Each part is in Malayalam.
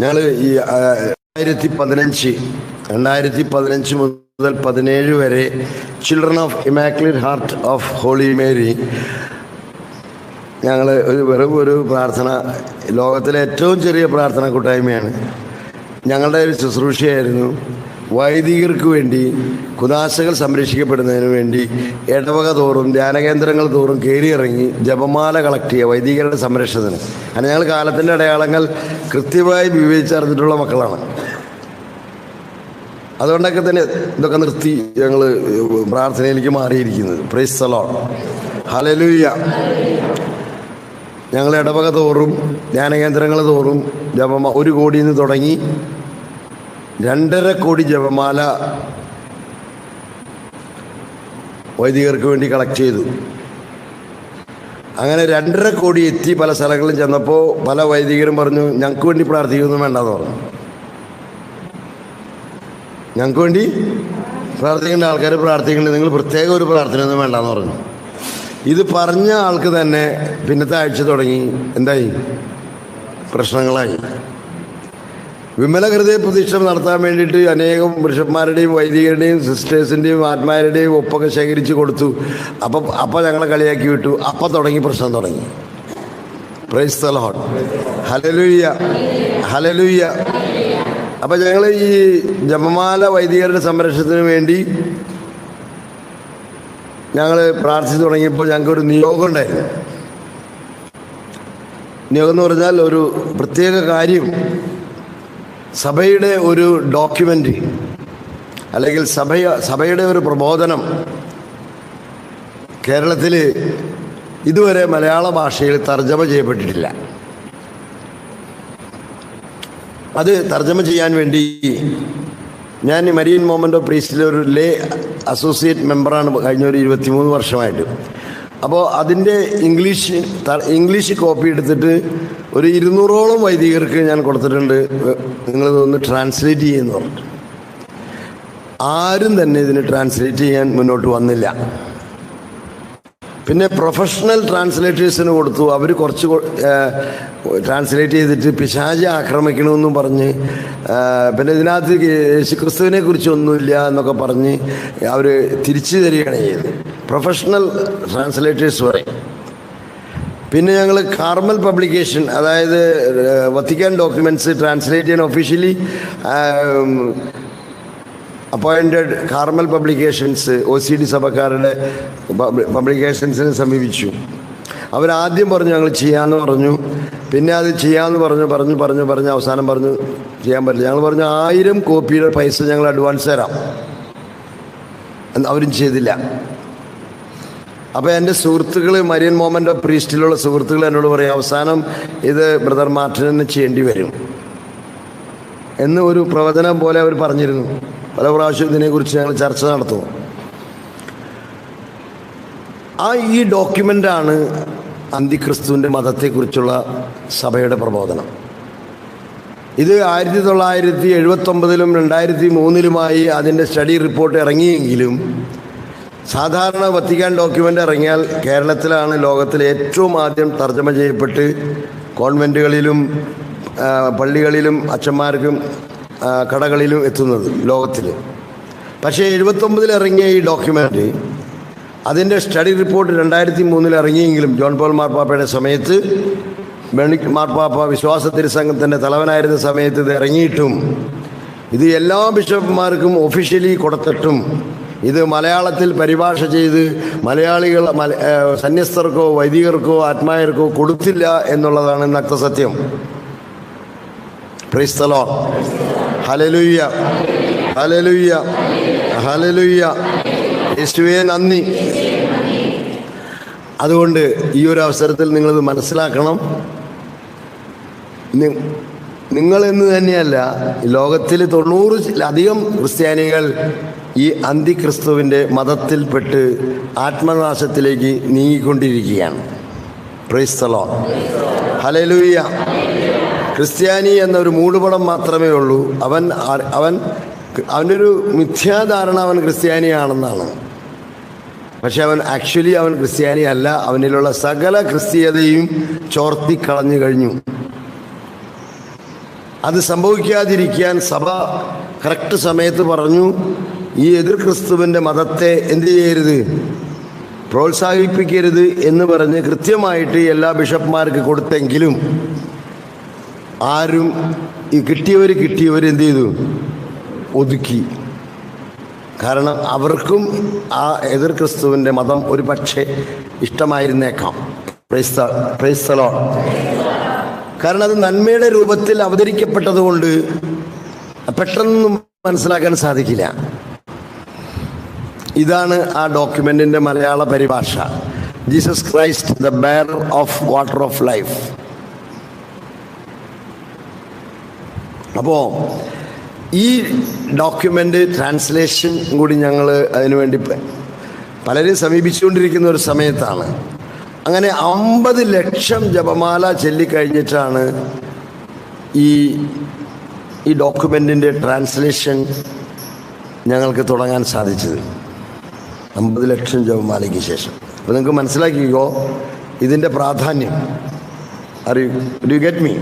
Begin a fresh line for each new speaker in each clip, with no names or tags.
ഞങ്ങൾ ഈ 2015 മുതൽ 17 വരെ children of immaculate heart of holy Mary ഞങ്ങൾ ഒരു പ്രാർത്ഥന, ലോകത്തിലെ ഏറ്റവും ചെറിയ പ്രാർത്ഥന കൂട്ടായ്മയാണ്. ഞങ്ങളുടെ ഒരു ശുശ്രൂഷയായിരുന്നു വൈദികർക്ക് വേണ്ടി, കുദാശകൾ സംരക്ഷിക്കപ്പെടുന്നതിന് വേണ്ടി ഇടവക തോറും ധ്യാനകേന്ദ്രങ്ങൾ തോറും കയറിയിറങ്ങി ജപമാല കളക്ട് ചെയ്യുക വൈദികരുടെ സംരക്ഷണത്തിന്. കാരണം ഞങ്ങൾ കാലത്തിൻ്റെ അടയാളങ്ങൾ കൃത്യമായി വിവേചിച്ചറിഞ്ഞിട്ടുള്ള മക്കളാണ്. അതുകൊണ്ടൊക്കെ തന്നെ ഇതൊക്കെ നിർത്തി ഞങ്ങൾ പ്രാർത്ഥനയിലേക്ക് മാറിയിരിക്കുന്നത്. Price the Lord, hallelujah. ഞങ്ങൾ ഇടവക തോറും ധ്യാനകേന്ദ്രങ്ങൾ തോറും 1 കോടിയിൽ നിന്ന് തുടങ്ങി 2.5 കോടി ജപമാല വൈദികർക്ക് വേണ്ടി കളക്ട് ചെയ്തു. അങ്ങനെ 2.5 കോടി എത്തി. പല സ്ഥലങ്ങളിലും ചെന്നപ്പോൾ പല വൈദികരും പറഞ്ഞു, ഞങ്ങൾക്ക് വേണ്ടി പ്രാർത്ഥിക്കൊന്നും വേണ്ടെന്ന് പറഞ്ഞു. ഞങ്ങൾക്ക് വേണ്ടി പ്രാർത്ഥിക്കേണ്ട ആൾക്കാർ പ്രാർത്ഥിക്കേണ്ടത്, നിങ്ങൾ പ്രത്യേക ഒരു പ്രാർത്ഥനയൊന്നും വേണ്ടെന്ന് പറഞ്ഞു. ഇത് പറഞ്ഞ ആൾക്ക് തന്നെ പിന്നത്തെ ആഴ്ച തുടങ്ങി എന്തായി, പ്രശ്നങ്ങളായി. വിമല ഹൃദയ പ്രതിഷ്ഠ നടത്താൻ വേണ്ടിയിട്ട് അനേകം ബിഷപ്പ്മാരുടെയും വൈദികരുടെയും സിസ്റ്റേഴ്സിൻ്റെയും ആത്മാരുടെയും ഒപ്പൊക്കെ ശേഖരിച്ച് കൊടുത്തു. അപ്പം ഞങ്ങളെ കളിയാക്കി വിട്ടു. അപ്പം തുടങ്ങി പ്രശ്നം തുടങ്ങി. Price the Lord, hallelujah, hallelujah. അപ്പം ഞങ്ങൾ ഈ ജപമാല വൈദികരുടെ സംരക്ഷണത്തിന് വേണ്ടി ഞങ്ങൾ പ്രാർത്ഥിച്ചു തുടങ്ങിയപ്പോൾ ഞങ്ങൾക്കൊരു നിയോഗം ഉണ്ടായിരുന്നു. നിയോഗം എന്ന് പറഞ്ഞാൽ ഒരു പ്രത്യേക കാര്യം, സഭയുടെ ഒരു ഡോക്യുമെൻ്റ് അല്ലെങ്കിൽ സഭയുടെ ഒരു പ്രബോധനം കേരളത്തിൽ ഇതുവരെ മലയാള ഭാഷയിൽ തർജ്ജമ ചെയ്യപ്പെട്ടിട്ടില്ല. അത് തർജ്ജമ ചെയ്യാൻ വേണ്ടി ഞാൻ മരിയൻ മൊമെൻ്റ് ഓഫ് പ്രീസ്റ്റിലെ ഒരു ലേ അസോസിയേറ്റ് മെമ്പറാണ് കഴിഞ്ഞ ഒരു 23 വർഷമായിട്ട്. അപ്പോൾ അതിൻ്റെ ഇംഗ്ലീഷ് കോപ്പി എടുത്തിട്ട് ഒരു 200ഓളം വൈദികർക്ക് ഞാൻ കൊടുത്തിട്ടുണ്ട്. നിങ്ങളിതൊന്ന് ട്രാൻസ്ലേറ്റ് ചെയ്യുമെന്ന് പറഞ്ഞിട്ട് ആരും തന്നെ ഇതിന് ട്രാൻസ്ലേറ്റ് ചെയ്യാൻ മുന്നോട്ട് വന്നില്ല. പിന്നെ പ്രൊഫഷണൽ ട്രാൻസ്ലേറ്റേഴ്സിന് കൊടുത്തു. അവർ കുറച്ച് ട്രാൻസ്ലേറ്റ് ചെയ്തിട്ട് പിശാചെ ആക്രമിക്കണമെന്നും പറഞ്ഞ്, പിന്നെ ഇതിനകത്ത് യേശുക്രിസ്തുവിനെ കുറിച്ചൊന്നുമില്ല എന്നൊക്കെ പറഞ്ഞ് അവർ തിരിച്ചു തരികയാണ് ചെയ്തത്. പ്രൊഫഷണൽ ട്രാൻസ്ലേറ്റേഴ്സ് പറയും. പിന്നെ ഞങ്ങൾ കാർമൽ പബ്ലിക്കേഷൻ, അതായത് വത്തിക്കാൻ ഡോക്യുമെൻറ്റ്സ് ട്രാൻസ്ലേറ്റ് ചെയ്യാൻ officially appointed Carmel publications, OCD സഭക്കാരുടെ പബ്ലിക്കേഷൻസിനെ സമീപിച്ചു. അവരാദ്യം പറഞ്ഞു ഞങ്ങൾ ചെയ്യാമെന്ന് പറഞ്ഞു. പിന്നെ അത് ചെയ്യാമെന്ന് പറഞ്ഞു അവസാനം പറഞ്ഞു ചെയ്യാൻ പറ്റില്ല. ഞങ്ങൾ പറഞ്ഞു 1000 കോപ്പിയുടെ പൈസ ഞങ്ങൾ അഡ്വാൻസ് തരാം. അവരും ചെയ്തില്ല. അപ്പോൾ എൻ്റെ സുഹൃത്തുക്കൾ, മരിയൻ മൊമെൻ്റ് ഓഫ് പ്രീസ്റ്റിലുള്ള സുഹൃത്തുക്കൾ എന്നോട് പറയും, അവസാനം ഇത് ബ്രദർ മാർട്ടിനെ ചെയ്യേണ്ടി വരും എന്ന് ഒരു പ്രവചനം പോലെ അവർ പറഞ്ഞിരുന്നു. പല പ്രാവശ്യം ഇതിനെക്കുറിച്ച് ഞങ്ങൾ ചർച്ച നടത്തും. ഈ ഡോക്യുമെൻ്റാണ് അന്തിക്രിസ്തുവിൻ്റെ മതത്തെക്കുറിച്ചുള്ള സഭയുടെ പ്രബോധനം. ഇത് 1979-ലും 2003-ലുമായി അതിൻ്റെ സ്റ്റഡി റിപ്പോർട്ട് ഇറങ്ങിയെങ്കിലും സാധാരണ വത്തിക്കാൻ ഡോക്യുമെൻ്റ് ഇറങ്ങിയാൽ കേരളത്തിലാണ് ലോകത്തിലെ ഏറ്റവും ആദ്യം തർജ്ജമ ചെയ്യപ്പെട്ട് കോൺവെൻറ്റുകളിലും പള്ളികളിലും അച്ഛന്മാർക്കും കടകളിലും എത്തുന്നത് ലോകത്തിൽ. പക്ഷേ 79-ൽ ഇറങ്ങിയ ഈ ഡോക്യുമെൻ്റ്, അതിൻ്റെ സ്റ്റഡി റിപ്പോർട്ട് 2003-ൽ ഇറങ്ങിയെങ്കിലും ജോൺ പോൾ മാർപ്പാപ്പയുടെ സമയത്ത്, ബെനഡിക്ട് മാർപ്പാപ്പ വിശ്വാസ തിരുസംഘത്തിൻ്റെ തലവനായിരുന്ന സമയത്ത് ഇത് ഇറങ്ങിയിട്ടും ഇത് എല്ലാ ബിഷപ്പുമാർക്കും ഒഫീഷ്യലി കൊടുത്തിട്ടും ഇത് മലയാളത്തിൽ പരിഭാഷ ചെയ്ത് സന്യസ്തർക്കോ വൈദികർക്കോ ആത്മായർക്കോ കൊടുത്തില്ല എന്നുള്ളതാണ് ഇന്നത്തെ സത്യം. Price the Lord, hallelujah, hallelujah, hallelujah. യേശുവേ നന്ദി. അതുകൊണ്ട് ഈ ഒരു അവസരത്തിൽ നിങ്ങളിത് മനസ്സിലാക്കണം. നിങ്ങളെന്ന് തന്നെയല്ല, ലോകത്തിൽ 90-ലധികം ക്രിസ്ത്യാനികൾ ഈ അന്തിക്രിസ്തുവിൻ്റെ മതത്തിൽപ്പെട്ട് ആത്മനാശത്തിലേക്ക് നീങ്ങിക്കൊണ്ടിരിക്കുകയാണ്. Praise the Lord, hallelujah. ക്രിസ്ത്യാനി എന്നൊരു മൂടുപടം മാത്രമേ ഉള്ളൂ. അവൻ്റെ ഒരു മിഥ്യാധാരണ അവൻ ക്രിസ്ത്യാനിയാണെന്നാണ്. പക്ഷെ അവൻ ക്രിസ്ത്യാനി അല്ല. അവനിലുള്ള സകല ക്രിസ്തീയതയും ചോർത്തിക്കളഞ്ഞു കഴിഞ്ഞു. അത് സംഭവിക്കാതിരിക്കാൻ സഭ കറക്റ്റ് സമയത്ത് പറഞ്ഞു, ഈ എതിർ ക്രിസ്തുവിൻ്റെ മതത്തെ എന്ത് ചെയ്യരുത്, പ്രോത്സാഹിപ്പിക്കരുത് എന്ന് പറഞ്ഞ് കൃത്യമായിട്ട് എല്ലാ ബിഷപ്പ്മാർക്ക് കൊടുത്തെങ്കിലും ആരും ഈ കിട്ടിയവർ എന്ത് ചെയ്തു, ഒതുക്കി. കാരണം അവർക്കും ആ എതിർ ക്രിസ്തുവിൻ്റെ മതം ഒരു പക്ഷേ ഇഷ്ടമായിരുന്നേക്കാം. Price the Lord. കാരണം അത് നന്മയുടെ രൂപത്തിൽ അവതരിക്കപ്പെട്ടതുകൊണ്ട് പെട്ടെന്ന് മനസ്സിലാക്കാൻ സാധിക്കില്ല. ഇതാണ് ആ ഡോക്യുമെന്റിന്റെ മലയാള പരിഭാഷ. Jesus Christ the bearer of water of life. അപ്പോൾ ഈ ഡോക്യുമെന്റ് ട്രാൻസ്ലേഷൻ കൂടി ഞങ്ങൾ അതിനുവേണ്ടി പലരും സമീപിച്ചുകൊണ്ടിരിക്കുന്ന ഒരു സമയത്താണ്. അങ്ങനെ 50 ലക്ഷം ജപമാല ചൊല്ലിക്കഴിഞ്ഞിട്ടാണ് ഈ ഡോക്യുമെന്റിന്റെ ട്രാൻസ്ലേഷൻ ഞങ്ങൾക്ക് തുടങ്ങാൻ സാധിച്ചത്. 50 ലക്ഷം ജപമാലയ്ക്ക് ശേഷം. അപ്പോൾ നിങ്ങൾക്ക് മനസ്സിലാക്കിക്കോ ഇതിൻ്റെ പ്രാധാന്യം. Do get me?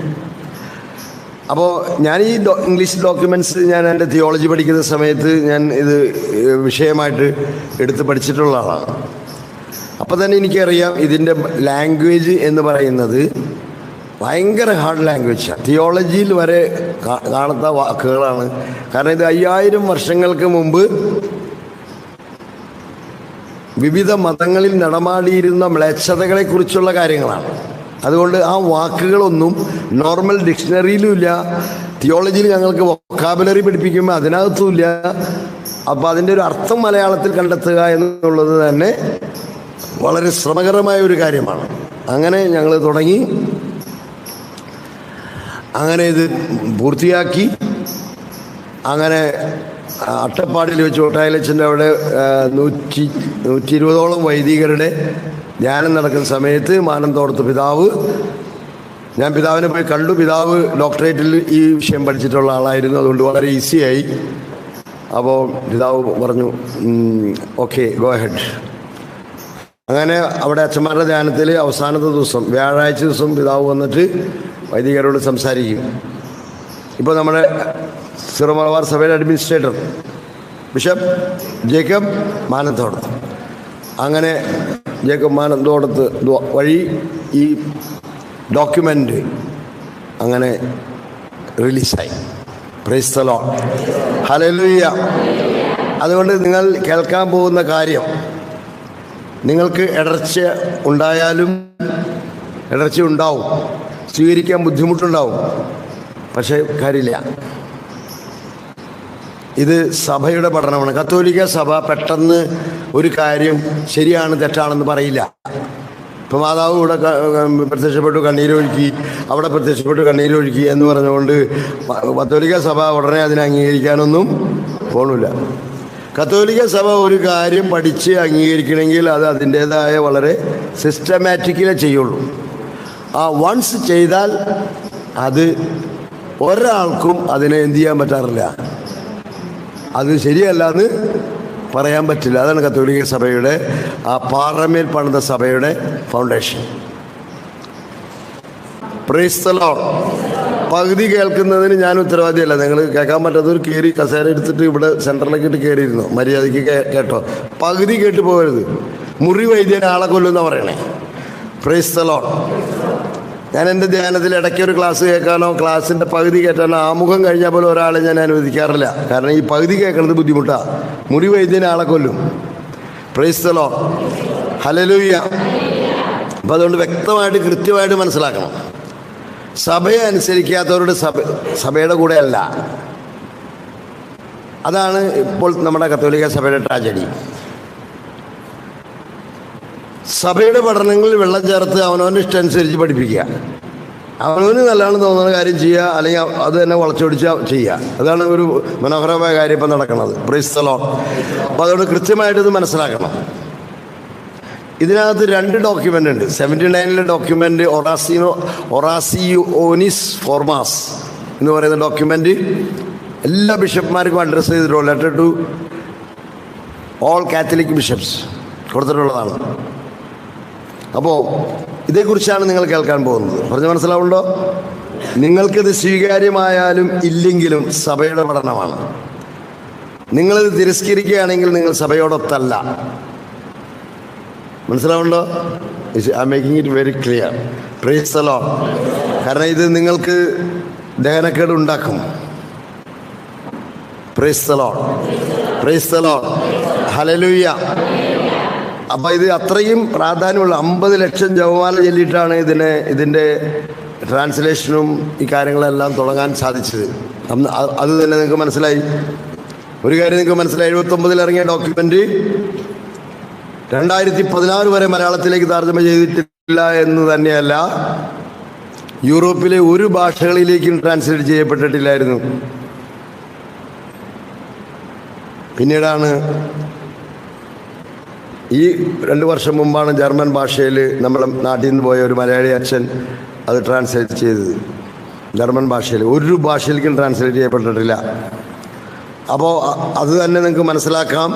അപ്പോൾ ഞാൻ ഈ ഇംഗ്ലീഷ് ഡോക്യുമെൻറ്റ്സ് ഞാൻ എൻ്റെ തിയോളജി പഠിക്കുന്ന സമയത്ത് ഞാൻ ഇത് വിഷയമായിട്ട് എടുത്ത് പഠിച്ചിട്ടുള്ള ആളാണ്. അപ്പോൾ തന്നെ എനിക്കറിയാം ഇതിൻ്റെ ലാംഗ്വേജ് എന്ന് പറയുന്നത് ഭയങ്കര ഹാർഡ് ലാംഗ്വേജാണ്. തിയോളജിയിൽ വരെ കാണാത്ത വാക്കുകളാണ്. കാരണം ഇത് 5000 വർഷങ്ങൾക്ക് മുമ്പ് വിവിധ മതങ്ങളിൽ നടമാടിയിരുന്ന മ്ലേച്ഛതകളെക്കുറിച്ചുള്ള കാര്യങ്ങളാണ്. അതുകൊണ്ട് ആ വാക്കുകളൊന്നും നോർമൽ ഡിക്ഷണറിയിലും ഇല്ല. തിയോളജിയിൽ ഞങ്ങൾക്ക് വൊക്കാബുലറി പഠിപ്പിക്കുമ്പോൾ അതിനകത്തുമില്ല. അപ്പോൾ അതിൻ്റെ ഒരു അർത്ഥം മലയാളത്തിൽ കണ്ടെത്തുക എന്നുള്ളത് തന്നെ വളരെ ശ്രമകരമായ ഒരു കാര്യമാണ്. അങ്ങനെ ഞങ്ങൾ തുടങ്ങി, അങ്ങനെ ഇത് പൂർത്തിയാക്കി. അങ്ങനെ അട്ടപ്പാടിയിൽ വെച്ച് ഒട്ടായിലച്ചൻ്റെ അവിടെ 120ഓളം വൈദികരുടെ ധ്യാനം നടക്കുന്ന സമയത്ത് മാനന്തോടത്ത് പിതാവ്, ഞാൻ പിതാവിനെ പോയി കണ്ടു. പിതാവ് ഡോക്ടറേറ്റിൽ ഈ വിഷയം പഠിച്ചിട്ടുള്ള ആളായിരുന്നു. അതുകൊണ്ട് വളരെ ഈസിയായി. അപ്പോൾ പിതാവ് പറഞ്ഞു ഓക്കെ ഗോ ഹെഡ്. അങ്ങനെ അവിടെ അച്ഛന്മാരുടെ ധ്യാനത്തിൽ അവസാനത്തെ ദിവസം വ്യാഴാഴ്ച ദിവസം പിതാവ് വന്നിട്ട് വൈദികരോട് സംസാരിക്കും. ഇപ്പോൾ നമ്മുടെ സിറോ മലബാർ സഭയുടെ അഡ്മിനിസ്ട്രേറ്റർ ബിഷപ്പ് ജേക്കബ് മാനന്തോടത്ത്, അങ്ങനെ ജേക്കബ് മാനന്തോടത്ത് വഴി ഈ ഡോക്യുമെൻ്റ് അങ്ങനെ റിലീസായി. Praise the Lord. ഹല്ലേലൂയ. അതുകൊണ്ട് നിങ്ങൾ കേൾക്കാൻ പോകുന്ന കാര്യം, നിങ്ങൾക്ക് ഇടർച്ച ഉണ്ടായാലും ഇടർച്ച ഉണ്ടാവും, സ്വീകരിക്കാൻ ബുദ്ധിമുട്ടുണ്ടാവും. പക്ഷേ കാര്യമില്ല, ഇത് സഭയുടെ പഠനമാണ്. കത്തോലിക്ക സഭ പെട്ടെന്ന് ഒരു കാര്യം ശരിയാണ് തെറ്റാണെന്ന് പറയില്ല. ഇപ്പം മാതാവ് ഇവിടെ പ്രത്യക്ഷപ്പെട്ടു കണ്ണീരൊഴുക്കി, അവിടെ പ്രത്യക്ഷപ്പെട്ടു കണ്ണീരൊഴുക്കി എന്ന് പറഞ്ഞുകൊണ്ട് കത്തോലിക്ക സഭ ഉടനെ അതിനെ അംഗീകരിക്കാനൊന്നും പോണില്ല. കത്തോലിക്ക സഭ ഒരു കാര്യം പഠിച്ച് അംഗീകരിക്കണമെങ്കിൽ അത് അതിൻ്റേതായ വളരെ സിസ്റ്റമാറ്റിക്കലേ ചെയ്യുള്ളൂ. ആ വൺസ് ചെയ്താൽ അത് ഒരാൾക്കും അതിനെ എന്ത് ചെയ്യാൻ പറ്റാറില്ല, അത് ശരിയല്ല എന്ന് പറയാൻ പറ്റില്ല. അതാണ് കത്തോലിക്ക സഭയുടെ ആ പാറമേൽ പണിത സഭയുടെ ഫൗണ്ടേഷൻ. Price the Lord. പകുതി കേൾക്കുന്നതിന് ഞാൻ ഉത്തരവാദിയല്ല. നിങ്ങൾ കേൾക്കാൻ പറ്റാത്തവർ കയറി കസേര എടുത്തിട്ട് ഇവിടെ സെൻറ്ററിലേക്ക് ഇട്ട് കയറിയിരുന്നു, മര്യാദയ്ക്ക് കേട്ടോ. പകുതി കേട്ട് പോകരുത്. മുറി വൈദ്യൻ ആളെ കൊല്ലുമെന്നാണ് പറയണേ. Price the Lord. ഞാൻ എൻ്റെ ധ്യാനത്തിൽ ഇടയ്ക്ക് ഒരു ക്ലാസ് കേൾക്കാനോ ക്ലാസ്സിൻ്റെ പകുതി കേട്ടാനോ ആമുഖം കഴിഞ്ഞാൽ പോലും ഒരാളെ ഞാൻ അനുവദിക്കാറില്ല. കാരണം ഈ പകുതി കേൾക്കുന്നത് ബുദ്ധിമുട്ടാണ്. മുറി വൈദ്യൻ ആളെ കൊല്ലും. Price the Lord. ഹല്ലേലൂയ. അപ്പം അതുകൊണ്ട് വ്യക്തമായിട്ട് കൃത്യമായിട്ട് മനസ്സിലാക്കണം. സഭയെ അനുസരിക്കാത്തവരുടെ സഭയുടെ കൂടെ അല്ല. അതാണ് ഇപ്പോൾ നമ്മുടെ കത്തോലിക്ക സഭയുടെ ട്രാജഡി. സഭയുടെ പഠനങ്ങളിൽ വെള്ളം ചേർത്ത് അവനവൻ്റെ ഇഷ്ടം അനുസരിച്ച് പഠിപ്പിക്കുക, അവനവന് നല്ലതാണെന്ന് തോന്നുന്ന കാര്യം ചെയ്യുക, അല്ലെങ്കിൽ അത് തന്നെ വളച്ചൊടിച്ച് ചെയ്യുക. അതാണ് ഒരു മനോഹരമായ കാര്യം ഇപ്പം നടക്കുന്നത്. Price the lord. അപ്പോൾ അതുകൊണ്ട് കൃത്യമായിട്ട് ഇത് മനസ്സിലാക്കണം. ഇതിനകത്ത് 2 ഡോക്യുമെൻ്റ് ഉണ്ട്. 79-ലെ ഡോക്യുമെൻ്റ് ഒറാസിയോനിസ് ഫോർമാസ് എന്ന് പറയുന്ന ഡോക്യുമെൻ്റ് എല്ലാ ബിഷപ്പ്മാർക്കും അഡ്രസ്സ് ചെയ്തിട്ടുള്ള letter to all Catholic bishops കൊടുത്തിട്ടുള്ളതാണ്. അപ്പോൾ ഇതേക്കുറിച്ചാണ് നിങ്ങൾ കേൾക്കാൻ പോകുന്നത്. പറഞ്ഞ് മനസ്സിലാവുണ്ടോ? നിങ്ങൾക്കിത് സ്വീകാര്യമായാലും ഇല്ലെങ്കിലും സഭയുടെ പഠനമാണ്. നിങ്ങളിത് തിരസ്കരിക്കുകയാണെങ്കിൽ നിങ്ങൾ സഭയോടൊത്തല്ല. മനസ്സിലാവുണ്ടോ? I am making it very clear. Praise the Lord. കാരണം ഇത് നിങ്ങൾക്ക് ദഹനക്കേട് ഉണ്ടാക്കും. Praise the Lord. Praise the Lord. Hallelujah. അപ്പം ഇത് അത്രയും പ്രാധാന്യമുള്ള 50 ലക്ഷം ജപമാല ചൊല്ലിയിട്ടാണ് ഇതിൻ്റെ ട്രാൻസ്ലേഷനും ഈ കാര്യങ്ങളെല്ലാം തുടങ്ങാൻ സാധിച്ചത്. അത് തന്നെ നിങ്ങൾക്ക് മനസ്സിലായി. ഒരു കാര്യം നിങ്ങൾക്ക് മനസ്സിലായി, 79 ഇറങ്ങിയ ഡോക്യുമെൻ്റ് 2016 വരെ മലയാളത്തിലേക്ക് തർജ്ജമ ചെയ്തിട്ടില്ല എന്ന് തന്നെയല്ല, യൂറോപ്പിലെ ഒരു ഭാഷകളിലേക്കും ട്രാൻസ്ലേറ്റ് ചെയ്യപ്പെട്ടിട്ടില്ലായിരുന്നു. പിന്നീടാണ് ഈ 2 വർഷം മുമ്പാണ് ജർമ്മൻ ഭാഷയിൽ നമ്മുടെ നാട്ടിൽ നിന്ന് പോയ ഒരു മലയാളി അച്ഛൻ അത് ട്രാൻസ്ലേറ്റ് ചെയ്തത്. ജർമ്മൻ ഭാഷയിൽ ഒരു ഭാഷയിലേക്കും ട്രാൻസ്ലേറ്റ് ചെയ്യപ്പെട്ടിട്ടില്ല. അപ്പോൾ അത് തന്നെ നിങ്ങൾക്ക് മനസ്സിലാക്കാം,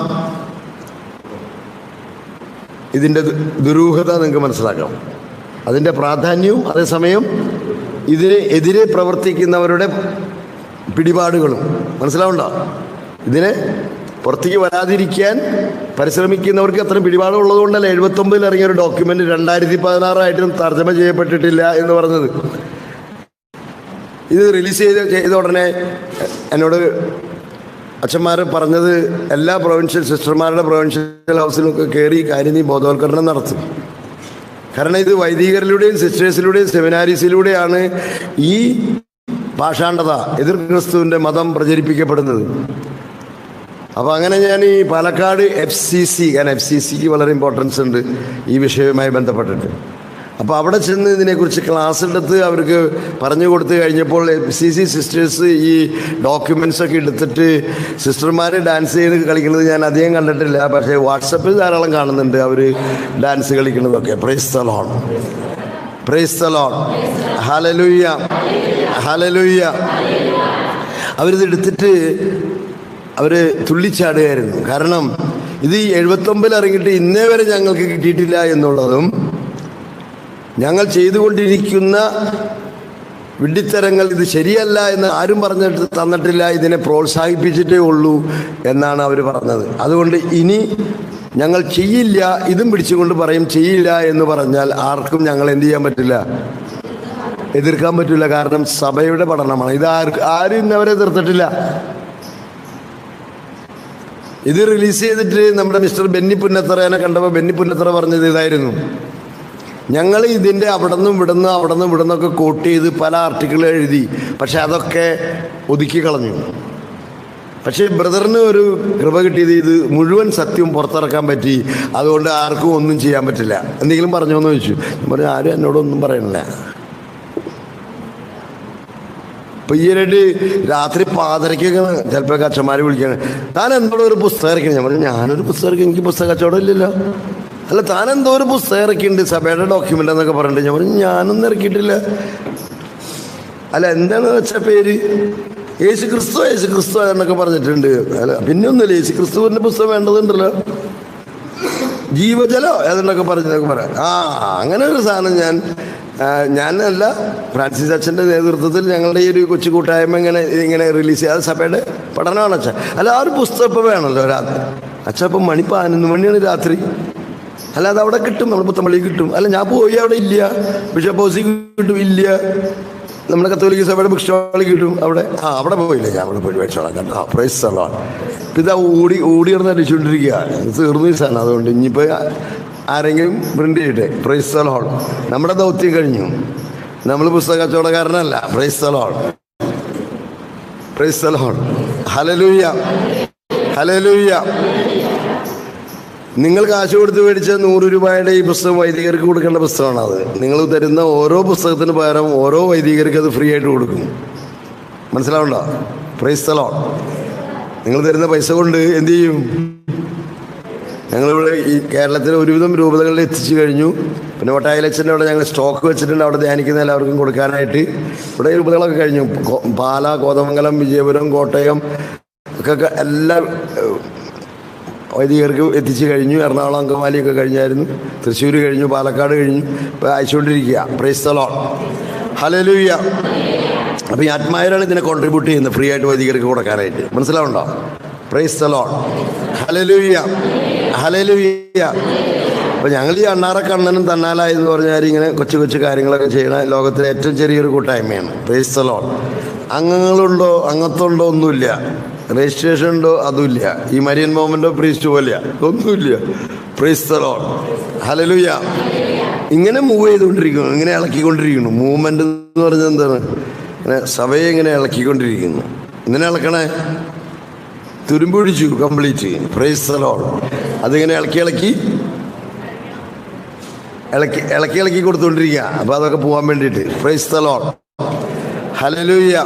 ഇതിൻ്റെ ദുരൂഹത നിങ്ങൾക്ക് മനസ്സിലാക്കാം, അതിൻ്റെ പ്രാധാന്യവും അതേസമയം ഇതിന് എതിരെ പ്രവർത്തിക്കുന്നവരുടെ പിടിപാടുകളും മനസ്സിലാവുണ്ടോ? ഇതിനെ പുറത്തേക്ക് വരാതിരിക്കാൻ പരിശ്രമിക്കുന്നവർക്ക് അത്രയും പിടിപാടുള്ളത് കൊണ്ടല്ല 79 ഇറങ്ങിയ ഒരു ഡോക്യുമെൻ്റ് 2016 തർജ്ജമ ചെയ്യപ്പെട്ടിട്ടില്ല എന്ന് പറഞ്ഞത്. ഇത് റിലീസ് ചെയ്ത ഉടനെ എന്നോട് അച്ഛന്മാർ പറഞ്ഞത്, എല്ലാ പ്രൊവിൻഷ്യൽ സിസ്റ്റർമാരുടെ പ്രൊവിൻഷ്യൽ ഹൗസിലൊക്കെ കയറി കാര്യം നീ ബോധവൽക്കരണം നടത്തും. കാരണം ഇത് വൈദികരിലൂടെയും സിസ്റ്റേഴ്സിലൂടെയും സെമിനാരീസിലൂടെയാണ് ഈ പാഷാണ്ഡത, എതിർ ക്രിസ്തുവിൻ്റെ മതം പ്രചരിപ്പിക്കപ്പെടുന്നത്. അപ്പോൾ അങ്ങനെ ഞാൻ ഈ പാലക്കാട് FCC, കാരണം FCCക്ക് വളരെ ഇമ്പോർട്ടൻസ് ഉണ്ട് ഈ വിഷയവുമായി ബന്ധപ്പെട്ടിട്ട്. അപ്പോൾ അവിടെ ചെന്ന് ഇതിനെക്കുറിച്ച് ക്ലാസ് എടുത്ത് അവർക്ക് പറഞ്ഞു കൊടുത്തു കഴിഞ്ഞപ്പോൾ FCC സിസ്റ്റേഴ്സ് ഈ ഡോക്യുമെൻറ്റ്സൊക്കെ എടുത്തിട്ട് സിസ്റ്റർമാർ ഡാൻസ് ചെയ്ത് കളിക്കുന്നത് ഞാൻ അധികം കണ്ടിട്ടില്ല. പക്ഷേ വാട്സപ്പിൽ ധാരാളം കാണുന്നുണ്ട് അവർ ഡാൻസ് കളിക്കുന്നതൊക്കെ. Praise the Lord. Praise the Lord. Hallelujah. Hallelujah. അവരിത് എടുത്തിട്ട് അവർ തുള്ളിച്ചാടുകയായിരുന്നു. കാരണം ഇത് 79 ഇറങ്ങിയിട്ട് ഇന്നേ വരെ ഞങ്ങൾക്ക് കിട്ടിയിട്ടില്ല എന്നുള്ളതും, ഞങ്ങൾ ചെയ്തുകൊണ്ടിരിക്കുന്ന വിഡ്ഢിത്തരങ്ങൾ ഇത് ശരിയല്ല എന്ന് ആരും തന്നിട്ടില്ല, ഇതിനെ പ്രോത്സാഹിപ്പിച്ചിട്ടേ ഉള്ളൂ എന്നാണ് അവർ പറഞ്ഞത്. അതുകൊണ്ട് ഇനി ഞങ്ങൾ ചെയ്യില്ല, ഇതും പിടിച്ചുകൊണ്ട് പറയും ചെയ്യില്ല എന്ന് പറഞ്ഞാൽ ആർക്കും ഞങ്ങൾ എന്ത് ചെയ്യാൻ പറ്റില്ല, എതിർക്കാൻ പറ്റില്ല. കാരണം സഭയുടെ പഠനമാണ് ഇത്. ആരും ഇന്നവരെ എതിർത്തിട്ടില്ല. ഇത് റിലീസ് ചെയ്തിട്ട് നമ്മുടെ മിസ്റ്റർ ബെന്നി പുന്നത്തറേനെ കണ്ടപ്പോൾ ബെന്നി പുന്നത്തറ പറഞ്ഞത് ഇതായിരുന്നു, ഞങ്ങൾ ഇതിൻ്റെ അവിടെ നിന്നും ഇവിടുന്നൊക്കെ കോട്ട് ചെയ്ത് പല ആർട്ടിക്കിൾ എഴുതി, പക്ഷെ അതൊക്കെ ഒതുക്കി കളഞ്ഞു. പക്ഷേ ബ്രദറിന് ഒരു കൃപ കിട്ടിയത് ഇത് മുഴുവൻ സത്യവും പുറത്തിറക്കാൻ പറ്റി. അതുകൊണ്ട് ആർക്കും ഒന്നും ചെയ്യാൻ പറ്റില്ല. എന്തെങ്കിലും പറഞ്ഞോന്ന് ചോദിച്ചു. ഞാൻ പറഞ്ഞു ആരും എന്നോടൊന്നും പറയണില്ല. ഇപ്പം ഈയിടെ രാത്രി പാതിരയ്ക്കൊക്കെ ചിലപ്പോൾ അച്ഛന്മാർ വിളിക്കുകയാണ്, താൻ എന്തോടെ ഒരു പുസ്തകം ഇറക്കണം. ഞാൻ പറഞ്ഞു ഞാനൊരു പുസ്തകം ഇറക്കി, എനിക്ക് പുസ്തക കച്ചവടം ഇല്ലല്ലോ. അല്ല താൻ എന്തോ ഒരു പുസ്തകം ഇറക്കിയിട്ടുണ്ട് സഭയുടെ ഡോക്യുമെൻ്റ് എന്നൊക്കെ പറഞ്ഞിട്ട്. ഞാൻ പറഞ്ഞു ഞാനൊന്നും ഇറക്കിയിട്ടില്ല. അല്ല എന്താണെന്ന് വെച്ചാൽ പേര് യേശു ക്രിസ്തു എന്നൊക്കെ പറഞ്ഞിട്ടുണ്ട്. അല്ല പിന്നെ ഒന്നുമില്ല, യേശു ക്രിസ്തുവിൻ്റെ പുസ്തകം വേണ്ടതുണ്ടല്ലോ, ജീവജലോ ഏതെന്നൊക്കെ പറഞ്ഞതൊക്കെ പറയാം. അങ്ങനെ ഒരു സാധനം ഞാനല്ല, ഫ്രാൻസിസ് അച്ഛൻ്റെ നേതൃത്വത്തിൽ ഞങ്ങളുടെ ഈ ഒരു കൊച്ചു കൂട്ടായ്മ ഇങ്ങനെ റിലീസ് ചെയ്യാതെ സഭയുടെ പഠനമാണ് അച്ഛൻ. അല്ല ആ ഒരു പുസ്തകം ഇപ്പോൾ വേണമല്ലോ രാത്രി. അച്ഛൻ ഇപ്പം മണി 11 മണിയാണ് രാത്രി. അല്ല അത് അവിടെ കിട്ടും, നമ്മൾ പുത്തമ്പള്ളി കിട്ടും. അല്ല ഞാൻ പോയി അവിടെ ഇല്ല, ബിഷപ്പ് ഹൗസിൽ കിട്ടും ഇല്ല, നമ്മുടെ കത്തോലിക്ക സഭയുടെ ബുക്ക് സ്റ്റാളിൽ കിട്ടും അവിടെ. അവിടെ പോയില്ല, ഞാൻ അവിടെ പോയി മേടിച്ചോളാം കേട്ടോ. Price the Lord. ഇപ്പം ഇതാ ഓടി ഇറന്ന് അടിച്ചുകൊണ്ടിരിക്കുക, തീർന്നു ഈ സാധനം. അതുകൊണ്ട് ഇനിയിപ്പോൾ ആരെങ്കിലും പ്രിന്റ് ചെയ്യട്ടെ. Praise the Lord. നമ്മുടെ ദൗത്യം കഴിഞ്ഞു. നമ്മൾ പുസ്തക കച്ചവടക്കാരനല്ല. Praise the Lord. Praise the Lord. Hallelujah. Hallelujah. നിങ്ങൾ കാശ് കൊടുത്ത് മേടിച്ച 100 രൂപയുടെ ഈ പുസ്തകം വൈദികർക്ക് കൊടുക്കേണ്ട പുസ്തകമാണ്. അത് നിങ്ങൾ തരുന്ന ഓരോ പുസ്തകത്തിന് പകരം ഓരോ വൈദികർക്ക് അത് ഫ്രീ ആയിട്ട് കൊടുക്കും. മനസ്സിലാവുണ്ടോ? Praise the Lord. നിങ്ങൾ തരുന്ന പൈസ കൊണ്ട് എന്തു ചെയ്യും? ഞങ്ങളിവിടെ ഈ കേരളത്തിലെ ഒരുവിധം രൂപതകളിൽ എത്തിച്ചു കഴിഞ്ഞു. പിന്നെ ഒട്ടായിലച്ചൻ്റെ അവിടെ ഞങ്ങൾ സ്റ്റോക്ക് വെച്ചിട്ടുണ്ട്, അവിടെ ധ്യാനിക്കുന്ന എല്ലാവർക്കും കൊടുക്കാനായിട്ട്. ഇവിടെ രൂപതകളൊക്കെ കഴിഞ്ഞു. പാല, കോതമംഗലം, വിജയപുരം, കോട്ടയം ഒക്കെ എല്ലാ വൈദികർക്ക് എത്തിച്ചു കഴിഞ്ഞു. എറണാകുളം, അങ്കമാലിയൊക്കെ കഴിഞ്ഞായിരുന്നു. തൃശ്ശൂർ കഴിഞ്ഞു, പാലക്കാട് കഴിഞ്ഞു. ഇപ്പോൾ അയച്ചുകൊണ്ടിരിക്കുക. Praise the Lord. ഹല്ലേലൂയ. അപ്പോൾ ഈ ആത്മായരാണ് ഇതിനെ കോൺട്രിബ്യൂട്ട് ചെയ്യുന്നത് ഫ്രീ ആയിട്ട് വൈദികർക്ക് കൊടുക്കാനായിട്ട്. മനസ്സിലാവുണ്ടോ? Praise the Lord. Hallelujah, hallelujah. അപ്പോൾ ഞങ്ങൾ ഈ അണ്ണാറ കണ്ണനും തന്നാലായെന്ന് പറഞ്ഞാൽ ഇങ്ങനെ കൊച്ചു കൊച്ചു കാര്യങ്ങളൊക്കെ ചെയ്യണ ലോകത്തിലെ ഏറ്റവും ചെറിയൊരു കൂട്ടായ്മയാണ്. Praise the Lord. അംഗങ്ങളുണ്ടോ അംഗത്വമുണ്ടോ ഒന്നുമില്ല, രജിസ്ട്രേഷൻ ഉണ്ടോ അതുമില്ല, ഈ മരിയൻ മോമെൻ്റോ പ്രീസ്റ്റ് പോലെയാ ഒന്നുമില്ല. Price the Lord. ഹല്ലേലൂയ. ഇങ്ങനെ മൂവ് ചെയ്തുകൊണ്ടിരിക്കുന്നു, ഇങ്ങനെ ഇളക്കിക്കൊണ്ടിരിക്കുന്നു. മൂവ്മെൻ്റ് എന്ന് പറഞ്ഞാൽ എന്താണ്? ഇങ്ങനെ സഭയെ ഇങ്ങനെ ഇളക്കിക്കൊണ്ടിരിക്കുന്നു. ഇങ്ങനെ ഇളക്കണേ, തുരുമ്പ് പിടിച്ചു കംപ്ലീറ്റ്. Price the Lord. അതിങ്ങനെ ഇളക്കി ഇളക്കി ഇളക്കി ഇളക്കി ഇളക്കി കൊടുത്തുകൊണ്ടിരിക്കുക. അപ്പോൾ അതൊക്കെ പോകാൻ വേണ്ടിയിട്ട്. Price the Lord. ഹല്ലേലൂയ.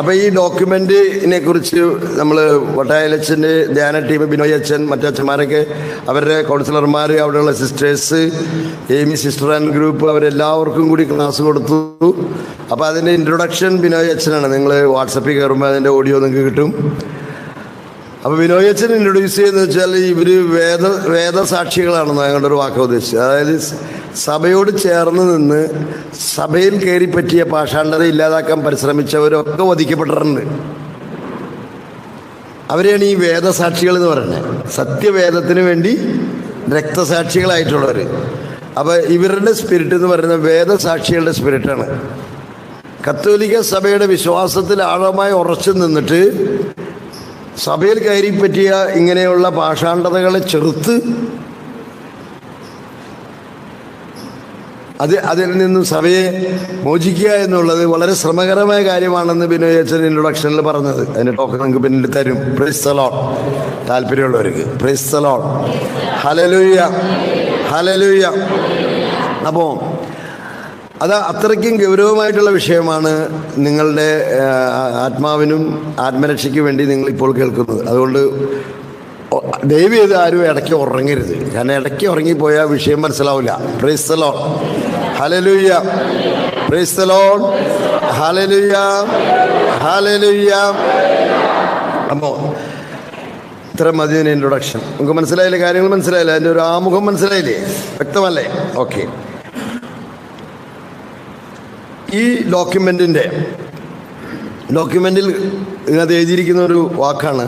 അപ്പോൾ ഈ ഡോക്യുമെൻറ്റിനെ കുറിച്ച് നമ്മൾ വട്ടായലച്ചൻ്റെ ധ്യാന ടീം, ബിനോയ് അച്ഛൻ, മറ്റച്ഛന്മാരൊക്കെ, അവരുടെ കൗൺസിലർമാർ, അവിടെയുള്ള sisters, Emmy sister and group, അവരെല്ലാവർക്കും കൂടി ക്ലാസ് കൊടുത്തു. അപ്പോൾ അതിൻ്റെ ഇൻട്രൊഡക്ഷൻ ബിനോയ് അച്ഛനാണ്. നിങ്ങൾ വാട്സപ്പിൽ കയറുമ്പോൾ അതിൻ്റെ ഓഡിയോ നിങ്ങൾക്ക് കിട്ടും. അപ്പോൾ ബിനോയ് അച്ഛൻ ഇൻട്രൊഡ്യൂസ് ചെയ്യുന്നത് വെച്ചാൽ ഇവർ വേദസാക്ഷികളാണെന്ന് ഞങ്ങളുടെ ഒരു വാക്ക് ഉദ്ദേശിച്ചത്. അതായത് സഭയോട് ചേർന്ന് നിന്ന് സഭയിൽ കയറി പറ്റിയ പാഷാണ്ഡത ഇല്ലാതാക്കാൻ പരിശ്രമിച്ചവരൊക്കെ വധിക്കപ്പെട്ടിട്ടുണ്ട്. അവരെയാണ് ഈ വേദസാക്ഷികൾ എന്ന് പറയുന്നത്. സത്യവേദത്തിന് വേണ്ടി രക്തസാക്ഷികളായിട്ടുള്ളവർ. അപ്പോൾ ഇവരുടെ സ്പിരിറ്റ് എന്ന് പറയുന്നത് വേദസാക്ഷികളുടെ സ്പിരിറ്റാണ്. കത്തോലിക്ക സഭയുടെ വിശ്വാസത്തിൽ ആഴമായി ഉറച്ചു നിന്നിട്ട് സഭയിൽ കയറി പറ്റിയ ഇങ്ങനെയുള്ള പാഷാണ്ഡതകളെ ചെറുത്ത് അതിൽ നിന്നും സഭയെ മോചിക്കുക എന്നുള്ളത് വളരെ ശ്രമകരമായ കാര്യമാണെന്ന് ബിനോയ് അച്ഛൻ ഇൻട്രൊഡക്ഷനിൽ പറഞ്ഞത്. അതിൻ്റെ ടോക്കൺ നിങ്ങൾക്ക് പിന്നിൽ തരും. Praise the Lord. താല്പര്യമുള്ളവർക്ക്. Praise the Lord. Hallelujah, hallelujah. അപ്പോൾ അത് അത്രയ്ക്കും ഗൗരവമായിട്ടുള്ള വിഷയമാണ് നിങ്ങളുടെ ആത്മാവിനും ആത്മരക്ഷയ്ക്ക് വേണ്ടി നിങ്ങളിപ്പോൾ കേൾക്കുന്നത്. അതുകൊണ്ട് ദയവ് ചെയ്ത് ആരും ഇടയ്ക്ക് ഉറങ്ങരുത്. കാരണം ഇടയ്ക്ക് ഉറങ്ങിപ്പോയാൽ വിഷയം മനസ്സിലാവില്ല. Price the Lord. Hallelujah, praise the Lord. Hallelujah, hallelujah. അപ്പോൾ ഇത്ര മതി ഇൻട്രൊഡക്ഷൻ. നമുക്ക് മനസ്സിലായില്ലേ? കാര്യങ്ങൾ മനസ്സിലായില്ലേ? അതിൻ്റെ ഒരു ആമുഖം മനസ്സിലായില്ലേ? വ്യക്തമല്ലേ? ഓക്കെ. ഈ ഡോക്യുമെൻറ്റിൽ ഇതിനകത്ത് എഴുതിയിരിക്കുന്ന ഒരു വാക്കാണ്.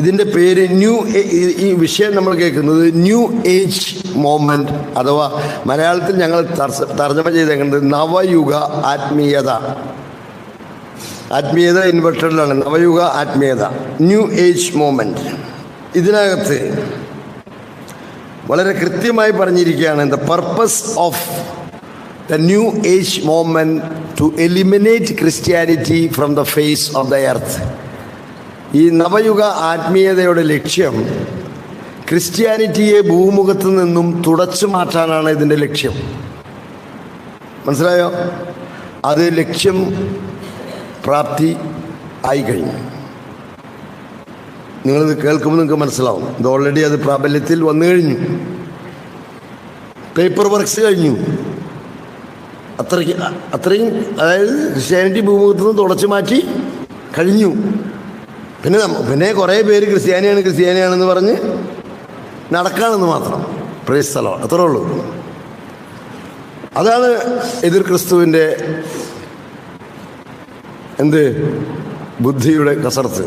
ഇതിൻ്റെ പേര് ഈ വിഷയം നമ്മൾ കേൾക്കുന്നത് ന്യൂ ഏജ് മൂവ്മെൻറ്റ്, അഥവാ മലയാളത്തിൽ ഞങ്ങൾ തർജ്ജമ ചെയ്തേക്കുന്നത് നവയുഗ ആത്മീയത. ആത്മീയത ഇൻവെർട്ടഡിലാണ്. നവയുഗ ആത്മീയത, ന്യൂ ഏജ് മൂവ്മെൻറ്റ്. ഇതിനകത്ത് വളരെ കൃത്യമായി പറഞ്ഞിരിക്കുകയാണ് the purpose of the new age movement to eliminate Christianity from the face of the earth. ഈ നവയുഗ ആത്മീയതയുടെ ലക്ഷ്യം ക്രിസ്ത്യാനിറ്റിയെ ഭൂമുഖത്ത് നിന്നും തുടച്ചു മാറ്റാനാണ് ഇതിൻ്റെ ലക്ഷ്യം. മനസ്സിലായോ? അത് ലക്ഷ്യം പ്രാപ്തി ആയി കഴിഞ്ഞു. നിങ്ങളിത് കേൾക്കുമ്പോൾ നിങ്ങൾക്ക് മനസ്സിലാവും. ഇത് ഓൾറെഡി അത് പ്രാബല്യത്തിൽ വന്നു കഴിഞ്ഞു. പേപ്പർ വർക്ക്സ് കഴിഞ്ഞു. അത്രയും അതായത് ക്രിസ്ത്യാനിറ്റി ഭൂമുഖത്ത് നിന്ന് തുടച്ചു മാറ്റി കഴിഞ്ഞു. പിന്നെ കുറേ പേര് ക്രിസ്ത്യാനിയാണെന്ന് പറഞ്ഞ് നടക്കാണെന്ന് മാത്രം. Price the Lord. അത്രേ ഉള്ളൂ. അതാണ് എതിർ ക്രിസ്തുവിൻ്റെ ബുദ്ധിയുടെ കസർത്ത്.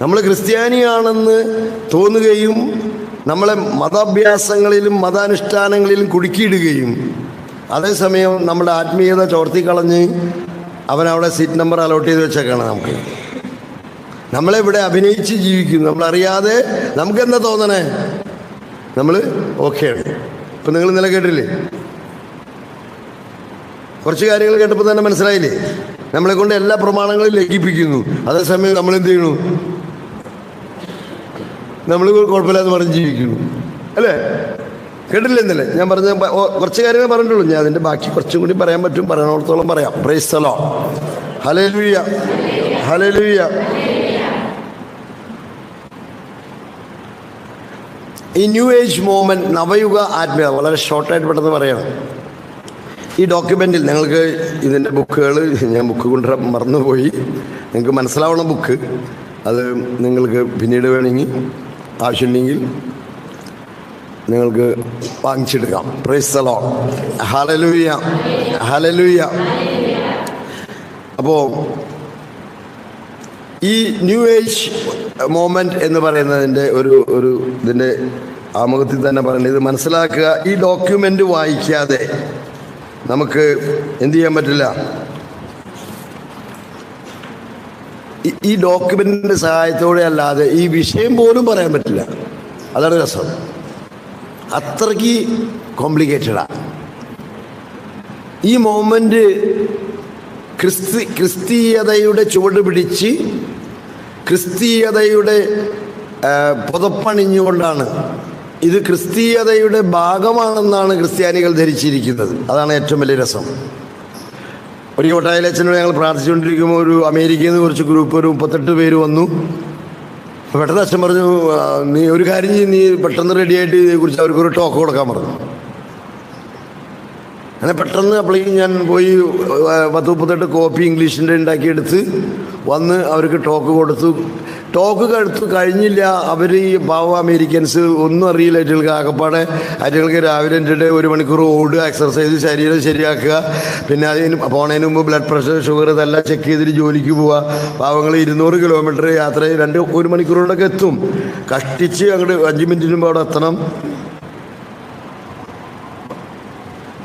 നമ്മൾ ക്രിസ്ത്യാനിയാണെന്ന് തോന്നുകയും നമ്മളെ മതാഭ്യാസങ്ങളിലും മതാനുഷ്ഠാനങ്ങളിലും കുടുക്കിയിടുകയും അതേസമയം നമ്മുടെ ആത്മീയത ചോർത്തിക്കളഞ്ഞ് അവനവിടെ സീറ്റ് നമ്പർ അലോട്ട് ചെയ്ത് വെച്ചേക്കാണ്. നമ്മളിവിടെ അഭിനയിച്ച് ജീവിക്കുന്നു. നമ്മളറിയാതെ നമുക്കെന്താ തോന്നണേ? നമ്മൾ ഓക്കെയാണ്. ഇപ്പം നിങ്ങൾ ഇന്നലെ കേട്ടില്ലേ? കുറച്ച് കാര്യങ്ങൾ കേട്ടപ്പോൾ തന്നെ മനസ്സിലായില്ലേ? നമ്മളെ കൊണ്ട് എല്ലാ പ്രമാണങ്ങളും ലംഘിപ്പിക്കുന്നു. അതേസമയം നമ്മളെന്ത് ചെയ്യണു? നമ്മൾ കുഴപ്പമില്ലാന്ന് പറഞ്ഞ് ജീവിക്കുന്നു. അല്ലേ? കേട്ടില്ല ഇന്നലെ ഞാൻ പറഞ്ഞ കുറച്ച് കാര്യങ്ങൾ പറഞ്ഞിട്ടുള്ളൂ. ഞാൻ അതിൻ്റെ ബാക്കി കുറച്ചും കൂടി പറയാൻ പറ്റും. പറയാനോടത്തോളം പറയാം. Price the Lord. Hallelujah, hallelujah. ഈ ന്യൂ ഏജ് മൂവ്മെൻറ്റ്, നവയുഗ ആത്മീയത, വളരെ ഷോർട്ടായിട്ട് പെട്ടെന്ന് പറയണം. ഈ ഡോക്യുമെൻറ്റിൽ നിങ്ങൾക്ക് ഇതിൻ്റെ ബുക്കുകൾ, ഞാൻ ബുക്ക് കൊണ്ടുവരാൻ മറന്നുപോയി, നിങ്ങൾക്ക് മനസ്സിലാവണം ബുക്ക്. അത് നിങ്ങൾക്ക് പിന്നീട് വേണമെങ്കിൽ ആവശ്യമുണ്ടെങ്കിൽ നിങ്ങൾക്ക് വാങ്ങിച്ചെടുക്കാം. Praise the Lord. Hallelujah, hallelujah. അപ്പോൾ ഈ ന്യൂ ഏജ് മൂവ്മെൻറ്റ് എന്ന് പറയുന്നതിൻ്റെ ഒരു ഇതിൻ്റെ ആമുഖത്തിൽ തന്നെ പറയുന്നത്, ഇത് മനസ്സിലാക്കുക, ഈ ഡോക്യുമെൻ്റ് വായിക്കാതെ നമുക്ക് എന്ത് ചെയ്യാൻ പറ്റില്ല. ഈ ഡോക്യുമെന്റിന്റെ സഹായത്തോടെ അല്ലാതെ ഈ വിഷയം പോലും പറയാൻ പറ്റില്ല. അതാണ് രസം. അത്രയ്ക്ക് കോംപ്ലിക്കേറ്റഡാ ഈ മൂവ്മെന്റ്. ക്രിസ്തീയതയുടെ ചുവട് പിടിച്ച് ക്രിസ്തീയതയുടെ പുതപ്പണിഞ്ഞുകൊണ്ടാണ്, ഇത് ക്രിസ്തീയതയുടെ ഭാഗമാണെന്നാണ് ക്രിസ്ത്യാനികൾ ധരിച്ചിരിക്കുന്നത്. അതാണ് ഏറ്റവും വലിയ രസം. ഒരു കൊട്ടായിലച്ഛനോട് ഞങ്ങൾ പ്രാർത്ഥിച്ചുകൊണ്ടിരിക്കുമ്പോൾ ഒരു അമേരിക്കയിൽ നിന്ന് കുറച്ച് ഗ്രൂപ്പ്, ഒരു 38 പേര് വന്നു. പെട്ടെന്ന് അച്ഛൻ പറഞ്ഞു, നീ ഒരു കാര്യം ചെയ്യും, നീ പെട്ടെന്ന് റെഡിയായിട്ട് ഇതിനെക്കുറിച്ച് അവർക്കൊരു ടോക്ക് കൊടുക്കാൻ പറഞ്ഞു. അങ്ങനെ പെട്ടെന്ന് അപ്പോഴേക്കും ഞാൻ പോയി 10-38 കോപ്പി ഇംഗ്ലീഷിൻ്റെ ഉണ്ടാക്കിയെടുത്ത് വന്ന് അവർക്ക് ടോക്ക് കൊടുത്തു. ടോക്ക് കഴിഞ്ഞില്ല. അവർ ഈ പാവ അമേരിക്കൻസ് ഒന്നും അറിയില്ല. അറ്റുകൾക്ക് ആകപ്പാടെ അറ്റുകൾക്ക് രാവിലെ എൻ്റെ 1 മണിക്കൂർ ഓടുക, എക്സർസൈസ്, ശരീരം ശരിയാക്കുക, പിന്നെ അതിന് പോണതിന് മുമ്പ് ബ്ലഡ് പ്രഷർ, ഷുഗർ ഇതെല്ലാം ചെക്ക് ചെയ്തിട്ട് ജോലിക്ക് പോവുക. പാവങ്ങൾ 200 കിലോമീറ്റർ യാത്ര 1 മണിക്കൂർ കൊണ്ടൊക്കെ എത്തും. കഷ്ടിച്ച് അങ്ങോട്ട് 5 മിനിറ്റിന് മുമ്പ് അവിടെ എത്തണം.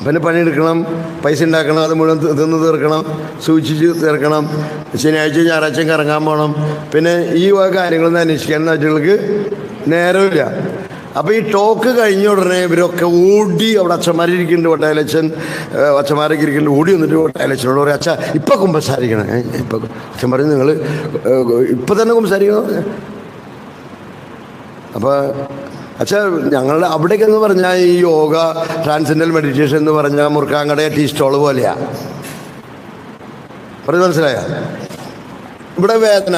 പിന്നെ പണിയെടുക്കണം, പൈസ ഉണ്ടാക്കണം, അത് മുഴുവൻ തിന്ന് തീർക്കണം, സൂക്ഷിച്ച് തീർക്കണം. ശനിയാഴ്ച ഞായറാഴ്ച കറങ്ങാൻ പോകണം. പിന്നെ ഈ കാര്യങ്ങളൊന്നും അന്വേഷിക്കാൻ നാട്ടുകൾക്ക് നേരമില്ല. അപ്പോൾ ഈ ടോക്ക് കഴിഞ്ഞ ഉടനെ ഇവരൊക്കെ ഓടി, അവിടെ അച്ഛന്മാരിക്കുന്നുണ്ട്, വട്ടായലച്ഛൻ അച്ഛന്മാരൊക്കെ ഇരിക്കുന്നുണ്ട്. ഓടി വന്നിട്ട് വട്ടായലച്ഛനോട് പറയും, അച്ഛാ ഇപ്പം കുമ്പസാരിക്കണം. ഇപ്പം അച്ഛൻ പറയും, നിങ്ങൾ ഇപ്പം തന്നെ കുമ്പസാരിക്കണം. അപ്പോൾ അച്ഛാ ഞങ്ങളുടെ അവിടേക്കെന്ന് പറഞ്ഞാൽ ഈ യോഗ, ട്രാൻസെൻഡൽ മെഡിറ്റേഷൻ എന്ന് പറഞ്ഞാൽ മുറുക്കാങ്കട ടീ സ്റ്റോൾ പോലെയാണ്. പറഞ്ഞ് മനസ്സിലായോ? ഇവിടെ വേദന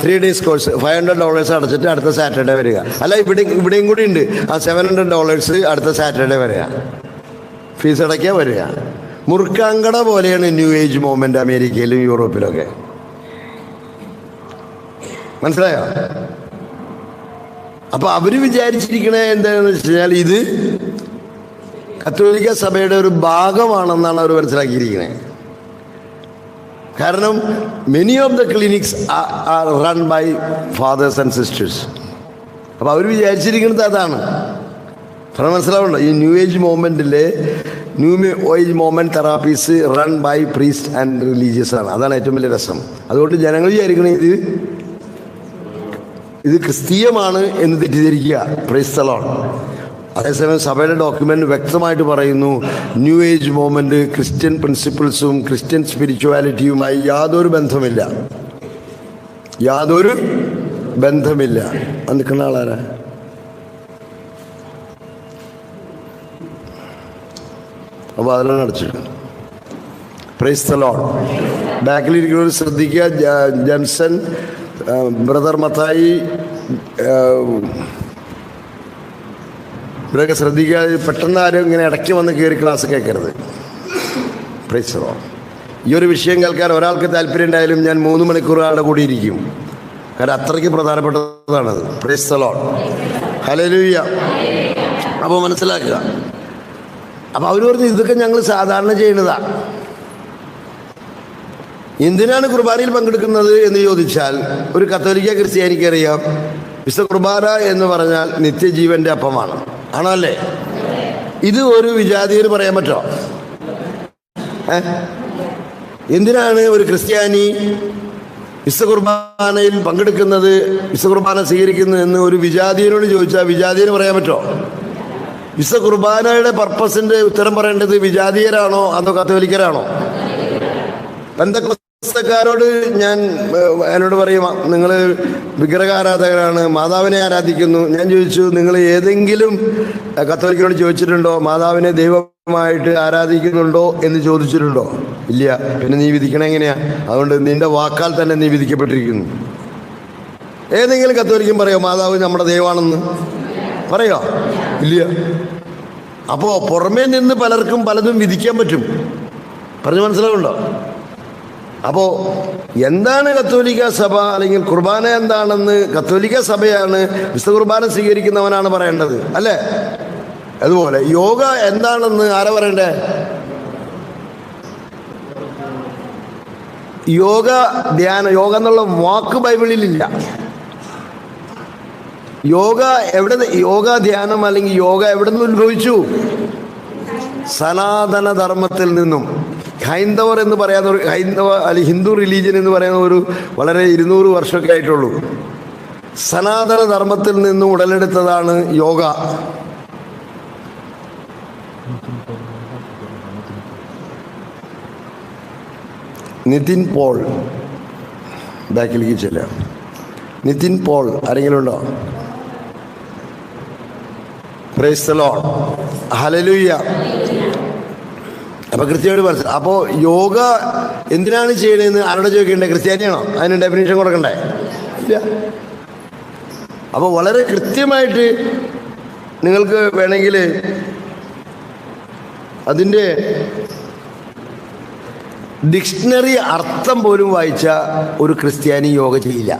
3 days കോഴ്സ് $500 അടച്ചിട്ട് അടുത്ത സാറ്റർഡേ വരിക. അല്ല, ഇവിടെയും കൂടി ഉണ്ട് $700 അടുത്ത സാറ്റർഡേ വരിക. ഫീസ് അടയ്ക്കാൻ വരിക. മുറുക്കാങ്കട പോലെയാണ് ന്യൂ ഏജ് മൂവ്മെൻറ്റ് അമേരിക്കയിലും യൂറോപ്പിലൊക്കെ. മനസ്സിലായോ? അപ്പോൾ അവർ വിചാരിച്ചിരിക്കണേ എന്താണെന്ന് വെച്ച് കഴിഞ്ഞാൽ ഇത് കത്തോലിക്ക സഭയുടെ ഒരു ഭാഗമാണെന്നാണ് അവർ മനസ്സിലാക്കിയിരിക്കുന്നത്. കാരണം many of the clinics are run by fathers and sisters. അപ്പോൾ അവർ വിചാരിച്ചിരിക്കുന്നത് അതാണ്. കാരണം മനസ്സിലാവുണ്ടോ? ഈ ന്യൂ ഏജ് മൂവ്മെൻറ്റിലെ new age movement therapies run by priest and religious ആണ്. അതാണ് ഏറ്റവും വലിയ രസം. അതുകൊണ്ട് ജനങ്ങൾ വിചാരിക്കണേ ഇത് ക്രിസ്തീയമാണ് എന്ന് തെറ്റിദ്ധരിക്കുക. Price the Lord. അതേസമയം സഭയുടെ ഡോക്യുമെൻ്റ് വ്യക്തമായിട്ട് പറയുന്നു, ന്യൂ ഏജ് മൂവ്മെൻറ്റ് ക്രിസ്ത്യൻ പ്രിൻസിപ്പിൾസും ക്രിസ്ത്യൻ സ്പിരിച്വാലിറ്റിയുമായി യാതൊരു ബന്ധമില്ല. അത് നിൽക്കുന്ന ആളാരാ? അപ്പോൾ അതിലാണ് അടച്ചിട്ട്. Price the Lord. ബാക്കിലിരിക്കുന്നവർ ശ്രദ്ധിക്കുക. ജംസൺ, ബ്രദർ മത്തായി, ഇവരൊക്കെ ശ്രദ്ധിക്കുക. പെട്ടെന്ന് ആരും ഇങ്ങനെ ഇടയ്ക്ക് വന്ന് കയറി ക്ലാസ് കേൾക്കരുത്. Praise the Lord. ഈ ഒരു വിഷയം കേൾക്കാൻ ഒരാൾക്ക് താല്പര്യം ഉണ്ടായാലും ഞാൻ 3 മണിക്കൂർ ആളുടെ കൂടി ഇരിക്കും. കാരണം അത്രയ്ക്ക് പ്രധാനപ്പെട്ടതാണത്. Praise the Lord. ഹല്ലേലൂയ. അപ്പോൾ മനസ്സിലാക്കുക. അപ്പോൾ അവർ പറഞ്ഞു, ഇതൊക്കെ ഞങ്ങൾ സാധാരണ ചെയ്യുന്നതാണ്. എന്തിനാണ് കുർബാനയിൽ പങ്കെടുക്കുന്നത് എന്ന് ചോദിച്ചാൽ, ഒരു കത്തോലിക്ക ക്രിസ്ത്യാനിക്ക് അറിയാം വിശുദ്ധ കുർബാന എന്ന് പറഞ്ഞാൽ നിത്യജീവന്റെ അപ്പമാണ്. ആണോ അല്ലേ? ഇത് ഒരു വിജാതിയന് പറയാൻ പറ്റുമോ? എന്തിനാണ് ഒരു ക്രിസ്ത്യാനി വിശുദ്ധ കുർബാനയിൽ പങ്കെടുക്കുന്നത്, വിശുദ്ധ കുർബാന സ്വീകരിക്കുന്നത് എന്ന് ഒരു വിജാതിയനോട് ചോദിച്ചാൽ വിജാതിയന് പറയാൻ പറ്റുമോ? വിശുദ്ധ കുർബാനയുടെ പർപ്പസിന്റെ ഉത്തരം പറയേണ്ടത് വിജാതീയരാണോ അതോ കത്തോലിക്കരാണോ? പെന്തക്കോസ്തക്കാരോട് ഞാൻ എന്നോട് പറയും, നിങ്ങൾ വിഗ്രഹാരാധകരാണ്, മാതാവിനെ ആരാധിക്കുന്നു. ഞാൻ ചോദിച്ചു, നിങ്ങൾ ഏതെങ്കിലും കത്തോലിക്കരോട് ചോദിച്ചിട്ടുണ്ടോ മാതാവിനെ ദൈവമായിട്ട് ആരാധിക്കുന്നുണ്ടോ എന്ന് ചോദിച്ചിട്ടുണ്ടോ? ഇല്ല. പിന്നെ നീ വിധിക്കണ എങ്ങനെയാ? അതുകൊണ്ട് നിന്റെ വാക്കാൽ തന്നെ നീ വിധിക്കപ്പെട്ടിരിക്കുന്നു. ഏതെങ്കിലും കത്തോലിക്കൻ പറയോ മാതാവ് നമ്മുടെ ദൈവമാണെന്ന്? പറയോ? ഇല്ല. അപ്പോൾ പുറമേ നിന്ന് പലർക്കും പലതും വിധിക്കാൻ പറ്റും. പറഞ്ഞു മനസ്സിലാവുണ്ടോ? അപ്പോൾ എന്താണ് കത്തോലിക്ക സഭ, അല്ലെങ്കിൽ കുർബാന എന്താണെന്ന് കത്തോലിക്ക സഭയാണ് വിശുദ്ധ കുർബാന സ്വീകരിക്കുന്നവനാണ് പറയേണ്ടത്, അല്ലേ? അതുപോലെ യോഗ എന്താണെന്ന് ആരാ പറയണ്ടേ? യോഗ എന്നുള്ള വാക്ക് ബൈബിളിലില്ല. യോഗ ധ്യാനം അല്ലെങ്കിൽ യോഗ എവിടെ നിന്ന് ഉത്ഭവിച്ചു? സനാതന ധർമ്മത്തിൽ നിന്നും. ഹൈന്ദവർ എന്ന് പറയാവുന്ന ഹൈന്ദവ അല്ലെങ്കിൽ ഹിന്ദു റിലീജിയൻ എന്ന് പറയുന്ന ഒരു വളരെ 200 വർഷമൊക്കെ ആയിട്ടുള്ളൂ. സനാതന ധർമ്മത്തിൽ നിന്നും ഉടലെടുത്തതാണ് യോഗ. നിതിൻ പോൾ, ബാക്കിലേക്ക് ചെല്ലാം. നിതിൻ പോൾ ആരെങ്കിലും ഉണ്ടോ? Price the Lord, hallelujah. അപ്പൊ കൃത്യമായിട്ട് മനസ്സിലായി. അപ്പോൾ യോഗ എന്തിനാണ് ചെയ്യണതെന്ന് ആരോടെ ചോദിക്കണ്ടേ? ക്രിസ്ത്യാനിയാണോ? അതിന് ഡെഫിനേഷൻ കൊടുക്കണ്ടേ? ഇല്ല. അപ്പോൾ വളരെ കൃത്യമായിട്ട് നിങ്ങൾക്ക് വേണമെങ്കിൽ അതിൻ്റെ ഡിക്ഷണറി അർത്ഥം പോലും വായിച്ച ഒരു ക്രിസ്ത്യാനി യോഗ ചെയ്യില്ല.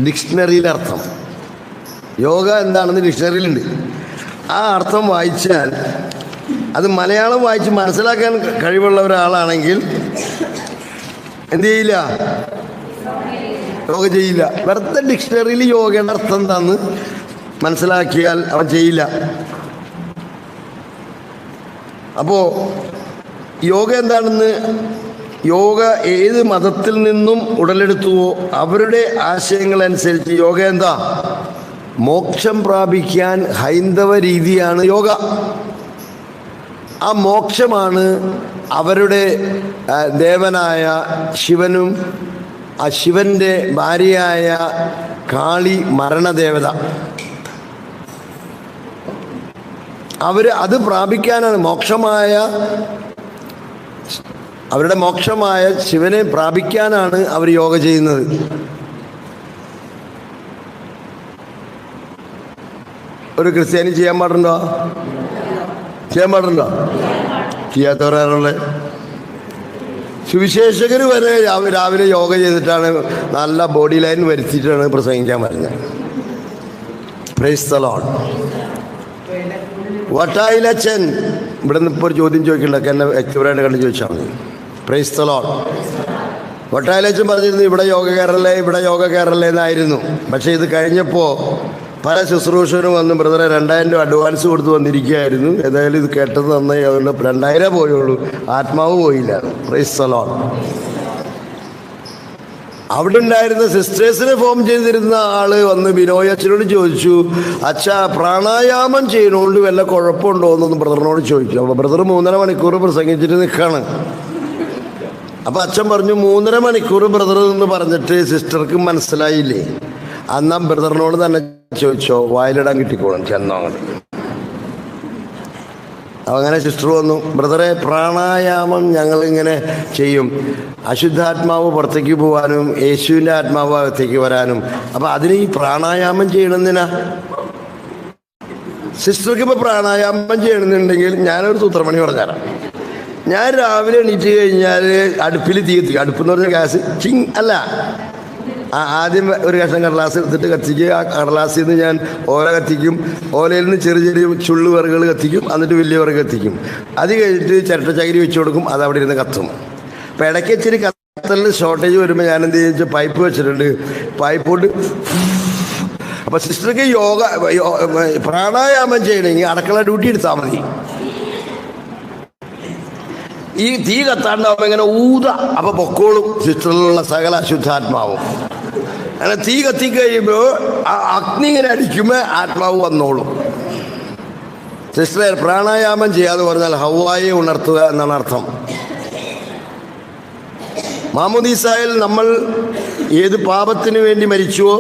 ഡിക്ഷണറിയിലെ അർത്ഥം, യോഗ എന്താണെന്ന് ഡിക്ഷണറിയിലുണ്ട്. ആ അർത്ഥം വായിച്ചാൽ അത് മലയാളം വായിച്ച് മനസ്സിലാക്കാൻ കഴിവുള്ള ഒരാളാണെങ്കിൽ എന്ത് ചെയ്യില്ല? യോഗ ചെയ്യില്ല. വെറുതെ ഡിക്ഷണറിയിൽ യോഗയുടെ അർത്ഥം എന്താന്ന് മനസ്സിലാക്കിയാൽ അവൻ ചെയ്യില്ല. അപ്പോൾ യോഗ എന്താണെന്ന്, യോഗ ഏത് മതത്തിൽ നിന്നും ഉടലെടുത്തുവോ അവരുടെ ആശയങ്ങളനുസരിച്ച് യോഗ എന്താ? മോക്ഷം പ്രാപിക്കാൻ ഹൈന്ദവ രീതിയാണ് യോഗ. ആ മോക്ഷമാണ് അവരുടെ ദേവനായ ശിവനും ആ ശിവന്റെ ഭാര്യയായ കാളി മരണദേവത. അത് പ്രാപിക്കാനാണ് അവരുടെ മോക്ഷമായ ശിവനെ പ്രാപിക്കാനാണ് അവർ യോഗ ചെയ്യുന്നത്. ഒരു ക്രിസ്ത്യാനി ചെയ്യാൻ പാടുണ്ടോ? ചെയ്യാത്തവരാണുള്ളത്. സുവിശേഷകർ വരെ രാവിലെ യോഗ ചെയ്തിട്ടാണ് നല്ല ബോഡി ലൈൻ വരുത്തിയിട്ടാണ് പ്രസംഗിക്കാൻ വരുന്നത്. Price the Lord. വട്ടായിലച്ചൻ ഇവിടെ നിന്ന് ഇപ്പോൾ ഒരു ചോദ്യം ചോദിക്കണ്ടൊക്കെ എന്നെ വ്യക്തിപരമായിട്ട് കണ്ട് ചോദിച്ചാൽ മതി. Praise the Lord. വട്ടായിലച്ചൻ പറഞ്ഞിരുന്നു ഇവിടെ യോഗ കയറല്ലേ എന്നായിരുന്നു. പക്ഷേ ഇത് കഴിഞ്ഞപ്പോൾ പല ശുശ്രൂഷകരും വന്ന് ബ്രദറെ 2000 രൂപ അഡ്വാൻസ് കൊടുത്ത് വന്നിരിക്കുകയായിരുന്നു. ഏതായാലും ഇത് കേട്ടത് നന്നായി, അതുകൊണ്ട് 2000 പോയുള്ളൂ, ആത്മാവ് പോയില്ല. Price the Lord. അവിടെ ഉണ്ടായിരുന്ന സിസ്റ്റേഴ്സിനെ ഫോം ചെയ്തിരുന്ന ആള് വന്ന് ബിനോയ് അച്ഛനോട് ചോദിച്ചു, അച്ഛാ പ്രാണായാമം ചെയ്യുന്നതുകൊണ്ട് വല്ല കുഴപ്പമുണ്ടോ എന്നൊന്ന് ബ്രദറിനോട് ചോദിച്ചു. അപ്പോൾ ബ്രദർ 3.5 മണിക്കൂർ പ്രസംഗിച്ചിട്ട് നിൽക്കുകയാണ്. അപ്പം അച്ഛൻ പറഞ്ഞു 3.5 മണിക്കൂർ ബ്രദർ എന്ന് പറഞ്ഞിട്ട് സിസ്റ്റർക്ക് മനസ്സിലായില്ലേ? അന്നാ ബ്രദറിനോട് തന്നെ ചോദിച്ചോ, വായിലിടാൻ കിട്ടിക്കോളും, ചെന്നോ അങ്ങോട്ട്. അങ്ങനെ സിസ്റ്റർ വന്നു, ബ്രദറെ പ്രാണായാമം ഞങ്ങളിങ്ങനെ ചെയ്യും, അശുദ്ധാത്മാവ് പുറത്തേക്ക് പോകാനും യേശുവിൻ്റെ ആത്മാവ് അകത്തേക്ക് വരാനും. അപ്പം അതിന് ഈ പ്രാണായാമം ചെയ്യണമെന്നിനാ? സിസ്റ്റർക്ക് ഇപ്പോൾ പ്രാണായാമം ചെയ്യണമെന്നുണ്ടെങ്കിൽ ഞാനൊരു സൂത്രമണി പറഞ്ഞുതരാം. ഞാൻ രാവിലെ എണീറ്റ് കഴിഞ്ഞാൽ അടുപ്പിൽ തീ കത്തിക്കും. അടുപ്പെന്ന് പറഞ്ഞ ഗ്യാസ് അല്ല, ആദ്യം ഒരു കഷ്ണം കടലാസ് എടുത്തിട്ട് കത്തിക്കുക. ആ കടലാസിൽ നിന്ന് ഞാൻ ഓല കത്തിക്കും. ഓലയിൽ നിന്ന് ചെറിയ ചുള്ളു വിറകുകൾ കത്തിക്കും. എന്നിട്ട് വലിയ വിറക് കത്തിക്കും. അത് കഴിഞ്ഞിട്ട് ചിരട്ടച്ചകിരി വെച്ച് കൊടുക്കും. അത് അവിടെ ഇരുന്ന് കത്തും. അപ്പം ഇടയ്ക്ക് ഇച്ചിരി കത്തലിന് ഷോർട്ടേജ് വരുമ്പോൾ ഞാൻ എന്ത് ചെയ്യുക, പൈപ്പ് വെച്ചിട്ടുണ്ട്, പൈപ്പ് കൊണ്ട്. അപ്പം സിസ്റ്റർക്ക് പ്രാണായാമം ചെയ്യണമെങ്കിൽ അടുക്കള ഡ്യൂട്ടി എടുത്താൽ മതി. ഈ തീ കത്താണ്ടാവുമ്പോൾ ഇങ്ങനെ അപ്പം പൊക്കോളും സിസ്റ്ററിലുള്ള സകല അശുദ്ധാത്മാവും. അങ്ങനെ തീ കത്തിക്കഴിയുമ്പോൾ ആ അഗ്നി ഇങ്ങനെ അടിക്കുമ്പോൾ ആത്മാവ് വന്നോളും. സിസ്റ്ററെ പ്രാണായാമം ചെയ്യാതെ പറഞ്ഞാൽ ഹവ്വായെ ഉണർത്തുക എന്നാണ് അർത്ഥം. മാമോദീസായിൽ നമ്മൾ ഏത് പാപത്തിന് വേണ്ടി മരിച്ചുവോ,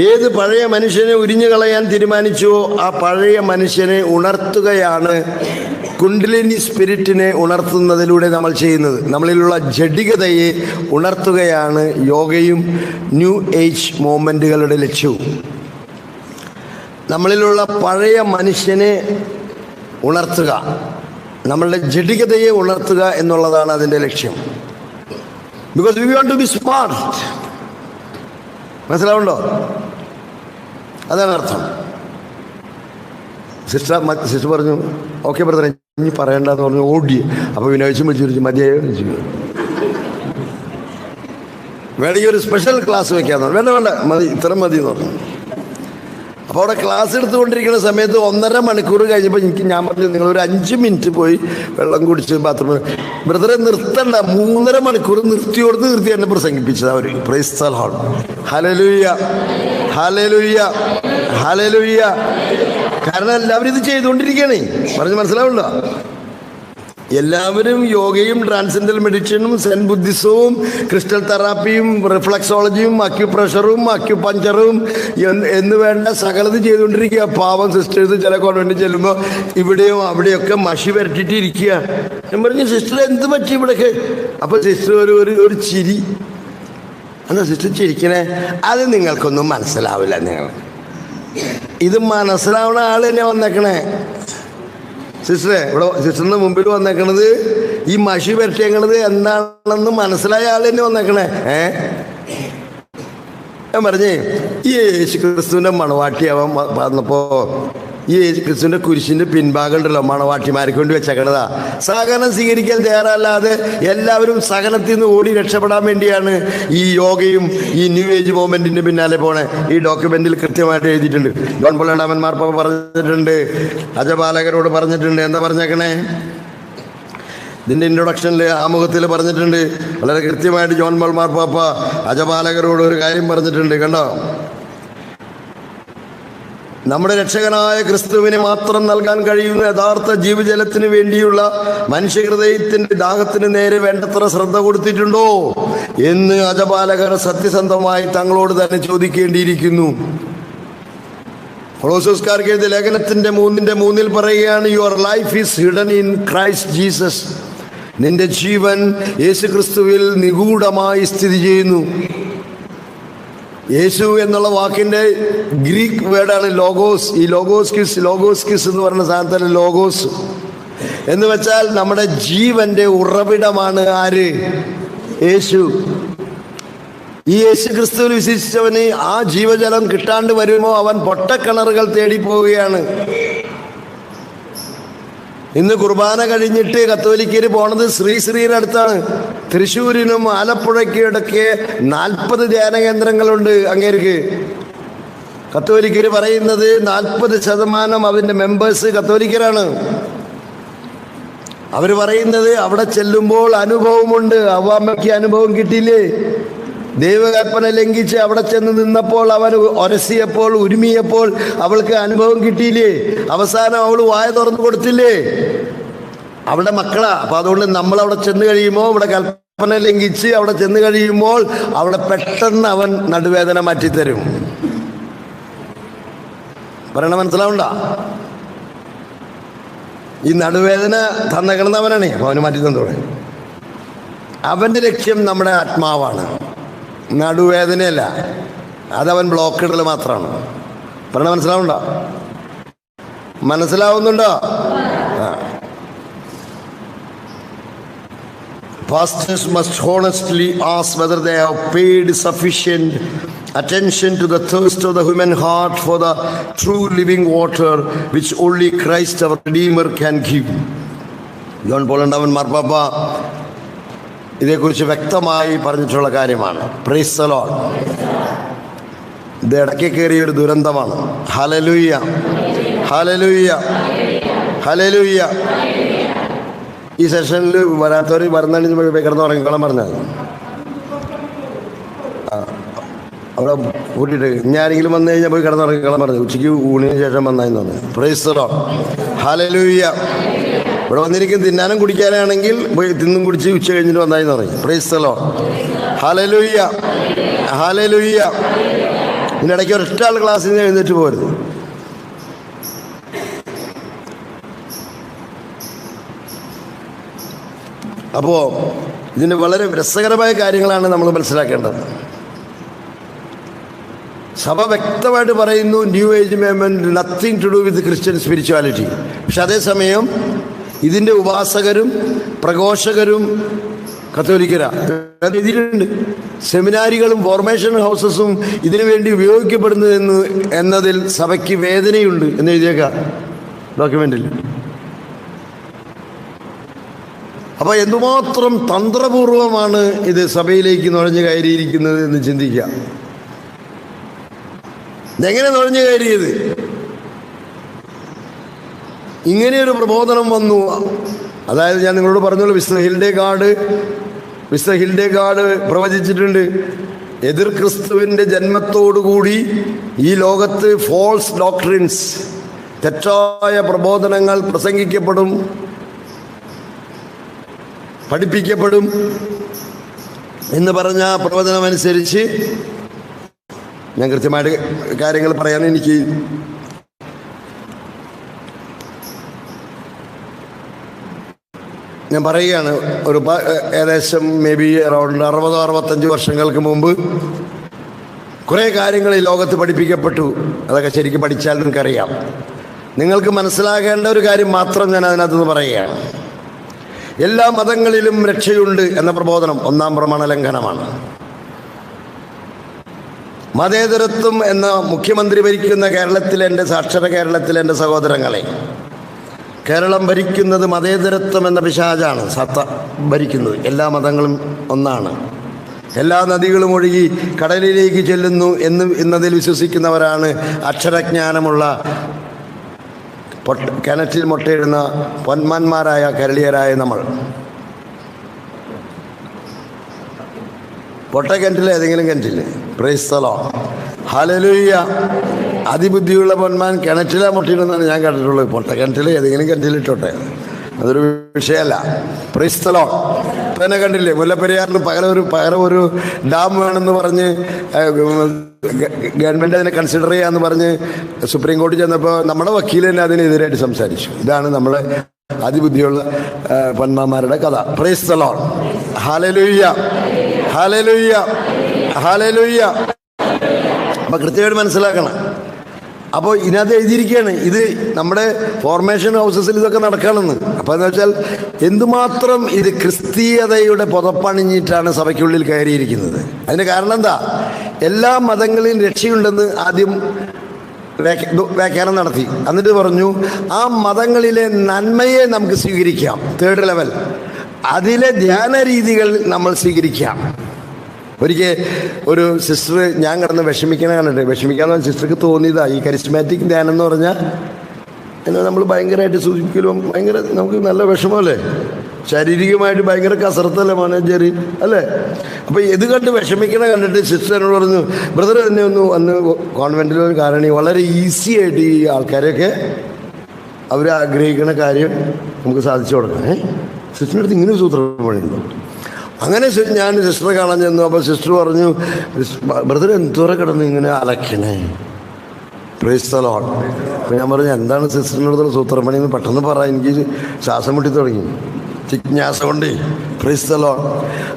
ഏത് പഴയ മനുഷ്യനെ ഉരിഞ്ഞു കളയാൻ തീരുമാനിച്ചുവോ ആ പഴയ മനുഷ്യനെ ഉണർത്തുകയാണ്, കുണ്ഡലിനി സ്പിരിറ്റിനെ ഉണർത്തുന്നതിലൂടെ നമ്മൾ ചെയ്യുന്നത്. നമ്മളിലുള്ള ജഡികതയെ ഉണർത്തുകയാണ് യോഗയും ന്യൂ ഏജ് മൂവ്മെൻറ്റുകളുടെ ലക്ഷ്യവും. നമ്മളിലുള്ള പഴയ മനുഷ്യനെ ഉണർത്തുക, നമ്മളുടെ ജഡികതയെ ഉണർത്തുക എന്നുള്ളതാണ് അതിൻ്റെ ലക്ഷ്യം. Because we want to be smart. മനസ്സിലാവുണ്ടോ? അതാണ് അർത്ഥം. സിസ്റ്റർ പറഞ്ഞു ഓക്കെ ബ്രദറെ ഇനി പറയണ്ടെന്ന് പറഞ്ഞു, ഓടി. അപ്പോൾ വിനോദിച്ചും വിളിച്ചു മതിയായോ ചോദിച്ചു. വേണമെങ്കിൽ ഒരു സ്പെഷ്യൽ ക്ലാസ് വെക്കാന്ന് പറഞ്ഞു. വേണ്ട മതി, ഇത്ര മതി എന്ന് പറഞ്ഞു. അപ്പോൾ അവിടെ ക്ലാസ് എടുത്തുകൊണ്ടിരിക്കുന്ന സമയത്ത് 1.5 മണിക്കൂർ കഴിഞ്ഞപ്പോൾ ഞാൻ പറഞ്ഞു, നിങ്ങളൊരു 5 മിനിറ്റ് പോയി വെള്ളം കുടിച്ച് ബാത്റൂമിൽ. ബ്രദറെ നിർത്തണ്ട, 3.5 മണിക്കൂർ നിർത്തി എന്നെ പ്രസംഗിപ്പിച്ചത് അവർ. Praise the Lord. Hallelujah, hallelujah, hallelujah. കാരണം എല്ലാവരും ഇത് ചെയ്തുകൊണ്ടിരിക്കുകയാണേ. പറഞ്ഞ് മനസ്സിലാവുണ്ടോ? എല്ലാവരും യോഗയും ട്രാൻസെൻഡൽ മെഡിറ്റേഷനും സെൻ ബുദ്ധിസവും ക്രിസ്റ്റൽ തെറാപ്പിയും റിഫ്ലക്സോളജിയും അക്യുപ്രഷറും അക്യുപഞ്ചറും എന്ന് വേണ്ട സകലത് ചെയ്തുകൊണ്ടിരിക്കുക. പാവം സിസ്റ്റേഴ്സ് ചില കോൺവെന്റിൽ ചെല്ലുമ്പോൾ ഇവിടെയും അവിടെയൊക്കെ മഷി വരട്ടിട്ടിരിക്കുക. ഞാൻ പറഞ്ഞു, സിസ്റ്റർ എന്ത് പറ്റി ഇവിടെയൊക്കെ? അപ്പോൾ സിസ്റ്റർ ഒരു ചിരി. എന്നാ സിസ്റ്റർ ചിരിക്കണേ? അത് നിങ്ങൾക്കൊന്നും മനസ്സിലാവില്ല. നിങ്ങൾ ഇത് മനസ്സിലാവുന്ന ആൾ തന്നെ വന്നേക്കണേ. സിസ്റ്ററെ, ഇവിടെ സിസ്റ്ററിന്റെ മുമ്പിൽ വന്നേക്കണത് ഈ മഷി വരട്ടിയേക്കണത് എന്താണെന്ന് മനസ്സിലായ ആൾ തന്നെ വന്നേക്കണേ. ഞാൻ പറഞ്ഞേ, ഈ യേശു ക്രിസ്തുവിന്റെ മണവാട്ടിയാവാൻ വന്നപ്പോ ഈ യേശു ക്രിസ്തുവിന്റെ കുരിശിന്റെ പിൻഭാഗം ഉണ്ടല്ലോ, മണവാട്ടിമാർക്ക് വേണ്ടി വെച്ചേക്കണതാ. സഹനം സ്വീകരിക്കാൻ തയ്യാറല്ലാതെ എല്ലാവരും സഹനത്തിൽ നിന്ന് ഓടി രക്ഷപ്പെടാൻ വേണ്ടിയാണ് ഈ യോഗയും ഈ ന്യൂ ഏജ് മൂവ്മെന്റിന്റെ പിന്നാലെ പോണേ. ഈ ഡോക്യുമെന്റിൽ കൃത്യമായിട്ട് എഴുതിയിട്ടുണ്ട്. ജോൺ പോൾ രണ്ടാമൻ മാർപ്പാപ്പ പറഞ്ഞിട്ടുണ്ട്, അജപാലകരോട് പറഞ്ഞിട്ടുണ്ട്. എന്താ പറഞ്ഞേക്കണേ? ഇതിന്റെ ഇൻട്രൊഡക്ഷനിൽ ആമുഖത്തിൽ പറഞ്ഞിട്ടുണ്ട്. വളരെ കൃത്യമായിട്ട് ജോൺ പോൾ മാർപ്പാപ്പ അജപാലകരോട് ഒരു കാര്യം പറഞ്ഞിട്ടുണ്ട്. കണ്ടോ? നമ്മുടെ രക്ഷകനായ ക്രിസ്തുവിനെ മാത്രം നൽകാൻ കഴിയുന്ന യഥാർത്ഥ ജീവജലത്തിന് വേണ്ടിയുള്ള മനുഷ്യഹൃദയത്തിന്റെ ദാഹത്തിന് നേരെ വേണ്ടത്ര ശ്രദ്ധ കൊടുത്തിട്ടുണ്ടോ എന്ന് അജപാലകർ സത്യസന്ധമായി തങ്ങളോട് തന്നെ ചോദിക്കേണ്ടിയിരിക്കുന്നു. കൊളോസ്യർക്കാർക്ക് എഴുതിയ ലേഖനത്തിന്റെ 3:3 പറയുകയാണ്, your life is hidden in Christ Jesus. നിന്റെ ജീവൻ യേശു ക്രിസ്തുവിൽ നിഗൂഢമായി സ്ഥിതി ചെയ്യുന്നു. യേശു എന്നുള്ള വാക്കിന്റെ ഗ്രീക്ക് വേർഡാണ് ലോഗോസ്. ഈ ലോഗോസ്കിസ് എന്ന് പറയുന്ന സാധനത്തിൽ ലോഗോസ് എന്ന് വെച്ചാൽ നമ്മുടെ ജീവന്റെ ഉറവിടമാണ്. ആര്? യേശു. ഈ യേശു ക്രിസ്തുവിൽ വിശ്വസിച്ചവന് ആ ജീവജലം കിട്ടാണ്ട് വരുമ്പോൾ അവൻ പൊട്ടക്കിണറുകൾ തേടി പോവുകയാണ്. ഇന്ന് കുർബാന കഴിഞ്ഞിട്ട് കത്തോലിക്കര് പോണത് ശ്രീയുടെ അടുത്താണ്. തൃശ്ശൂരിനും ആലപ്പുഴയ്ക്കും ഇടയ്ക്ക് 40 ധ്യാന കേന്ദ്രങ്ങളുണ്ട്. അങ്ങേർക്ക് കത്തോലിക്കര് പറയുന്നത് 40% അതിൻ്റെ മെമ്പേഴ്സ് കത്തോലിക്കരാണ്. അവർ പറയുന്നത് അവിടെ ചെല്ലുമ്പോൾ അനുഭവമുണ്ട്. അവമ്മയ്ക്ക് അനുഭവം കിട്ടിയില്ലേ? ദൈവകൽപ്പന ലംഘിച്ച് അവിടെ ചെന്ന് നിന്നപ്പോൾ, അവൻ ഒരസിയപ്പോൾ, ഉരുമിയപ്പോൾ അവൾക്ക് അനുഭവം കിട്ടിയില്ലേ? അവസാനം അവൾ വായ തുറന്നു കൊടുത്തില്ലേ? അവിടെ മക്കളാ. അപ്പൊ അതുകൊണ്ട് നമ്മൾ അവിടെ ചെന്ന് കഴിയുമ്പോൾ, ഇവിടെ കൽപ്പന ലംഘിച്ച് അവിടെ ചെന്ന് കഴിയുമ്പോൾ അവിടെ പെട്ടെന്ന് അവൻ നടുവേദന മാറ്റിത്തരും. പറയണ മനസ്സിലാവണ്ട? ഈ നടുവേദന തന്നേക്കണമെന്നവനാണ്. അപ്പൊ അവന് മാറ്റി തന്നോടെ. അവന്റെ ലക്ഷ്യം നമ്മുടെ ആത്മാവാണ്, നടുവേദനയല്ല. അതവൻ ബ്ലോക്ക് ഇടൽ മാത്രമാണ്. പറയണ മനസ്സിലാവുണ്ടോ? മനസ്സിലാവുന്നുണ്ടോ? Pastors must honestly ask whether they have paid sufficient attention to the thirst of the human heart for the true living water which only Christ our Redeemer can give. John Paul രണ്ടാമൻ മാർപ്പാപ്പ ഇതേക്കുറിച്ച് വ്യക്തമായി പറഞ്ഞിട്ടുള്ള കാര്യമാണ്. Praise the lord. ഇത് ഇടയ്ക്ക് കയറിയ ഒരു ദുരന്തമാണ്. Hallelujah, hallelujah, hallelujah. ഈ സെഷനിൽ വരാത്തവർ വരുന്നതിന് പോയി കിടന്ന് ഉറങ്ങിക്കോളാൻ പറഞ്ഞത്. അവിടെ കൂട്ടിയിട്ട് ഇനി ആരെങ്കിലും വന്നു കഴിഞ്ഞാൽ പോയി കിടന്ന് ഉറങ്ങിക്കോളാൻ പറഞ്ഞു. ഉച്ചയ്ക്ക് ഊണിന് ശേഷം വന്നതെന്ന് പറഞ്ഞു. Price the Lord. ഹല്ലേലൂയ. ഇവിടെ വന്നിരിക്കും തിന്നാനും കുടിക്കാനാണെങ്കിൽ പോയി തിന്നും കുടിച്ച് ഉച്ച കഴിഞ്ഞിട്ട് വന്നായെന്ന് പറയും. Price the Lord. Hallelujah, hallelujah. ഇതിൻ്റെ ഇടയ്ക്ക് ഒരൊറ്റ ആൾ ക്ലാസ്സിൽ നിന്ന് എഴുന്നേറ്റ് പോരുത്. അപ്പോൾ ഇതിന് വളരെ രസകരമായ കാര്യങ്ങളാണ് നമ്മൾ മനസ്സിലാക്കേണ്ടത്. സഭ വ്യക്തമായിട്ട് പറയുന്നു, new age movement nothing to do with Christian spirituality. പക്ഷെ അതേസമയം ഇതിൻ്റെ ഉപാസകരും പ്രഘോഷകരും കത്തോലിക്കരാ. എഴുതിയിട്ടുണ്ട്. സെമിനാരികളും ഫോർമേഷൻ ഹൗസസും ഇതിനു വേണ്ടി ഉപയോഗിക്കപ്പെടുന്നു എന്നതിൽ സഭയ്ക്ക് വേദനയുണ്ട് എന്ന് എഴുതിയേക്കാം ഡോക്യുമെന്റിൽ. അപ്പോൾ എന്തുമാത്രം തന്ത്രപൂർവമാണ് ഇത് സഭയിലേക്ക് നുഴഞ്ഞു കയറിയിരിക്കുന്നത് എന്ന് ചിന്തിക്കാം. എങ്ങനെ നുഴഞ്ഞു കയറിയത്? ഇങ്ങനെയൊരു പ്രബോധനം വന്നു. അതായത് ഞാൻ നിങ്ങളോട് പറഞ്ഞല്ലോ, മിസ്റ്റർ ഹിൽഡേഗാർഡ് പ്രവചിച്ചിട്ടുണ്ട്, എതിർ ക്രിസ്തുവിൻ്റെ ജന്മത്തോടുകൂടി ഈ ലോകത്ത് ഫോൾസ് ഡോക്ട്രിൻസ്, തെറ്റായ പ്രബോധനങ്ങൾ പ്രസംഗിക്കപ്പെടും, പഠിപ്പിക്കപ്പെടും എന്ന് പറഞ്ഞ പ്രവചനമനുസരിച്ച് ഞാൻ കൃത്യമായിട്ട് കാര്യങ്ങൾ പറയാൻ ഞാൻ പറയുകയാണ്. ഒരു ഏകദേശം മേ ബി അറൗണ്ട് 60-65 വർഷങ്ങൾക്ക് മുമ്പ് കുറേ കാര്യങ്ങൾ ഈ ലോകത്ത് പഠിപ്പിക്കപ്പെട്ടു. അതൊക്കെ ശരിക്കും പഠിച്ചാൽ നിങ്ങൾക്കറിയാം. നിങ്ങൾക്ക് മനസ്സിലാകേണ്ട ഒരു കാര്യം മാത്രം ഞാൻ അതിനകത്തുനിന്ന് പറയുകയാണ്. എല്ലാ മതങ്ങളിലും രക്ഷയുണ്ട് എന്ന പ്രബോധനം ഒന്നാം പ്രമാണ ലംഘനമാണ്. മതേതരത്വം എന്ന മുഖ്യമന്ത്രി ഭരിക്കുന്ന കേരളത്തിലെ സാക്ഷര കേരളത്തിലെ എൻ്റെ സഹോദരങ്ങളെ, കേരളം ഭരിക്കുന്നത് മതേതരത്വം എന്ന പിശാചാണ് ഭരിക്കുന്നത്. എല്ലാ മതങ്ങളും ഒന്നാണ്, എല്ലാ നദികളും ഒഴുകി കടലിലേക്ക് ചെല്ലുന്നു എന്നതിൽ വിശ്വസിക്കുന്നവരാണ് അക്ഷരജ്ഞാനമുള്ള കിണറ്റിൽ മുട്ടയിടുന്ന പൊന്മാന്മാരായ കേരളീയരായ നമ്മൾ. പൊട്ടക്കിണറ്റിൽ ഏതെങ്കിലും കിണറ്റിൽ പ്രൈസ് ദി ലോർഡ്, ഹല്ലേലൂയ. അതിബുദ്ധിയുള്ള പൊന്മാൻ കിണറ്റിലെ മുട്ടയിടുന്നതാണ് ഞാൻ കണ്ടിട്ടുള്ളത്. പൊട്ടക്കിണറ്റിൽ ഏതെങ്കിലും കിണറ്റിലിട്ടോട്ടെ, അതൊരു വിഷയമല്ല. Price the Lord. ഇപ്പം തന്നെ കണ്ടില്ലേ, മുല്ലപ്പെരിയാറിൽ പകരം ഒരു ഡാം വേണമെന്ന് പറഞ്ഞ് ഗവൺമെൻറ് അതിനെ കൺസിഡർ ചെയ്യാമെന്ന് പറഞ്ഞ് സുപ്രീം കോടതി ചെന്നപ്പോൾ നമ്മുടെ വക്കീൽ തന്നെ അതിനെതിരായിട്ട് സംസാരിച്ചു. ഇതാണ് നമ്മളെ അതിബുദ്ധിയുള്ള പൊന്മാന്മാരുടെ കഥ. Price the Lord, hallelujah, hallelujah, hallelujah. അപ്പം കൃത്യമായിട്ട് മനസ്സിലാക്കണം. അപ്പോൾ ഇതിനകത്ത് എഴുതിയിരിക്കുകയാണ്, ഇത് നമ്മുടെ ഫോർമേഷൻ ഹൗസസിൽ ഇതൊക്കെ നടക്കണമെന്ന്. അപ്പോൾ എന്ന് വെച്ചാൽ എന്തുമാത്രം ഇത് ക്രിസ്തീയതയുടെ പുതപ്പണിഞ്ഞിട്ടാണ് സഭയ്ക്കുള്ളിൽ കയറിയിരിക്കുന്നത്. അതിന് കാരണം എന്താ? എല്ലാ മതങ്ങളിലും രക്ഷയുണ്ടെന്ന് ആദ്യം വ്യാഖ്യാനം നടത്തി. എന്നിട്ട് പറഞ്ഞു ആ മതങ്ങളിലെ നന്മയെ നമുക്ക് സ്വീകരിക്കാം. 3rd ലെവൽ, അതിലെ ധ്യാന രീതികൾ നമ്മൾ സ്വീകരിക്കാം. ഒരിക്കൽ ഒരു സിസ്റ്റർ ഞാൻ കിടന്ന് വിഷമിക്കണ കണ്ടിട്ട്, വിഷമിക്കാന്ന് പറഞ്ഞാൽ സിസ്റ്റർക്ക് തോന്നിയതാ ഈ കരിസ്മാറ്റിക് ധ്യാനം എന്ന് പറഞ്ഞാൽ എന്നാൽ നമ്മൾ ഭയങ്കരമായിട്ട് സൂചിപ്പിക്കലും ഭയങ്കര നമുക്ക് നല്ല വിഷമമല്ലേ, ശാരീരികമായിട്ട് ഭയങ്കര കസരത്തല്ലേ മാനേജറി അല്ലേ. അപ്പോൾ ഇത് കണ്ട് വിഷമിക്കണ കണ്ടിട്ട് സിസ്റ്റർ എന്നോട് പറഞ്ഞു, ബ്രദർ തന്നെ അന്ന് കോൺവെൻറ്റിലെ ഒരു കാരണി വളരെ ഈസി ആയിട്ട് ഈ ആൾക്കാരെയൊക്കെ അവർ ആഗ്രഹിക്കുന്ന കാര്യം നമുക്ക് സാധിച്ചു കൊടുക്കാം. സിസ്റ്ററിൻ്റെ അടുത്ത് ഇങ്ങനെ സൂത്രം പണിയുന്നു. അങ്ങനെ ഞാൻ സിസ്റ്ററെ കാണാൻ ചെന്നു. അപ്പോൾ സിസ്റ്റർ പറഞ്ഞു, ബ്രദർ എന്തോരം കിടന്ന് ഇങ്ങനെ അലക്കണേ. Price the lord. അപ്പോൾ ഞാൻ പറഞ്ഞു, എന്താണ് സിസ്റ്ററിൻ്റെ അടുത്തുള്ള സൂത്രം പണി എന്ന് പെട്ടെന്ന് പറ, എനിക്ക് ശ്വാസം മുട്ടി തുടങ്ങി ജിജ്ഞാസ കൊണ്ട്. Price the lord.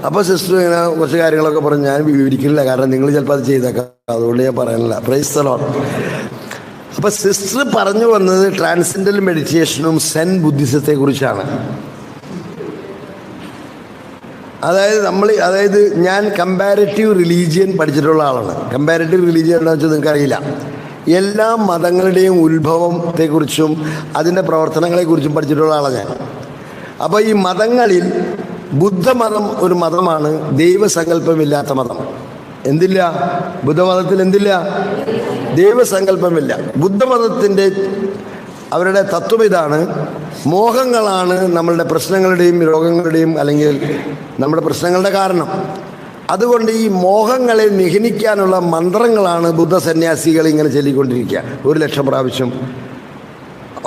അപ്പോൾ സിസ്റ്റർ ഇങ്ങനെ കുറച്ച് കാര്യങ്ങളൊക്കെ പറഞ്ഞു. ഞാൻ വിവരിക്കുന്നില്ല, കാരണം നിങ്ങൾ ചിലപ്പോൾ അത് ചെയ്തേക്കാം, അതുകൊണ്ട് ഞാൻ പറയാനില്ല. Price the lord. അപ്പോൾ സിസ്റ്റർ പറഞ്ഞു വന്നത് ട്രാൻസെൻഡൽ മെഡിറ്റേഷനും സെൻ ബുദ്ധിസത്തെ കുറിച്ചാണ്. അതായത് ഞാൻ കമ്പാരിറ്റീവ് റിലീജിയൻ പഠിച്ചിട്ടുള്ള ആളാണ്. കമ്പാരിറ്റീവ് റിലീജിയൻ എന്താണെന്ന് വെച്ചാൽ നിങ്ങൾക്കറിയില്ല. എല്ലാ മതങ്ങളുടെയും ഉത്ഭവത്തെക്കുറിച്ചും അതിൻ്റെ പ്രവർത്തനങ്ങളെക്കുറിച്ചും പഠിച്ചിട്ടുള്ള ആളാണ് ഞാൻ. അപ്പോൾ ഈ മതങ്ങളിൽ ബുദ്ധമതം ഒരു മതമാണ്, ദൈവസങ്കല്പമില്ലാത്ത മതം. എന്തില്ല? ബുദ്ധമതത്തിൽ എന്തില്ല? ദൈവസങ്കല്പമില്ല. ബുദ്ധമതത്തിൻ്റെ അവരുടെ തത്വം ഇതാണ്, മോഹങ്ങളാണ് നമ്മളുടെ പ്രശ്നങ്ങളുടെയും രോഗങ്ങളുടെയും അല്ലെങ്കിൽ നമ്മുടെ പ്രശ്നങ്ങളുടെ കാരണം. അതുകൊണ്ട് ഈ മോഹങ്ങളെ നിഹനിക്കാനുള്ള മന്ത്രങ്ങളാണ് ബുദ്ധ സന്യാസികൾ ഇങ്ങനെ ചൊല്ലിക്കൊണ്ടിരിക്കുക. 1,00,000 പ്രാവശ്യം,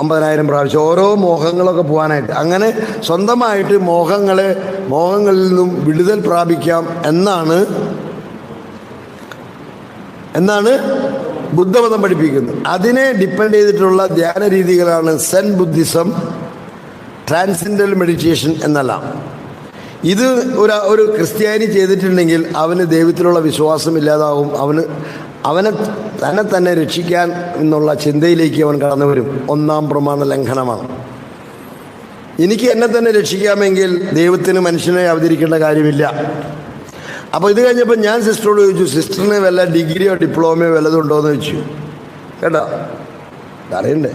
50,000 പ്രാവശ്യം, ഓരോ മോഹങ്ങളൊക്കെ പോകാനായിട്ട്. അങ്ങനെ സ്വന്തമായിട്ട് മോഹങ്ങളിൽ നിന്നും വിടുതൽ പ്രാപിക്കാം എന്നാണ് ബുദ്ധമതം പഠിപ്പിക്കുന്നത്. അതിനെ ഡിപ്പെൻഡ് ചെയ്തിട്ടുള്ള ധ്യാന രീതികളാണ് സെൻ ബുദ്ധിസം, ട്രാൻസെൻഡൽ മെഡിറ്റേഷൻ എന്നെല്ലാം. ഇത് ഒരു ക്രിസ്ത്യാനി ചെയ്തിട്ടുണ്ടെങ്കിൽ അവന് ദൈവത്തിലുള്ള വിശ്വാസം ഇല്ലാതാവും. അവനെ തന്നെ രക്ഷിക്കാൻ എന്നുള്ള ചിന്തയിലേക്ക് അവൻ കടന്നു വരും. ഒന്നാം പ്രമാണ ലംഘനമാണ്. എനിക്ക് എന്നെ തന്നെ രക്ഷിക്കാമെങ്കിൽ ദൈവത്തിന് മനുഷ്യനെ അവതരിക്കേണ്ട കാര്യമില്ല. അപ്പോൾ ഇത് കഴിഞ്ഞപ്പോൾ ഞാൻ സിസ്റ്ററോട് ചോദിച്ചു, സിസ്റ്ററിന് വല്ല ഡിഗ്രിയോ ഡിപ്ലോമയോ വല്ലതും ഉണ്ടോയെന്ന് ചോദിച്ചു. കേട്ടോ, അറിയണ്ടേ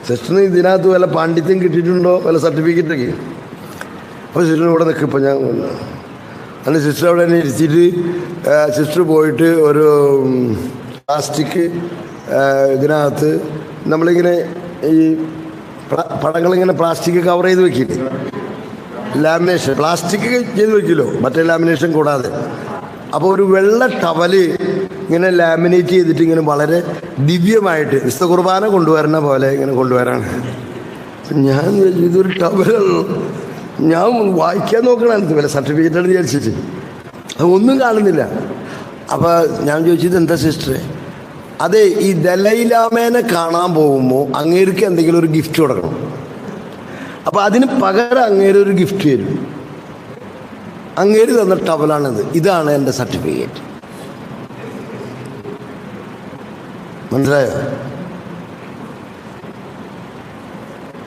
സിസ്റ്ററിന് ഇതിനകത്ത് വല്ല പാണ്ഡിത്യം കിട്ടിയിട്ടുണ്ടോ, വല്ല സർട്ടിഫിക്കറ്റൊക്കെ? അപ്പോൾ സിസ്റ്റർ ഇവിടെ നിൽക്കും. ഇപ്പം ഞാൻ അന്ന് സിസ്റ്റർ അവിടെ തന്നെ ഇരുത്തിയിട്ട് സിസ്റ്റർ പോയിട്ട് ഒരു പ്ലാസ്റ്റിക് ഇതിനകത്ത് നമ്മളിങ്ങനെ ഈ പടങ്ങളിങ്ങനെ പ്ലാസ്റ്റിക് കവർ ചെയ്ത് വെക്കില്ലേ, ലാമിനേഷൻ പ്ലാസ്റ്റിക് ചെയ്ത് വെക്കില്ലോ, മറ്റേ ലാമിനേഷൻ കൂടാതെ. അപ്പോൾ ഒരു വെള്ള ടവല് ഇങ്ങനെ ലാമിനേറ്റ് ചെയ്തിട്ട് ഇങ്ങനെ വളരെ ദിവ്യമായിട്ട് വിശുദ്ധ കുർബാന കൊണ്ടുവരുന്ന പോലെ ഇങ്ങനെ കൊണ്ടുവരാണ്. ഞാൻ ഇതൊരു ടവലാണ്, ഞാൻ വായിക്കാൻ നോക്കണമായിരുന്നു വല്ല സർട്ടിഫിക്കറ്റാണ് വിചാരിച്ചിട്ട്, അതൊന്നും കാണുന്നില്ല. അപ്പോൾ ഞാൻ ചോദിച്ചത് എന്താ സിസ്റ്ററെ? അതെ, ഈ ദലൈലാമേനെ കാണാൻ പോകുമ്പോൾ അങ്ങേർക്ക് എന്തെങ്കിലും ഒരു ഗിഫ്റ്റ് കൊടുക്കണം. അപ്പോൾ അതിന് പകരം അങ്ങേര് ഒരു ഗിഫ്റ്റ് തരും. അങ്ങേര് തന്ന ടവലാണിത്, ഇതാണ് എൻ്റെ സർട്ടിഫിക്കറ്റ്. മനസ്സിലായോ?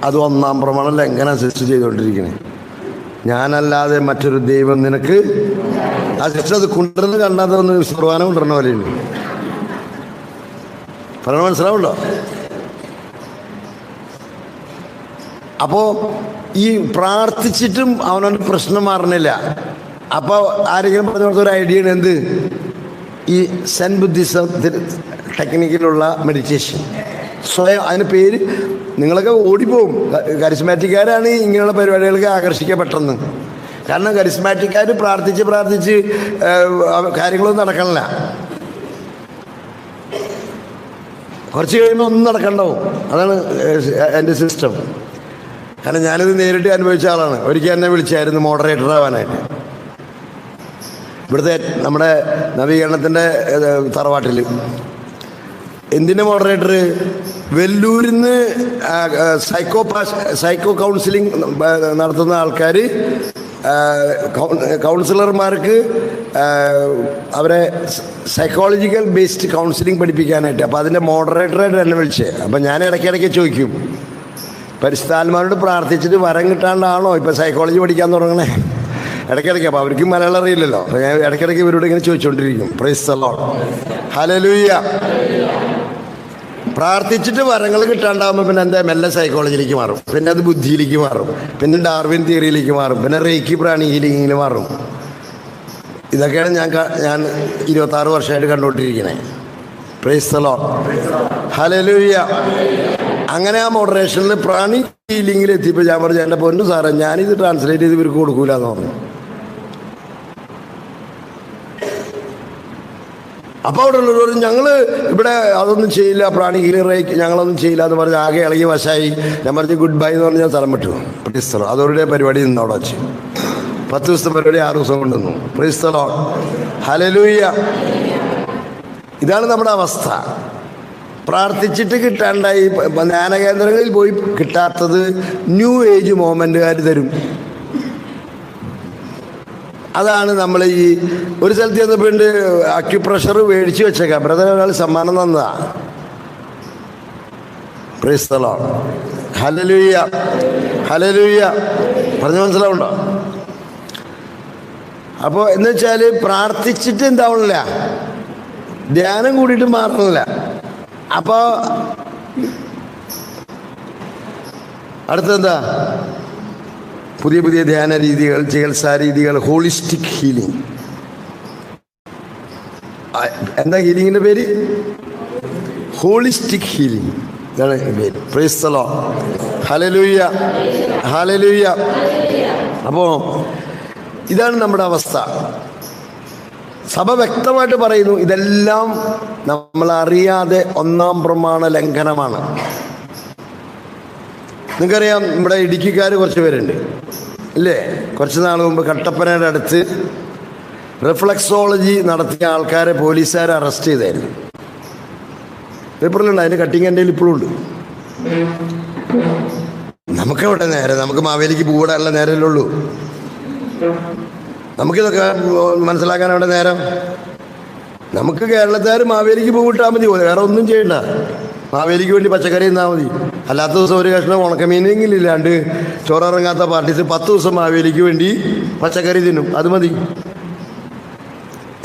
അത് ഒന്നാം പ്രമാണം ലംഘനം സിസ്റ്റർ ചെയ്തുകൊണ്ടിരിക്കണേ. ഞാനല്ലാതെ മറ്റൊരു ദൈവം നിനക്ക്. ആ സിസ്റ്റർ അത് കൊണ്ടുവരുന്നത് കണ്ടാതൊന്ന് കുർബാന കൊണ്ടുവരണ പോലെയുണ്ട്. പറഞ്ഞ മനസ്സിലാവുണ്ടോ? അപ്പോൾ ഈ പ്രാർത്ഥിച്ചിട്ടും അവനവൻ്റെ പ്രശ്നം മാറണില്ല. അപ്പോൾ ആരെങ്കിലും പറഞ്ഞു കൊടുത്ത ഒരു ഐഡിയ ആണ് എന്ത്? ഈ സെൻ ബുദ്ധിസം ടെക്നിക്കിലുള്ള മെഡിറ്റേഷൻ. സ്വയം അതിന് പേര് നിങ്ങളൊക്കെ ഓടിപ്പോവും. കരിസ്മാറ്റിക്കാരാണ് ഇങ്ങനെയുള്ള പരിപാടികൾക്ക് ആകർഷിക്കപ്പെട്ടെന്ന്. കാരണം കരിസ്മാറ്റിക്കാർ പ്രാർത്ഥിച്ച് കാര്യങ്ങളൊന്നും നടക്കണില്ല. കുറച്ച് കഴിയുമ്പോൾ ഒന്നും നടക്കണ്ടാവും. അതാണ് എൻ്റെ സിസ്റ്റം. കാരണം ഞാനിത് നേരിട്ട് അനുഭവിച്ച ആളാണ്. ഒരിക്കൽ എന്നെ വിളിച്ചായിരുന്നു മോഡറേറ്റർ ആവാനായിട്ട്. ഇവിടുത്തെ നമ്മുടെ നവീകരണത്തിൻ്റെ തറവാട്ടിൽ. എന്തിൻ്റെ മോഡറേറ്റർ? വെല്ലൂരിൽ നിന്ന് സൈക്കോ കൗൺസിലിംഗ് നടത്തുന്ന ആൾക്കാർ കൗൺസിലർമാർക്ക് അവരെ സൈക്കോളജിക്കൽ ബേസ്ഡ് കൗൺസിലിംഗ് പഠിപ്പിക്കാനായിട്ട്. അപ്പോൾ അതിൻ്റെ മോഡറേറ്ററായിട്ട് എന്നെ വിളിച്ചേ. അപ്പോൾ ഞാൻ ഇടയ്ക്കിടയ്ക്ക് ചോദിക്കും, പരിശുദ്ധാത്മാവിനോട് പ്രാർത്ഥിച്ചിട്ട് വരം കിട്ടാണ്ടാണോ ഇപ്പോൾ സൈക്കോളജി പഠിക്കാൻ തുടങ്ങണേ? ഇടയ്ക്കിടയ്ക്ക്. അപ്പോൾ അവർക്ക് മലയാളം അറിയില്ലല്ലോ. അപ്പോൾ ഞാൻ ഇടയ്ക്കിടയ്ക്ക് ഇവരോട് ഇങ്ങനെ ചോദിച്ചുകൊണ്ടിരിക്കും. Praise the Lord, hallelujah. പ്രാർത്ഥിച്ചിട്ട് വരങ്ങൾ കിട്ടാണ്ടാകുമ്പോൾ പിന്നെ എന്താ, മെല്ലെ സൈക്കോളജിയിലേക്ക് മാറും, പിന്നെ അത് ബുദ്ധിയിലേക്ക് മാറും, പിന്നെ ഡാർവിൻ തിയറിയിലേക്ക് മാറും, പിന്നെ റേക്കി പ്രാണി ഹീലിങ്ങിൽ മാറും. ഇതൊക്കെയാണ് ഞാൻ 26 വർഷമായിട്ട് കണ്ടുകൊണ്ടിരിക്കണേ. Praise the Lord, hallelujah. അങ്ങനെ ആ മോഡറേഷനിൽ പ്രാണി ഹീലിങ്ങിൽ എത്തിയപ്പോൾ ഞാൻ പറഞ്ഞു, എൻ്റെ പൊന്നു സാറേ, ഞാനിത് ട്രാൻസ്ലേറ്റ് ചെയ്ത് ഇവർക്ക് കൊടുക്കൂല എന്ന് പറഞ്ഞു. അപ്പോൾ അവിടെ ഉള്ളവർ ഞങ്ങൾ ഇവിടെ അതൊന്നും ചെയ്യില്ല, പ്രാണി ഹീലറേക്ക് ഞങ്ങളൊന്നും ചെയ്യില്ല എന്ന് പറഞ്ഞ് ആകെ ഇളകി വശമായി. ഞാൻ പറഞ്ഞു ഗുഡ് ബൈ എന്ന് പറഞ്ഞ് ഞാൻ സ്ഥലം വിട്ടു. Price the Lord. അതവരുടെ പരിപാടി നിന്ന് അവിടെ വെച്ച് 10 ദിവസത്തെ പരിപാടി 6 ദിവസം കൊണ്ടുവന്നു. Price the Lord, hallelujah. ഇതാണ് നമ്മുടെ അവസ്ഥ. പ്രാർത്ഥിച്ചിട്ട് കിട്ടാണ്ടായി ധ്യാനകേന്ദ്രങ്ങളിൽ പോയി കിട്ടാത്തത് ന്യൂ ഏജ് മോമെൻറ്റുകാർ തരും. അതാണ് നമ്മൾ ഈ ഒരു സ്ഥലത്ത് ചെന്നപ്പോണ്ട് അക്യുപ്രഷർ മേടിച്ച് വെച്ചേക്കാം. ബ്രദർ ഒരാൾ സമ്മാനം തന്നതാ. Price the Lord, hallelujah, hallelujah. പറഞ്ഞു മനസ്സിലാവുണ്ടോ? അപ്പോൾ എന്ന് വെച്ചാൽ പ്രാർത്ഥിച്ചിട്ട് എന്താവണില്ല, ധ്യാനം കൂടിയിട്ട് മാറണില്ല. അപ്പോൾ അടുത്തെന്താ? പുതിയ പുതിയ ധ്യാന രീതികൾ, ചികിത്സാ രീതികൾ, ഹോളിസ്റ്റിക് ഹീലിംഗ്. എന്താ ഹീലിങ്ങിൻ്റെ പേര്? Holistic healing. ഇതാണ് പേര്. Price the Lord, hallelujah, hallelujah. അപ്പോൾ ഇതാണ് നമ്മുടെ അവസ്ഥ. സഭ വ്യക്തമായിട്ട് പറയുന്നു, ഇതെല്ലാം നമ്മളറിയാതെ ഒന്നാം പ്രമാണ ലംഘനമാണ്. നിങ്ങൾക്കറിയാം, നമ്മുടെ ഇടുക്കിക്കാർ കുറച്ച് പേരുണ്ട് ഇല്ലേ? കുറച്ച് നാൾ മുമ്പ് കട്ടപ്പനയുടെ അടുത്ത് റിഫ്ലക്സോളജി നടത്തിയ ആൾക്കാരെ പോലീസുകാർ അറസ്റ്റ് ചെയ്തായിരുന്നു. പേപ്പറിലുണ്ട്, അതിൻ്റെ കട്ടിങ് എൻ്റെ ഇപ്പോഴും ഉണ്ട്. നമുക്കെവിടെ നേരെ, നമുക്ക് മാവേലിക്ക് പൂവിടാനുള്ള നേരമല്ലേ ഉള്ളൂ. നമുക്കിതൊക്കെ മനസ്സിലാക്കാൻ അവിടെ നേരം. നമുക്ക് കേരളത്തുകാർ മാവേലിക്ക് പൂവിട്ടാൽ മതി, വേറെ ഒന്നും ചെയ്യണ്ട. മാവേലിക്ക് വേണ്ടി പച്ചക്കറി തിന്നാൽ മതി. അല്ലാത്ത ദിവസം ഒരു കഷ്ണം ഉണക്കമീനെങ്കിലും ഇല്ലാണ്ട് ചോറിറങ്ങാത്ത പാർട്ടീസ് 10 ദിവസം മാവേലിക്ക് വേണ്ടി പച്ചക്കറി തിന്നും, അത് മതി.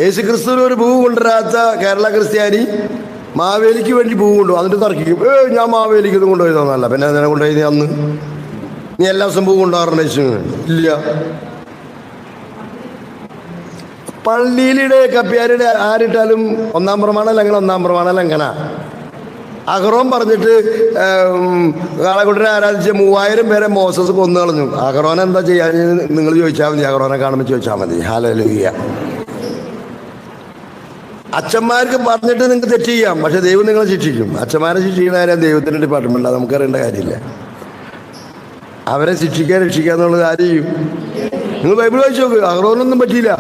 യേശു ക്രിസ്തുവിന് ഒരു പൂവ് കൊണ്ടുവരാത്ത കേരള ക്രിസ്ത്യാനി മാവേലിക്ക് വേണ്ടി പൂവ് കൊണ്ടുപോകും. എന്നിട്ട് തർക്കിക്കും, ഞാൻ മാവേലിക്ക് ഇത് കൊണ്ടുപോയി തോന്നല്ല, പിന്നെ അതിനെ കൊണ്ടുപോയി അന്ന് നീ എല്ലാ സംഭവവും കൊണ്ടുപോകാറുണ്ട് യേശു? ഇല്ല. പള്ളിയിലെ കപ്പ്യാരുടെ ആരിട്ടാലും ഒന്നാം പ്രമാണ ലംഘനം, ഒന്നാം പ്രമാണ ലംഘന. അഹറോൻ പറഞ്ഞിട്ട് കാളക്കുട്ടനെ ആരാധിച്ച 3000 പേരെ മോസസ് കൊന്നു കളഞ്ഞു. അഹറോൻ എന്താ ചെയ്യാൻ നിങ്ങൾ ചോദിച്ചാൽ മതി, അഹറോനെ കാണുമ്പോൾ ചോദിച്ചാൽ മതി. ഹല്ലേലൂയ. അച്ഛന്മാർക്ക് പറഞ്ഞിട്ട് നിങ്ങൾക്ക് തെറ്റ് ചെയ്യാം, പക്ഷെ ദൈവം നിങ്ങളെ ശിക്ഷിക്കും. അച്ഛന്മാരെ ശിക്ഷിക്കുന്ന കാര്യം ദൈവത്തിൻ്റെ ഡിപ്പാർട്ട്മെൻറ്റാണ്, നമുക്കറിയേണ്ട കാര്യമില്ല. അവരെ രക്ഷിക്കുക എന്നുള്ളത് ആര് ചെയ്യും? നിങ്ങൾ ബൈബിൾ വായിച്ചു നോക്ക്. അഹറോനൊന്നും പറ്റിയില്ല,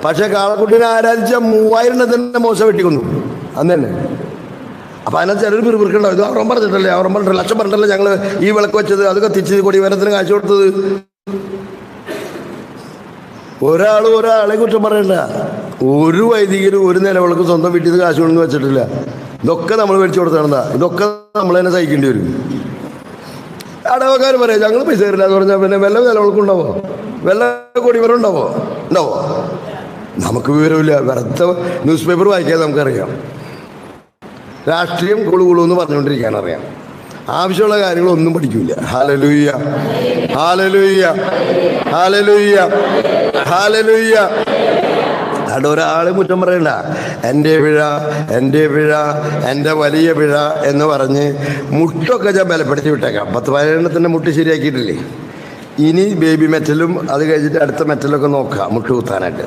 പക്ഷെ കാളക്കുട്ടിനെ ആരാധിച്ച 3000 തന്നെ മോശം വെട്ടിക്കൊന്നു അന്ന് തന്നെ. അപ്പം അതിനകത്ത് ചിലർ പിറുപിറുക്കുണ്ടാവും, ഇത് അഹറോൻ പറഞ്ഞിട്ടല്ലേ, അഹറോൻ പറഞ്ഞിട്ടില്ല, അച്ഛൻ പറഞ്ഞിട്ടല്ലേ ഞങ്ങൾ ഈ വിളക്ക് വെച്ചത്, അത് കത്തിച്ച് കൊടിമരത്തിന് കാഴ്ച കൊടുത്തത്. ഒരാളെ കുറ്റം പറയണ്ട. ഒരു വൈദികരും ഒരു നിലവിളക്ക് സ്വന്തം വീട്ടിൽ നിന്ന് കാശ് കൊണ്ടു വെച്ചിട്ടില്ല. ഇതൊക്കെ നമ്മൾ മേടിച്ചു കൊടുത്തതാണെന്നാ, ഇതൊക്കെ നമ്മൾ തന്നെ സഹിക്കേണ്ടി വരും. അടവക്കാർ പറയാം ഞങ്ങൾ പൈസ തരില്ല എന്ന് പറഞ്ഞാൽ പിന്നെ വല്ല നിലവിളക്കുണ്ടാവോ, വല്ല കൊടിമരം ഉണ്ടാവോ? നമുക്ക് വിവരമില്ല. വെറുതെ ന്യൂസ് പേപ്പർ വായിക്കാതെ നമുക്കറിയാം. രാഷ്ട്രീയം കുളു എന്ന് പറഞ്ഞുകൊണ്ടിരിക്കാൻ അറിയാം. ആവശ്യമുള്ള കാര്യങ്ങളൊന്നും പഠിക്കില്ല. Hallelujah, hallelujah, hallelujah, hallelujah. അവിടെ ഒരാൾ കുറ്റം പറയണ്ട. എൻ്റെ പിഴ, എൻ്റെ വലിയ പിഴ എന്ന് പറഞ്ഞ് മുട്ടൊക്കെ ഞാൻ ബലപ്പെടുത്തി വിട്ടേക്കാം. 10-15 മുട്ട് ശരിയാക്കിയിട്ടില്ലേ? ഇനി ബേബി മെറ്റലും അത് കഴിഞ്ഞിട്ട് അടുത്ത മെറ്റലൊക്കെ നോക്കാം മുട്ട് കുത്താനായിട്ട്.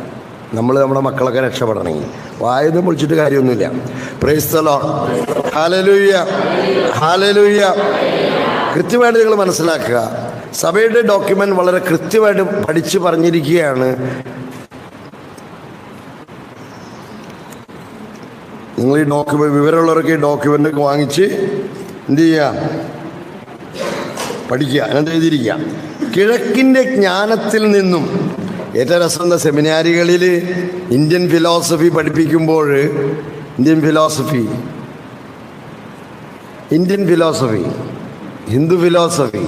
നമ്മുടെ മക്കളൊക്കെ രക്ഷപ്പെടണമെങ്കിൽ വായൊന്നും പൊളിച്ചിട്ട് കാര്യമൊന്നുമില്ല. Price the Lord. Hallelujah, hallelujah. കൃത്യമായിട്ട് നിങ്ങൾ മനസ്സിലാക്കുക. സഭയുടെ ഡോക്യുമെൻ്റ് വളരെ കൃത്യമായിട്ട് പഠിച്ച് പറഞ്ഞിരിക്കുകയാണ്. നിങ്ങൾ ഈ ഡോക്യുമെൻ്റ്, വിവരമുള്ളവരൊക്കെ ഈ ഡോക്യുമെൻ്റ് വാങ്ങിച്ച് എന്ത് ചെയ്യുക? പഠിക്കുക. അങ്ങനെ എഴുതിയിരിക്കുക. കിഴക്കിൻ്റെ ജ്ഞാനത്തിൽ നിന്നും. ഏറ്റവും രസം എന്താ, സെമിനാരികളിൽ ഇന്ത്യൻ ഫിലോസഫി പഠിപ്പിക്കുമ്പോൾ ഇന്ത്യൻ ഫിലോസഫി, ഹിന്ദു ഫിലോസഫി,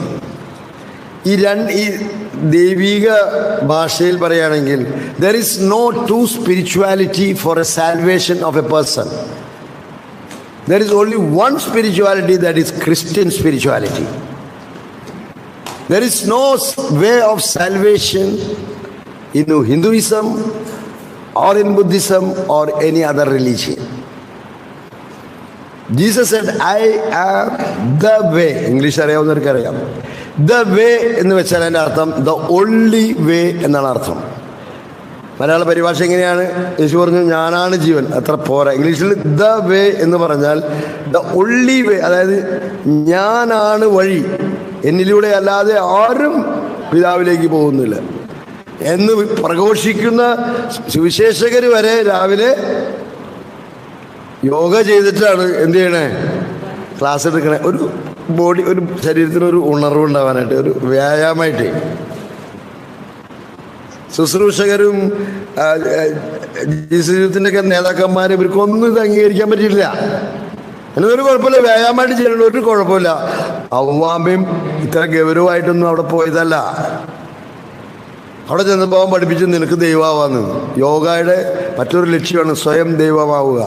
ഈ ദൈവിക ഭാഷയിൽ പറയുകയാണെങ്കിൽ there is no true spirituality for a salvation of a person. There is only one spirituality, that is Christian spirituality. There is no way of salvation in Hinduism or in Buddhism or any other religion. Jesus said, I am the way. English അറിയാവുന്നവർക്ക് അറിയാം. ദ വേ എന്ന് വെച്ചാൽ അതിൻ്റെ അർത്ഥം ദ ഓൺലി വേ എന്നാണ് അർത്ഥം. മലയാള പരിഭാഷ എങ്ങനെയാണ്? യേശു പറഞ്ഞു ഞാനാണ് ജീവൻ. അത്ര പോരാ. ഇംഗ്ലീഷിൽ ദ വേ എന്ന് പറഞ്ഞാൽ ദ ഓൺലി വേ, അതായത് ഞാനാണ് വഴി, എന്നിലൂടെ അല്ലാതെ ആരും പിതാവിലേക്ക് പോകുന്നില്ല എന്ന് പ്രഘോഷിക്കുന്ന സുവിശേഷകർ വരെ രാവിലെ യോഗ ചെയ്തിട്ടാണ് എന്ത് ചെയ്യണേ? ക്ലാസ് എടുക്കണേ. ഒരു ശരീരത്തിനൊരു ഉണർവ് ഉണ്ടാവാനായിട്ട്, ഒരു വ്യായാമമായിട്ട്. ശുശ്രൂഷകരും ജീവിതത്തിൻ്റെ ഒക്കെ നേതാക്കന്മാരും ഇവർക്കൊന്നും ഇത് അംഗീകരിക്കാൻ പറ്റിയില്ല. എന്നൊരു കുഴപ്പമില്ല, വ്യായാമമായിട്ട് ചെയ്യണം, ഒരു കുഴപ്പമില്ല. അവ്വാമ്പയും ഇത്ര ഗൗരവമായിട്ടൊന്നും അവിടെ പോയതല്ല. അവിടെ ചെന്നപ്പോൾ പഠിപ്പിച്ച് നിനക്ക് ദൈവമാവാന്ന്. യോഗയുടെ മറ്റൊരു ലക്ഷ്യമാണ് സ്വയം ദൈവമാവുക.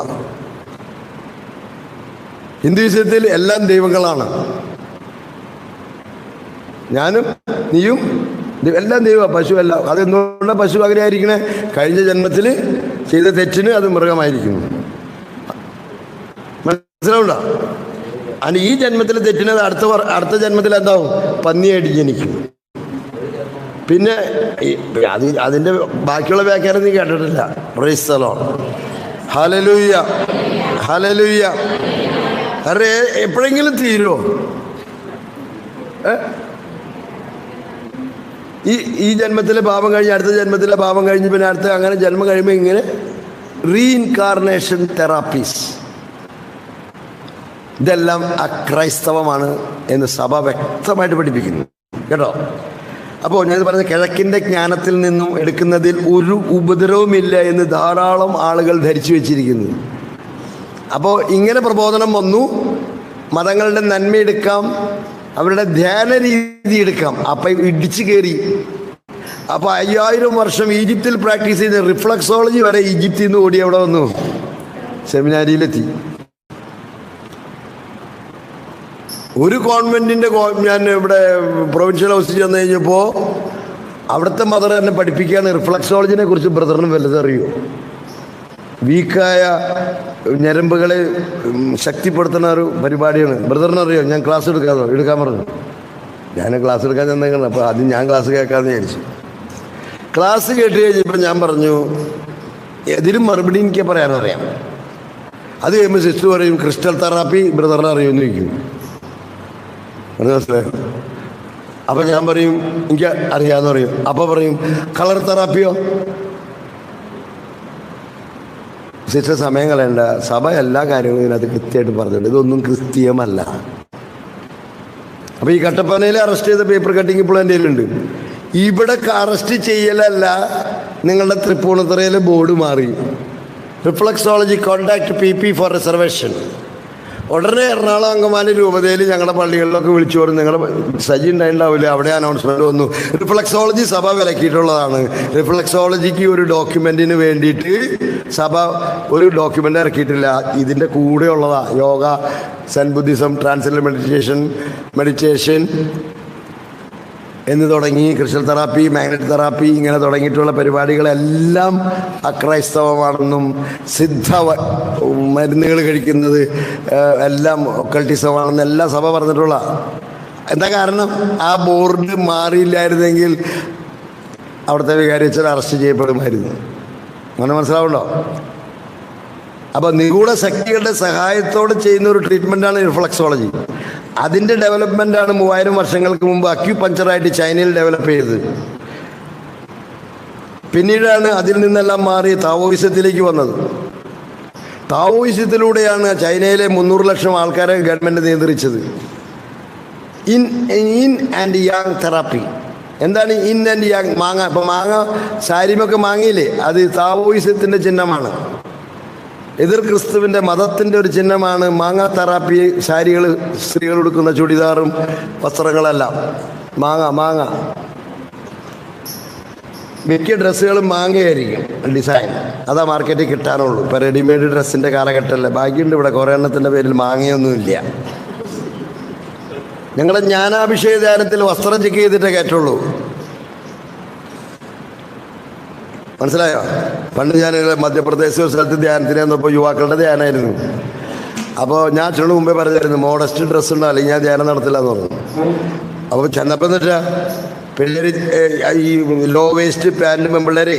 ഹിന്ദുയിസത്തിൽ എല്ലാം ദൈവങ്ങളാണ്. ഞാനും നീയും എല്ലാം ദൈവമാണ്. പശു അല്ല. അതെന്തുകൊണ്ടാണ് പശു അങ്ങനെ ആയിരിക്കണേ? കഴിഞ്ഞ ജന്മത്തിൽ ചെയ്ത തെറ്റിന് അത് മൃഗമായിരിക്കുന്നു. മനസ്സിലാവുണ്ടോ? അതിന് ഈ ജന്മത്തിൽ തെറ്റിനത് അടുത്ത ജന്മത്തിൽ എന്താവും? പന്നിയായിട്ട് ജനിക്കും. പിന്നെ അതിൻ്റെ ബാക്കിയുള്ള വ്യാഖ്യാനം നീ കേട്ടിട്ടില്ല. Price the Lord. Hallelujah, hallelujah. Array എപ്പോഴെങ്കിലും തീരുമോ? ഈ ജന്മത്തിലെ പാപം കഴിഞ്ഞ് അടുത്ത ജന്മത്തിലെ പാപം കഴിഞ്ഞ് പിന്നെ അടുത്ത, അങ്ങനെ ജന്മം കഴിയുമ്പോൾ ഇങ്ങനെ റീഇൻകാർണേഷൻ തെറാപ്പീസ്, ഇതെല്ലാം അക്രൈസ്തവമാണ് എന്ന് സഭ വ്യക്തമായിട്ട് പഠിപ്പിക്കുന്നു കേട്ടോ. അപ്പോൾ ഞാൻ പറഞ്ഞ കിഴക്കിൻ്റെ ജ്ഞാനത്തിൽ നിന്നും എടുക്കുന്നതിൽ ഒരു ഉപദ്രവമില്ല എന്ന് ധാരാളം ആളുകൾ ധരിച്ചു വെച്ചിരിക്കുന്നു. അപ്പോൾ ഇങ്ങനെ പ്രബോധനം വന്നു. മതങ്ങളുടെ നന്മയെടുക്കാം, അവരുടെ ധ്യാന രീതി എടുക്കാം. അപ്പം ഇടിച്ചു കയറി. അപ്പോൾ 5000 വർഷം ഈജിപ്തിൽ പ്രാക്ടീസ് ചെയ്ത റിഫ്ലക്സോളജി വരെ ഈജിപ്തിൽ നിന്ന് ഓടി അവിടെ വന്നു, സെമിനാരിയിലെത്തി. ഒരു കോൺവെൻറ്റിൻ്റെ ഞാൻ ഇവിടെ പ്രൊവിൻഷ്യൽ ഹൗസിൽ ചെന്ന് കഴിഞ്ഞപ്പോൾ അവിടുത്തെ മദർ എന്നെ പഠിപ്പിക്കുകയാണ് റിഫ്ലക്സോളജിനെ കുറിച്ച്. ബ്രദറിന് വലുത് അറിയോ? വീക്കായ ഞരമ്പുകളെ ശക്തിപ്പെടുത്തുന്ന ഒരു പരിപാടിയാണ്. ബ്രദറിനറിയോ? ഞാൻ ക്ലാസ് എടുക്കാൻ പറഞ്ഞു. ഞാൻ ക്ലാസ് എടുക്കാൻ ചെന്നേക്കണം. അപ്പോൾ ആദ്യം ഞാൻ ക്ലാസ് കേൾക്കാമെന്ന് വിചാരിച്ചു. ക്ലാസ് കേട്ട് കഴിഞ്ഞപ്പോൾ ഞാൻ പറഞ്ഞു, ഇതിലും മറുപടി എനിക്ക് പറയാനറിയാം. അത് കഴിയുമ്പോൾ സിസ്റ്റർ പറയും ക്രിസ്റ്റൽ തെറാപ്പി ബ്രദറിനെ അറിയുമെന്ന് ചോദിക്കും. മനസ്സിലായോ? അപ്പം ഞാൻ പറയും എനിക്ക് അറിയാമെന്ന് പറയും. അപ്പോൾ പറയും കളർ തെറാപ്പിയോ? സിസ്റ്റർ സമയം കളയണ്ട, സഭ എല്ലാ കാര്യങ്ങളും ഇതിനകത്ത് കൃത്യമായിട്ട് പറഞ്ഞിട്ടുണ്ട്. ഇതൊന്നും ക്രിസ്തീയമല്ല. അപ്പോൾ ഈ കട്ടപ്പനയിൽ അറസ്റ്റ് ചെയ്ത പേപ്പർ കട്ടിങ് ഇപ്പോൾ എൻ്റെ കയ്യിലുണ്ട്. ഇവിടെ അറസ്റ്റ് ചെയ്യലല്ല, നിങ്ങളുടെ തൃപ്പൂണിത്തുറയിലെ ബോർഡ് മാറി reflexology contact PP four reservation. ഉടനെ എറണാകുളം അങ്കമാലി രൂപതയിൽ ഞങ്ങളുടെ പള്ളികളിലൊക്കെ വിളിച്ചു പറഞ്ഞു, നിങ്ങളുടെ സജി ഉണ്ടായിണ്ടാവില്ല, അവിടെ അനൗൺസ്മെൻറ്റ് വന്നു, റിഫ്ലക്സോളജി സഭ വിലക്കിയിട്ടുള്ളതാണ്. റിഫ്ലക്സോളജിക്ക് ഒരു ഡോക്യുമെൻറ്റിന് വേണ്ടിയിട്ട് സഭ ഒരു ഡോക്യുമെൻ്റ് ഇറക്കിയിട്ടില്ല. ഇതിൻ്റെ കൂടെ ഉള്ളതാണ് യോഗ, സെൻ ബുദ്ധിസം, ട്രാൻസെൻഡൽ മെഡിറ്റേഷൻ എന്ന് തുടങ്ങി ക്രിസ്റ്റൽ തെറാപ്പി, മാഗ്നറ്റിക് തെറാപ്പി, ഇങ്ങനെ തുടങ്ങിയിട്ടുള്ള പരിപാടികളെല്ലാം അക്രൈസ്തവമാണെന്നും സിദ്ധ മരുന്നുകൾ കഴിക്കുന്നത് എല്ലാം ഒക്കൾട്ടിസമാണെന്നും എല്ലാം സഭ പറഞ്ഞിട്ടുള്ള. എന്താ കാരണം? ആ ബോർഡ് മാറിയില്ലായിരുന്നെങ്കിൽ അവിടുത്തെ വികാരിയച്ഛൻ അറസ്റ്റ് ചെയ്യപ്പെടുമായിരുന്നു. അങ്ങനെ മനസ്സിലാവുണ്ടോ? അപ്പോൾ നിഗൂഢ ശക്തികളുടെ സഹായത്തോടെ ചെയ്യുന്ന ഒരു ട്രീറ്റ്മെൻറ്റാണ് റിഫ്ലക്സോളജി. അതിൻ്റെ ഡെവലപ്മെൻറ്റാണ് 3000 വർഷങ്ങൾക്ക് മുമ്പ് അക്യുപഞ്ചറായിട്ട് ചൈനയിൽ ഡെവലപ്പ് ചെയ്തത്. പിന്നീടാണ് അതിൽ നിന്നെല്ലാം മാറി താവോയിസത്തിലേക്ക് വന്നത്. താവോയിസത്തിലൂടെയാണ് ചൈനയിലെ 300 ലക്ഷം ആൾക്കാരെ ഗവൺമെൻറ് നിയന്ത്രിച്ചത്. Yin and yang therapy. എന്താണ് ഇൻ ആൻഡ് യാങ്? മാങ്ങ. ഇപ്പം മാങ്ങ സാരിമൊക്കെ മാങ്ങയില്ലേ, അത് താവോയിസത്തിൻ്റെ ചിഹ്നമാണ്. എതിർ ക്രിസ്തുവിൻ്റെ മതത്തിൻ്റെ ഒരു ചിഹ്നമാണ് മാങ്ങ തെറാപ്പി. സാരികൾ, സ്ത്രീകൾ ഉടുക്കുന്ന ചുടിദാറും വസ്ത്രങ്ങളെല്ലാം മാങ്ങ. മിക്ക ഡ്രസ്സുകളും മാങ്ങയായിരിക്കും ഡിസൈൻ. അതാ മാർക്കറ്റിൽ കിട്ടാനുള്ളൂ. ഇപ്പം റെഡിമെയ്ഡ് ഡ്രസ്സിൻ്റെ കാലഘട്ടമല്ലേ. ബാക്കിയുണ്ട് ഇവിടെ കുറേ എണ്ണത്തിൻ്റെ പേരിൽ മാങ്ങയൊന്നുമില്ല. ഞങ്ങളുടെ ജ്ഞാനാഭിഷേക ധ്യാനത്തിൽ വസ്ത്രം ചെക്ക് ചെയ്തിട്ടേ കയറ്റുള്ളൂ. മനസ്സിലായോ? പണ്ട് ഞാൻ മധ്യപ്രദേശ് ഒരു സ്ഥലത്ത് ധ്യാനത്തിന് വന്നപ്പോൾ യുവാക്കളുടെ ധ്യാനമായിരുന്നു. അപ്പോൾ ഞാൻ അച്ഛനോട് മുമ്പേ പറഞ്ഞായിരുന്നു മോഡസ്റ്റ് ഡ്രസ്സ് ഉണ്ടോ അല്ലെങ്കിൽ ഞാൻ ധ്യാനം നടത്തില്ല എന്ന് പറഞ്ഞു. അപ്പോൾ ചെന്നപ്പോൾ എന്നിട്ടാ പിള്ളേർ ഈ ലോ വേസ്റ്റ് പാൻറ്റും പെൺപിള്ളേർ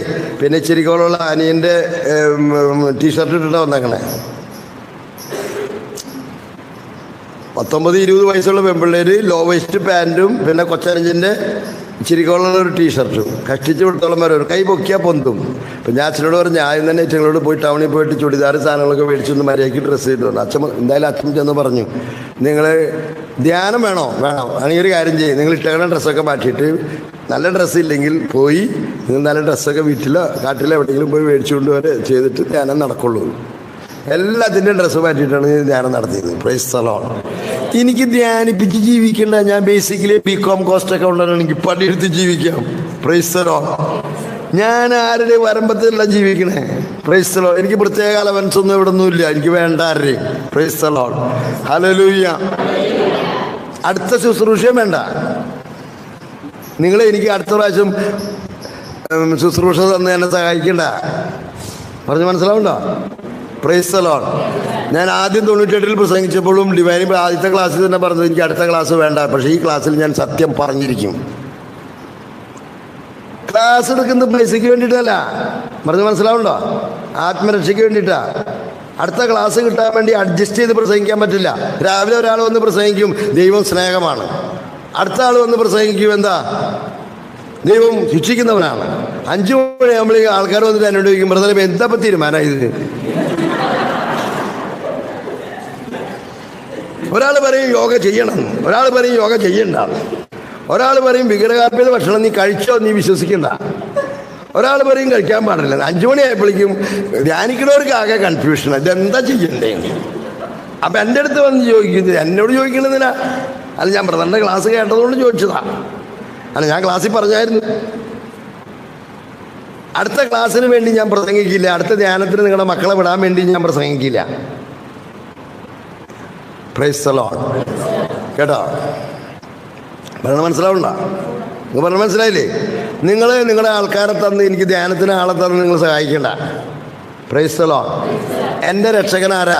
പിന്നെ ഇച്ചിരിക്കോളുള്ള അനിയൻ്റെ ടീഷർട്ട് ഇട്ടിട്ടാണ് വന്നേക്കണേ. 19-20 വയസ്സുള്ള പെൺപിള്ളേർ ലോ വേസ്റ്റ് പാൻറ്റും പിന്നെ കൊച്ചനഞ്ചിൻ്റെ ഇച്ചിരിക്കോളുള്ള ഒരു ടീഷർട്ടും കഷ്ടിച്ച് കൊടുത്തോളം വരെ കൈ പൊക്കിയാൽ പൊന്തും. അപ്പം ഞാൻ അച്ഛനോട് പറഞ്ഞു ആദ്യം തന്നെ അച്ഛനോട് പോയി ടൗണിൽ പോയിട്ട് ചുടിദാർ സാധനങ്ങളൊക്കെ മേടിച്ചൊന്ന് മര്യാദയ്ക്ക് ഡ്രസ്സ് ചെയ്തിട്ടുണ്ട്. എന്തായാലും അച്ഛൻ ചെന്ന് പറഞ്ഞു, നിങ്ങൾ ധ്യാനം വേണോ? അല്ലെങ്കിൽ ഒരു കാര്യം ചെയ്യും, നിങ്ങൾ ഇട്ടേക്കണ ഡ്രസ്സൊക്കെ മാറ്റിയിട്ട് നല്ല ഡ്രസ്സ് ഇല്ലെങ്കിൽ പോയി നിങ്ങൾ നല്ല ഡ്രസ്സൊക്കെ വീട്ടിലോ കാട്ടിലോ എവിടെയെങ്കിലും പോയി മേടിച്ചുകൊണ്ട് വരെ ചെയ്തിട്ട് ധ്യാനം നടക്കുള്ളൂ. എല്ലാത്തിൻ്റെ ഡ്രസ്സ് മാറ്റിയിട്ടാണ് ധ്യാനം നടത്തിയത്. Price the Lord. എനിക്ക് ധ്യാനിപ്പിച്ച് ജീവിക്കണ്ട. ഞാൻ ബേസിക്കലി BCom കോസ്റ്റ് അക്കൗണ്ടാണ്. എനിക്ക് പണിയെടുത്ത് ജീവിക്കാം. Praise the Lord. ഞാൻ ആരുടെ വരമ്പത്തിലല്ല ജീവിക്കണേ. Praise the Lord. എനിക്ക് പ്രത്യേക അലവൻസ് ഒന്നും ഇവിടെ ഒന്നുമില്ല. എനിക്ക് വേണ്ട ആരുടെയും. Praise the Lord. ഹല്ലേലൂയ. അടുത്ത ശുശ്രൂഷയും വേണ്ട. നിങ്ങൾ എനിക്ക് അടുത്ത പ്രാവശ്യം ശുശ്രൂഷ തന്ന് എന്നെ സഹായിക്കണ്ട. പറഞ്ഞ് മനസ്സിലാവുണ്ടോ? Praise the Lord. ഞാൻ ആദ്യം 98-ൽ പ്രസംഗിച്ചപ്പോഴും ഡിവൈൻ ആദ്യത്തെ ക്ലാസ്സിൽ തന്നെ പറഞ്ഞത് എനിക്ക് അടുത്ത ക്ലാസ് വേണ്ട, പക്ഷേ ഈ ക്ലാസ്സിൽ ഞാൻ സത്യം പറഞ്ഞിരിക്കും. ക്ലാസ് എടുക്കുന്നത് പൈസയ്ക്ക് വേണ്ടിയിട്ടല്ല. പറഞ്ഞ് മനസ്സിലാവുണ്ടോ? ആത്മരക്ഷയ്ക്ക് വേണ്ടിയിട്ടാണ്. അടുത്ത ക്ലാസ് കിട്ടാൻ വേണ്ടി അഡ്ജസ്റ്റ് ചെയ്ത് പ്രസംഗിക്കാൻ പറ്റില്ല. രാവിലെ ഒരാൾ വന്ന് പ്രസംഗിക്കും ദൈവം സ്നേഹമാണ്, അടുത്ത ആൾ വന്ന് പ്രസംഗിക്കും എന്താ ദൈവം ശിക്ഷിക്കുന്നവനാണ്. 5 മണിയാകുമ്പോഴേക്കും ആൾക്കാർ വന്നിട്ട് എന്നോട് ചോദിക്കും ബ്രദറെ എന്താ ഇപ്പം തീരുമാനം ഇത്? ഒരാൾ പറയും യോഗ ചെയ്യണം, ഒരാൾ പറയും യോഗ ചെയ്യണ്ട, ഒരാൾ പറയും വിഗ്രഹാർപ്പിത ഭക്ഷണം നീ കഴിച്ചോ നീ വിശ്വസിക്കണ്ട, ഒരാൾ പറയും കഴിക്കാൻ പാടില്ല. 5 മണിയായപ്പോഴേക്കും ധ്യാനിക്കുന്നവർക്ക് ആകെ കൺഫ്യൂഷൻ, ഇതെന്താ ചെയ്യണ്ടേ? അപ്പം എൻ്റെ അടുത്ത് വന്ന് ചോദിക്കുന്നത് എന്നോട് ചോദിക്കണമെന്നില്ല. അല്ല ഞാൻ ബ്രദറിൻ്റെ ക്ലാസ് കേട്ടതുകൊണ്ട് ചോദിച്ചതാ. അല്ല ഞാൻ ക്ലാസ്സിൽ പറഞ്ഞായിരുന്നു അടുത്ത ക്ലാസ്സിന് വേണ്ടി ഞാൻ പ്രസംഗിക്കില്ല, അടുത്ത ധ്യാനത്തിന് നിങ്ങളുടെ മക്കളെ വിടാൻ വേണ്ടി ഞാൻ പ്രസംഗിക്കില്ല. Price the Lord. കേട്ടോ? പറഞ്ഞ മനസ്സിലാവണ്ട? നിങ്ങൾ പറഞ്ഞ മനസ്സിലായില്ലേ? നിങ്ങൾ നിങ്ങളുടെ ആൾക്കാരെ തന്ന്, എനിക്ക് ധ്യാനത്തിന് ആളെ തന്ന് നിങ്ങൾ സഹായിക്കണ്ട. Price the Lord. എൻ്റെ രക്ഷകൻ ആരാ?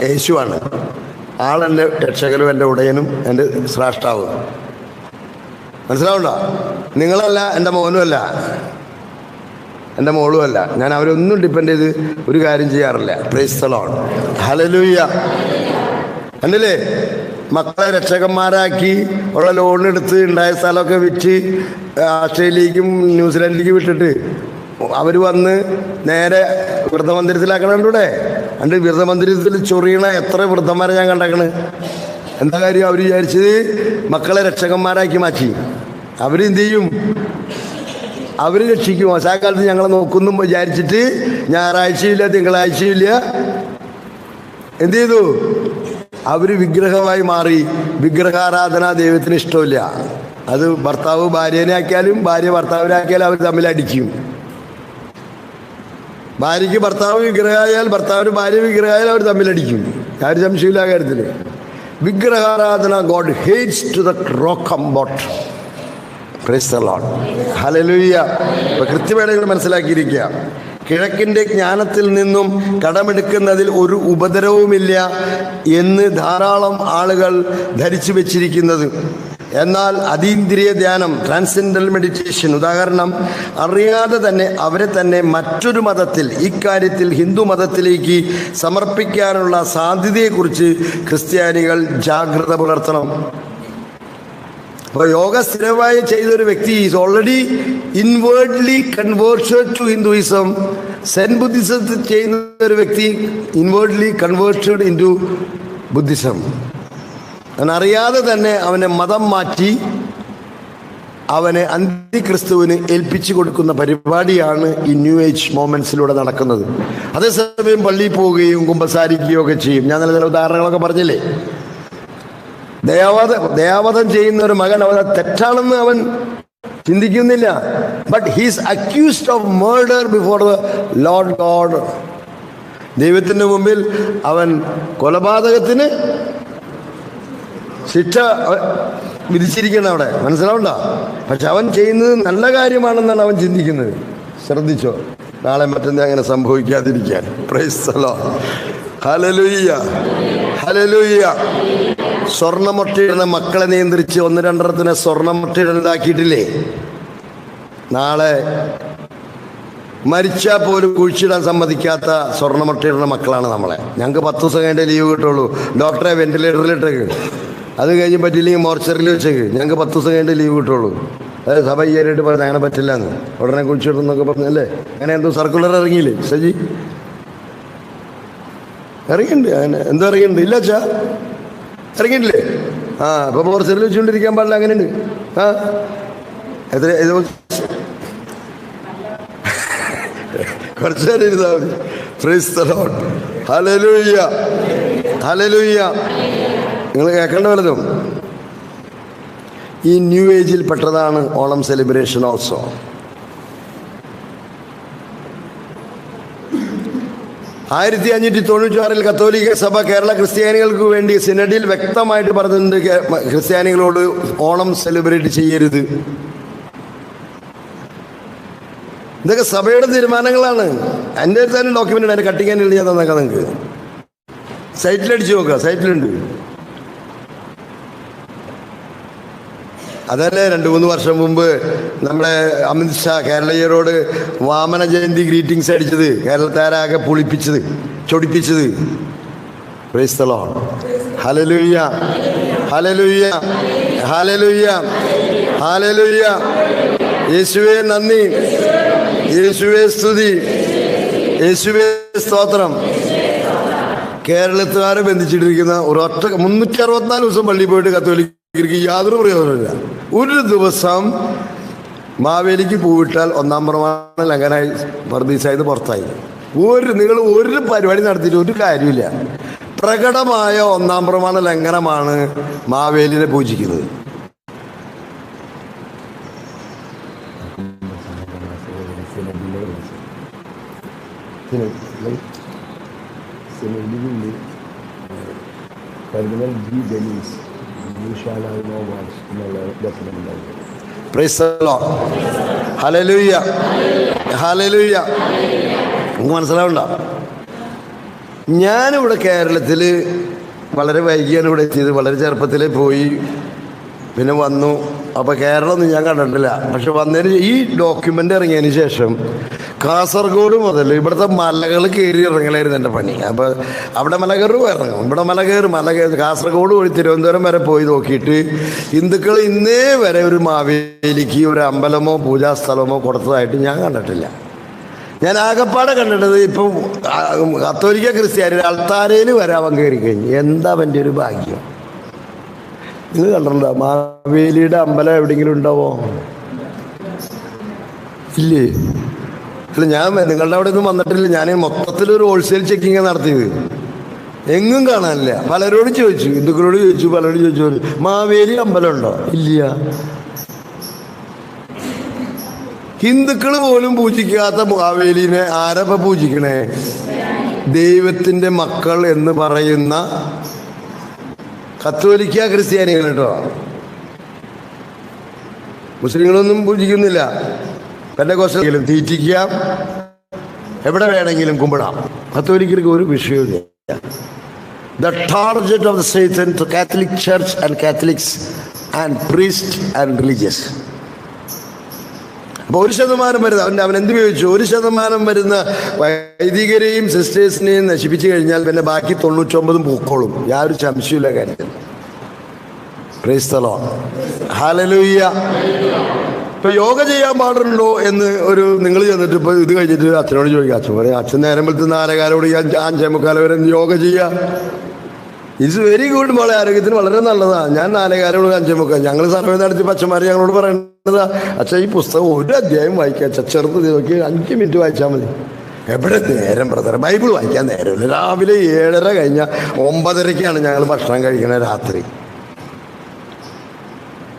യേശുവാണ്. ആളെൻ്റെ രക്ഷകനും എൻ്റെ ഉടയനും എൻ്റെ സ്രഷ്ടാവും. മനസ്സിലാവണ്ട? നിങ്ങളല്ല, എൻ്റെ മോനും അല്ല, എൻ്റെ മോളും അല്ല. ഞാൻ അവരൊന്നും ഡിപ്പെൻഡ് ചെയ്ത് ഒരു കാര്യം ചെയ്യാറില്ല. Price the Lord. ഹല്ലേലൂയ. കണ്ടില്ലേ? മക്കളെ രക്ഷകന്മാരാക്കി ഉള്ള ലോണെടുത്ത് ഉണ്ടായ സ്ഥലമൊക്കെ വിറ്റ് ഓസ്ട്രേലിയക്കും ന്യൂസിലാൻഡിലേക്ക് വിട്ടിട്ട് അവർ വന്ന് നേരെ വൃദ്ധമന്ദിരത്തിലാക്കണൂടെ. അണ്ട് വൃദ്ധമന്ദിരത്തിൽ ചൊറിയണ എത്ര വൃദ്ധന്മാരെ ഞാൻ കണ്ടേക്കണ്. എന്താ കാര്യം? അവർ വിചാരിച്ചത് മക്കളെ രക്ഷകന്മാരാക്കി മാറ്റി. അവരെന്ത് ചെയ്യും? അവർ രക്ഷിക്കും. മോശക്കാലത്ത് ഞങ്ങളെ നോക്കുന്നു വിചാരിച്ചിട്ട് ഞായറാഴ്ചയില്ല തിങ്കളാഴ്ചയില്ല എന്ത് ചെയ്തു? അവർ വിഗ്രഹമായി മാറി. വിഗ്രഹാരാധന ദൈവത്തിന് ഇഷ്ടമില്ല. അത് ഭർത്താവ് ഭാര്യനെ ആക്കിയാലും ഭാര്യ ഭർത്താവിനാക്കിയാലും അവർ തമ്മിൽ അടിക്കും. ഭാര്യയ്ക്ക് ഭർത്താവ് വിഗ്രഹമായാൽ ഭർത്താവിന് ഭാര്യ വിഗ്രഹമായാൽ അവർ തമ്മിലടിക്കും. ആരും സംശയമില്ല ആ കാര്യത്തിൽ. വിഗ്രഹാരാധന God hates to the rock boat. Praise the Lord. Hallelujah. അപ്പോൾ കൃത്യമായിട്ട് നിങ്ങൾ മനസ്സിലാക്കിയിരിക്കുക, കിഴക്കിൻ്റെ ജ്ഞാനത്തിൽ നിന്നും കടമെടുക്കുന്നതിൽ ഒരു ഉപദ്രവവുമില്ല എന്ന് ധാരാളം ആളുകൾ ധരിച്ചു വെച്ചിരിക്കുന്നത്. എന്നാൽ അതീന്ദ്രിയ ധ്യാനം, ട്രാൻസെൻഡൽ മെഡിറ്റേഷൻ, ഉദാഹരണം അറിയാതെ തന്നെ അവരെ തന്നെ മറ്റൊരു മതത്തിൽ, ഇക്കാര്യത്തിൽ ഹിന്ദു മതത്തിലേക്ക് സമർപ്പിക്കാനുള്ള സാധ്യതയെക്കുറിച്ച് ക്രിസ്ത്യാനികൾ ജാഗ്രത പുലർത്തണം. അപ്പോൾ യോഗ സ്ഥിരമായി ചെയ്തൊരു വ്യക്തി is already inwardly converted to Hinduism. Zen ബുദ്ധിസത്തിൽ ചെയ്യുന്ന ഒരു വ്യക്തി inwardly converted in to Buddhism. അവനറിയാതെ തന്നെ അവനെ മതം മാറ്റി അവനെ അന്തിക്രിസ്തുവിന് ഏൽപ്പിച്ചു കൊടുക്കുന്ന പരിപാടിയാണ് ഈ ന്യൂ ഏജ് മൊമെന്റ്സിലൂടെ നടക്കുന്നത്. അതേസമയം പള്ളിയിൽ പോവുകയും കുമ്പസാരിക്കുകയും ഒക്കെ ചെയ്യും. ഞാൻ നല്ല ചില ഉദാഹരണങ്ങളൊക്കെ പറഞ്ഞില്ലേ. ദയാവധം ചെയ്യുന്ന ഒരു മകൻ അവൻ തെറ്റാണെന്ന് അവൻ ചിന്തിക്കുന്നില്ല. But he's accused of murder before the Lord God. ദൈവത്തിൻ്റെ മുമ്പിൽ അവൻ കൊലപാതകത്തിന് ശിക്ഷ വിധിച്ചിരിക്കണം അവിടെ. മനസ്സിലാവണ്ട? പക്ഷെ അവൻ ചെയ്യുന്നത് നല്ല കാര്യമാണെന്നാണ് അവൻ ചിന്തിക്കുന്നത്. ശ്രദ്ധിച്ചോ? നാളെ മറ്റന്നാൾ അങ്ങനെ സംഭവിക്കാതിരിക്കാൻ. Praise the Lord. Hallelujah. Hallelujah. സ്വർണ്ണമുട്ടയിടുന്ന മക്കളെ നിയന്ത്രിച്ച് 1-2 സ്വർണ്ണമുട്ടയിടാക്കിയിട്ടില്ലേ? നാളെ മരിച്ചാൽ പോലും കുഴിച്ചിടാൻ സമ്മതിക്കാത്ത സ്വർണ്ണമുട്ടയിടുന്ന മക്കളാണ് നമ്മളെ. ഞങ്ങൾക്ക് 10 ദിവസം കഴിഞ്ഞേ ലീവ് കിട്ടുള്ളൂ. ഡോക്ടറെ വെന്റിലേറ്ററിലിട്ടേക്ക്, അത് കഴിഞ്ഞ് പറ്റില്ലെങ്കിൽ മോർച്ചറിൽ വെച്ചേക്ക്. ഞങ്ങൾക്ക് 10 ദിവസം കഴിഞ്ഞേ ലീവ് കിട്ടുള്ളൂ. അതായത് സഭ ഈയായിട്ട് പറഞ്ഞത് അങ്ങനെ പറ്റില്ല എന്ന്. ഉടനെ കുഴിച്ചിടുന്നൊക്കെ പറഞ്ഞല്ലേ? അങ്ങനെ എന്തോ സർക്കുലർ ഇറങ്ങിയില്ലേ സജി? ഇറങ്ങിയിട്ടുണ്ട്. അങ്ങനെ എന്തോ ഇറങ്ങിയിട്ടുണ്ട്. ഇല്ല അച്ഛാ, ഇറങ്ങിയിട്ടില്ലേ? ഇപ്പൊ മോർച്ചറിൽ വെച്ചുകൊണ്ടിരിക്കാൻ പാടില്ല. അങ്ങനെയുണ്ട്. എത്ര കുറച്ചു നേരം ഇരുന്നാൽ മതി. Praise the Lord. Hallelujah. Hallelujah. നിങ്ങൾ കേൾക്കേണ്ട വല്ലതും ഈ ന്യൂ ഏജിൽ പെട്ടതാണ് ഓണം സെലിബ്രേഷൻ ഓൾസോ. ആയിരത്തി 596 കത്തോലിക്ക സഭ കേരള ക്രിസ്ത്യാനികൾക്ക് വേണ്ടി സിനഡിൽ വ്യക്തമായിട്ട് പറഞ്ഞിട്ടുണ്ട്, ക്രിസ്ത്യാനികളോട് ഓണം സെലിബ്രേറ്റ് ചെയ്യരുത്. ഇതൊക്കെ സഭയുടെ തീരുമാനങ്ങളാണ്. എൻ്റെ അടുത്ത് തന്നെ ഡോക്യുമെൻ്റ് അതിൻ്റെ കട്ടിക്കാൻ എഴുതി ഞാൻ തന്നേക്കാം. നിങ്ങൾക്ക് സൈറ്റിലടിച്ച് നോക്കുക, സൈറ്റിലുണ്ട്. അതല്ലേ 2-3 വർഷം മുമ്പ് നമ്മുടെ അമിത്ഷാ കേരളീയരോട് വാമന ജയന്തി ഗ്രീറ്റിംഗ്സ് അടിച്ചത്, കേരളക്കാരാകെ പൊളിപ്പിച്ചത്, ചൊടിപ്പിച്ചത്. Praise the Lord. Hallelujah. Hallelujah. Hallelujah. Hallelujah. യേശുവേ നന്ദി, യേശുവേ സ്തുതി, യേശുവേ സ്തോത്രം. കേരളത്തുകാരെ ബന്ധിച്ചിട്ടിരിക്കുന്ന ഒരൊറ്റ 364 ദിവസം പള്ളിയിൽ പോയിട്ട് കത്തോലിക്കർക്ക് യാതൊരു പ്രയോജനമില്ല. ഒരു ദിവസം മാവേലിക്ക് പൂവിട്ടാൽ 1-ാം പ്രമാണം ലംഘനായി പർദീസായത് പുറത്തായി. നിങ്ങൾ ഒരു പരിപാടി നടത്തിയിട്ട് ഒരു കാര്യമില്ല. പ്രകടമായ 1-ാം പ്രമാണ ലംഘനമാണ് മാവേലിനെ പൂജിക്കുന്നത്. Cardinal G. Denis
You shall have no words എന്നുള്ള definite.
Praise the Lord. Hallelujah, hallelujah. നിങ്ങൾക്ക് മനസ്സിലാവണ്ട, ഞാനിവിടെ കേരളത്തിൽ വളരെ വൈകിയാണ് ഇവിടെ എത്തിയത്. വളരെ ചെറുപ്പത്തിൽ പോയി, പിന്നെ വന്നു. അപ്പോൾ കേരളമൊന്നും ഞാൻ കണ്ടിട്ടില്ല. പക്ഷെ വന്നതിന് ഈ ഡോക്യുമെൻ്റ് ഇറങ്ങിയതിന് ശേഷം കാസർഗോഡ് മുതൽ ഇവിടുത്തെ മലകൾ കയറി ഇറങ്ങലായിരുന്നു എൻ്റെ പണി. അപ്പോൾ അവിടെ മല കയറും, ഇറങ്ങും, ഇവിടെ മല കയറി കാസർഗോഡ് വഴി തിരുവനന്തപുരം വരെ പോയി നോക്കിയിട്ട് ഹിന്ദുക്കൾ ഇന്നേ വരെ ഒരു മാവേലിക്ക് ഒരു അമ്പലമോ പൂജാസ്ഥലമോ കൊടുത്തതായിട്ട് ഞാൻ കണ്ടിട്ടില്ല. ഞാൻ ആകപ്പാടെ കണ്ടിട്ടത് ഇപ്പം കത്തോലിക്ക ക്രിസ്ത്യാനി അൾത്താരയിൽ വരെ അവൻ കയറി കഴിഞ്ഞു. എന്താ അവൻ്റെ ഒരു ഭാഗ്യം. നിങ്ങൾ കണ്ടിട്ടുണ്ടോ മാവേലിയുടെ അമ്പലം എവിടെയെങ്കിലും ഉണ്ടാവോ? ഇല്ലേ? അല്ല, ഞാൻ നിങ്ങളുടെ അവിടെ ഒന്നും വന്നിട്ടില്ല. ഞാൻ മൊത്തത്തിലൊരു ഹോൾസെയിൽ ചെക്കിങ് നടത്തിയത്, എങ്ങും കാണാനില്ല. പലരോട് ചോദിച്ചു, ഹിന്ദുക്കളോട് ചോദിച്ചു, പലരോട് ചോദിച്ചു, മാവേലി അമ്പലം ഉണ്ടോ? ഇല്ല. ഹിന്ദുക്കൾ പോലും പൂജിക്കാത്ത മാവേലിനെ ആരപ്പ പൂജിക്കണേ? ദൈവത്തിൻ്റെ മക്കൾ എന്ന് പറയുന്ന കത്തോലിക്ക ക്രിസ്ത്യാനികൾ കേട്ടോ. മുസ്ലിങ്ങളൊന്നും പൂജിക്കുന്നില്ല. പെന്തക്കോസ്തലും തീറ്റിക്കാം, എവിടെ വേണമെങ്കിലും കുമ്പിടാം. കത്തോലിക്കർക്ക് ഒരു വിഷയമില്ല. The target of the Satan to Catholic Church and Catholics and priests and religious. അപ്പോൾ 1% വരുന്ന അവൻ എന്ത് ഉപയോഗിച്ചു? 1% വരുന്ന വൈദികരെയും സിസ്റ്റേഴ്സിനെയും നശിപ്പിച്ചു കഴിഞ്ഞാൽ പിന്നെ ബാക്കി 99 പൂക്കോളും. യാതൊരു സംശയമില്ല കാര്യത്തിൽ. Price the Lord, hallelujah. ഇപ്പൊ യോഗ ചെയ്യാൻ പാടുണ്ടോ എന്ന് നിങ്ങൾ ചെന്നിട്ട് ഇപ്പൊ ഇത് കഴിഞ്ഞിട്ട് അച്ഛനോട് ചോദിക്കുക. അച്ഛൻ പറയും, അച്ഛൻ നേരം വെളുത്ത് 4:15 5:45 വരെ യോഗ ചെയ്യുക. It's very good. മോളെ ആരോഗ്യത്തിന് വളരെ നല്ലതാണ്. ഞാൻ 4:15 5:45 ഞങ്ങൾ സർവേ നടത്തി അച്ഛന്മാർ ഞങ്ങളോട് പറയുന്നതാ, അച്ഛൻ ഈ പുസ്തകം ഒരു അധ്യായം വായിക്കുക, ചെറുത് നോക്കി 5 മിനിറ്റ് വായിച്ചാൽ മതി. എവിടെ നേരം ബ്രദറെ, ബൈബിൾ വായിക്കാൻ നേരമില്ല. രാവിലെ 7:30 കഴിഞ്ഞാൽ 9:30ക്കാണ് ഞങ്ങൾ ഭക്ഷണം കഴിക്കണത് രാത്രി.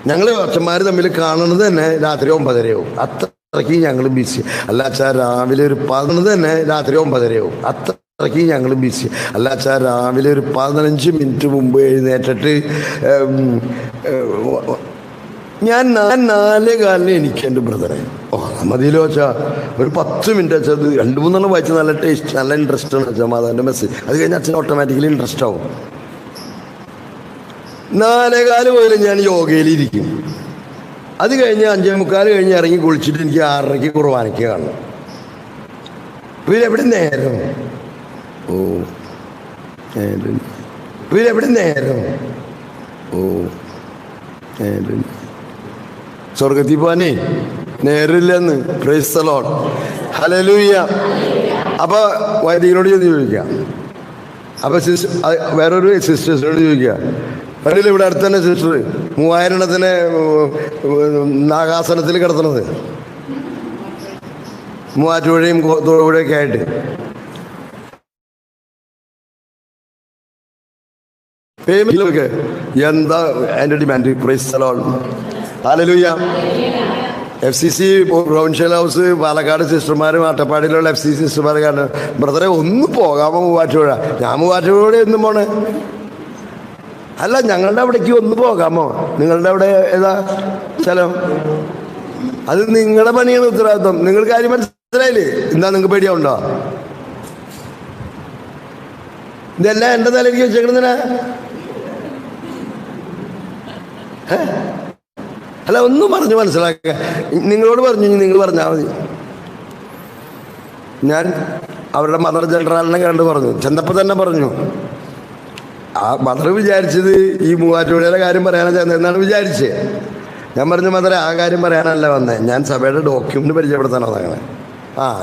ഞങ്ങൾ അച്ഛന്മാർ തമ്മിൽ കാണുന്നത് തന്നെ രാത്രി 9:30 അത്രയ്ക്ക് ഞങ്ങൾ ബിസി. അല്ല അച്ഛാ രാവിലെ ഒരു 11 തന്നെ രാത്രി 9:30 അത്രയ്ക്ക് ഞങ്ങൾ ബിസി. അല്ല അച്ഛാ രാവിലെ ഒരു 15 മിനിറ്റ് മുമ്പ് എഴുന്നേറ്റിട്ട് ഞാൻ 4:15 എനിക്ക് എൻ്റെ ബ്രദറെ മതിയിലോ വെച്ചാൽ ഒരു 10 മിനിറ്റ് വെച്ചാൽ 2-3 വായിച്ച് നല്ല ടേസ്റ്റ്, നല്ല ഇൻട്രസ്റ്റ് ആണ് അച്ഛൻ മാതാവിൻ്റെ മെസ്സേജ്. അത് കഴിഞ്ഞാൽ അച്ഛൻ ഓട്ടോമാറ്റിക്കലി ഇൻട്രസ്റ്റ് ആവും. 4:15 പോലും ഞാൻ യോഗയിലിരിക്കും. അത് കഴിഞ്ഞ് 5:45 കഴിഞ്ഞ് ഇറങ്ങി കുളിച്ചിട്ട് എനിക്ക് 6:30 കുർബാനയ്ക്ക് കാണണം. ഇവരെവിടെ നേരം? ഇവരെവിടെ നേരം? സ്വർഗത്തിൽ പോവാനേ നേരില്ലെന്ന്. Praise the Lord, hallelujah. അപ്പൊ വൈദികനോട് ചോദിക്കാം. അപ്പൊ വേറൊരു സിസ്റ്റേഴ്സിനോട് ചോദിക്കുക. കണ്ടില്ല ഇവിടെ അടുത്ത് തന്നെ സിസ്റ്റർ 3000 നാഗാസനത്തിൽ കിടത്തണത്, മൂവാറ്റുപുഴയും തൊടുപുഴയൊക്കെ ആയിട്ട്. എന്താ അതിൻ്റെ demand? Praise the Lord, hallelujah. FCC provincial house Palakkad സിസ്റ്റർമാരും അട്ടപ്പാടിയിലുള്ള FCC സിസ്റ്റർമാർ കാരണം ബ്രദറെ ഒന്ന് പോകാമോ മൂവാറ്റുപുഴ? ഞാൻ മൂവാറ്റുപുഴ എന്നും പോണേ. അല്ല, ഞങ്ങളുടെ അവിടേക്ക് ഒന്ന് പോകാമോ? നിങ്ങളുടെ അവിടെ ഏതാ സ്ഥലം? അത് നിങ്ങളുടെ പണിയാണ്, ഉത്തരവാദിത്വം. നിങ്ങൾ കാര്യം മനസ്സിലായില്ലേ? എന്താ നിങ്ങൾക്ക് പേടിയാവുണ്ടോ? ഇതെല്ലാം എൻ്റെ തലയ്ക്ക് വെച്ചേക്കണെന്തിനാ? അല്ല, ഒന്നും പറഞ്ഞു മനസ്സിലാക്കുക. നിങ്ങളോട് പറഞ്ഞു, നിങ്ങൾ പറഞ്ഞാൽ മതി. ഞാൻ അവരുടെ മദർ ജനറലിനെ കണ്ട് പറഞ്ഞു, ചെന്നപ്പോൾ തന്നെ പറഞ്ഞു. ആ മദർ വിചാരിച്ചത് ഈ മൂവാറ്റുപുഴയുടെ കാര്യം പറയാനാണ് എന്നാണ് വിചാരിച്ചത്. ഞാൻ പറഞ്ഞു, മദറെ ആ കാര്യം പറയാനല്ല വന്നത്, ഞാൻ സഭയുടെ ഡോക്യുമെൻ്റ് പരിചയപ്പെടുത്താനോ അങ്ങനെ.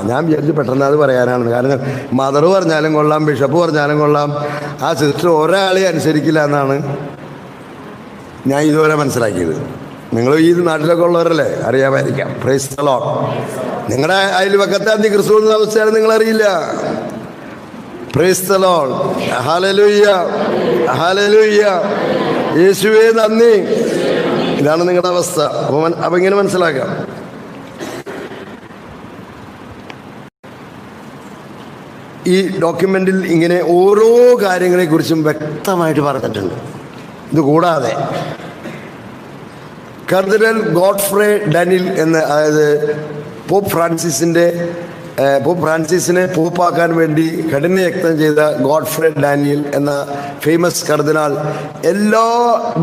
ഞാൻ വിചാരിച്ച് പെട്ടെന്ന് അത് പറയാനാണ്. കാരണം മദർ പറഞ്ഞാലും കൊള്ളാം, ബിഷപ്പ് പറഞ്ഞാലും കൊള്ളാം, ആ സിസ്റ്റർ ഒരാളെ അനുസരിക്കില്ല എന്നാണ് ഞാൻ ഇതുവരെ മനസ്സിലാക്കിയത്. നിങ്ങൾ ഈ നാട്ടിലൊക്കെ ഉള്ളവരല്ലേ, അറിയാമായിരിക്കാം. Praise the Lord. നിങ്ങളുടെ അയൽവക്കത്തെ അന്തിക്രിസ്തു അവസ്ഥയാണ് നിങ്ങളറിയില്ല. Praise the Lord, hallelujah, hallelujah. യേശുവേ നന്ദി. ഇതാണ് നിങ്ങളുടെ അവസ്ഥ. അപ്പം ഇങ്ങനെ മനസ്സിലാക്കാം. ഈ ഡോക്യുമെന്റിൽ ഇങ്ങനെ ഓരോ കാര്യങ്ങളെക്കുറിച്ചും വ്യക്തമായിട്ട് പറഞ്ഞിട്ടുണ്ട്. ഇത് കൂടാതെ കർദിനൽ ഗോഡ്ഫ്രേ ഡാനിയൽ എന്ന, അതായത് പോപ്പ് ഫ്രാൻസിസിനെ പോപ്പാക്കാൻ വേണ്ടി കഠിനയത്നം ചെയ്ത ഗോഡ്ഫ്രേ ഡാനിയൽ എന്ന ഫേമസ് കർദിനാൾ എല്ലാ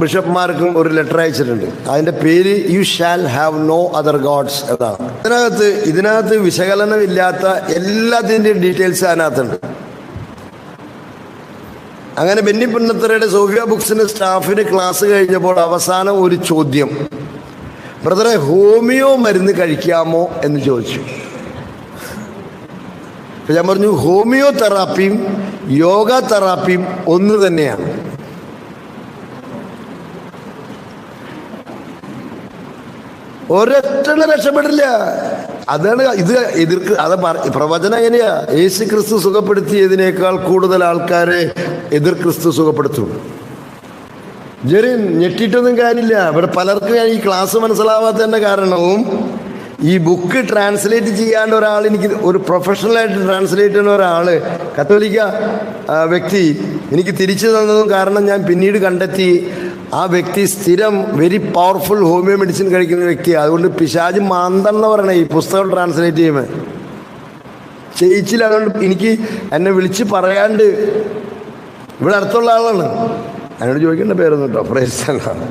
ബിഷപ്പ്മാർക്കും ഒരു ലെറ്റർ അയച്ചിട്ടുണ്ട്. അതിൻ്റെ പേര് you shall have no other gods എന്നാണ്. ഇതിനകത്ത് വിശകലനമില്ലാത്ത എല്ലാത്തിൻ്റെയും ഡീറ്റെയിൽസ് അതിനകത്തുണ്ട്. അങ്ങനെ ബെന്നി പുന്നത്തറയുടെ സോഫിയ ബുക്സിന് സ്റ്റാഫിന് ക്ലാസ് കഴിഞ്ഞപ്പോൾ അവസാനം ഒരു ചോദ്യം, ബ്രദറെ ഹോമിയോ മരുന്ന് കഴിക്കാമോ എന്ന് ചോദിച്ചു. അപ്പം ഞാൻ പറഞ്ഞു ഹോമിയോ തെറാപ്പിയും യോഗ തെറാപ്പിയും ഒന്ന് തന്നെയാണ്. ഒരൊറ്റ രക്ഷപ്പെടില്ല. അതാണ് ഇത് അത് പ്രവചനം എങ്ങനെയാ? യേശു ക്രിസ്തു സുഖപ്പെടുത്തിയതിനേക്കാൾ കൂടുതൽ ആൾക്കാരെ എതിർ ക്രിസ്തു സുഖപ്പെടുത്തും. ജെറിൻ ഞെട്ടിയിട്ടൊന്നും കാര്യമില്ല. ഇവിടെ പലർക്കും ഈ ക്ലാസ് മനസ്സിലാവാത്തതിൻ്റെ കാരണവും ഈ ബുക്ക് ട്രാൻസ്ലേറ്റ് ചെയ്യാണ്ട് ഒരാൾ, എനിക്ക് ഒരു പ്രൊഫഷണലായിട്ട് ട്രാൻസ്ലേറ്റ് ചെയ്യുന്ന ഒരാൾ, കത്തോലിക്ക വ്യക്തി എനിക്ക് തിരിച്ചു തന്നതും കാരണം ഞാൻ പിന്നീട് കണ്ടെത്തി ആ വ്യക്തി സ്ഥിരം വെരി പവർഫുൾ ഹോമിയോ മെഡിസിൻ കഴിക്കുന്ന വ്യക്തിയാണ്. അതുകൊണ്ട് പിശാച് മാന്തെന്ന് പറയണേ ഈ പുസ്തകം ട്രാൻസ്ലേറ്റ് ചെയ്യുമ്പോൾ ചെയ്യിച്ചില്ല. അതുകൊണ്ട് എനിക്ക് എന്നെ വിളിച്ച് പറയാണ്ട്, ഇവിടെ അടുത്തുള്ള ആളാണ്, എന്നോട് ചോദിക്കേണ്ട പേരൊന്നും കേട്ടോ, പ്രേരിച്ചാണ്.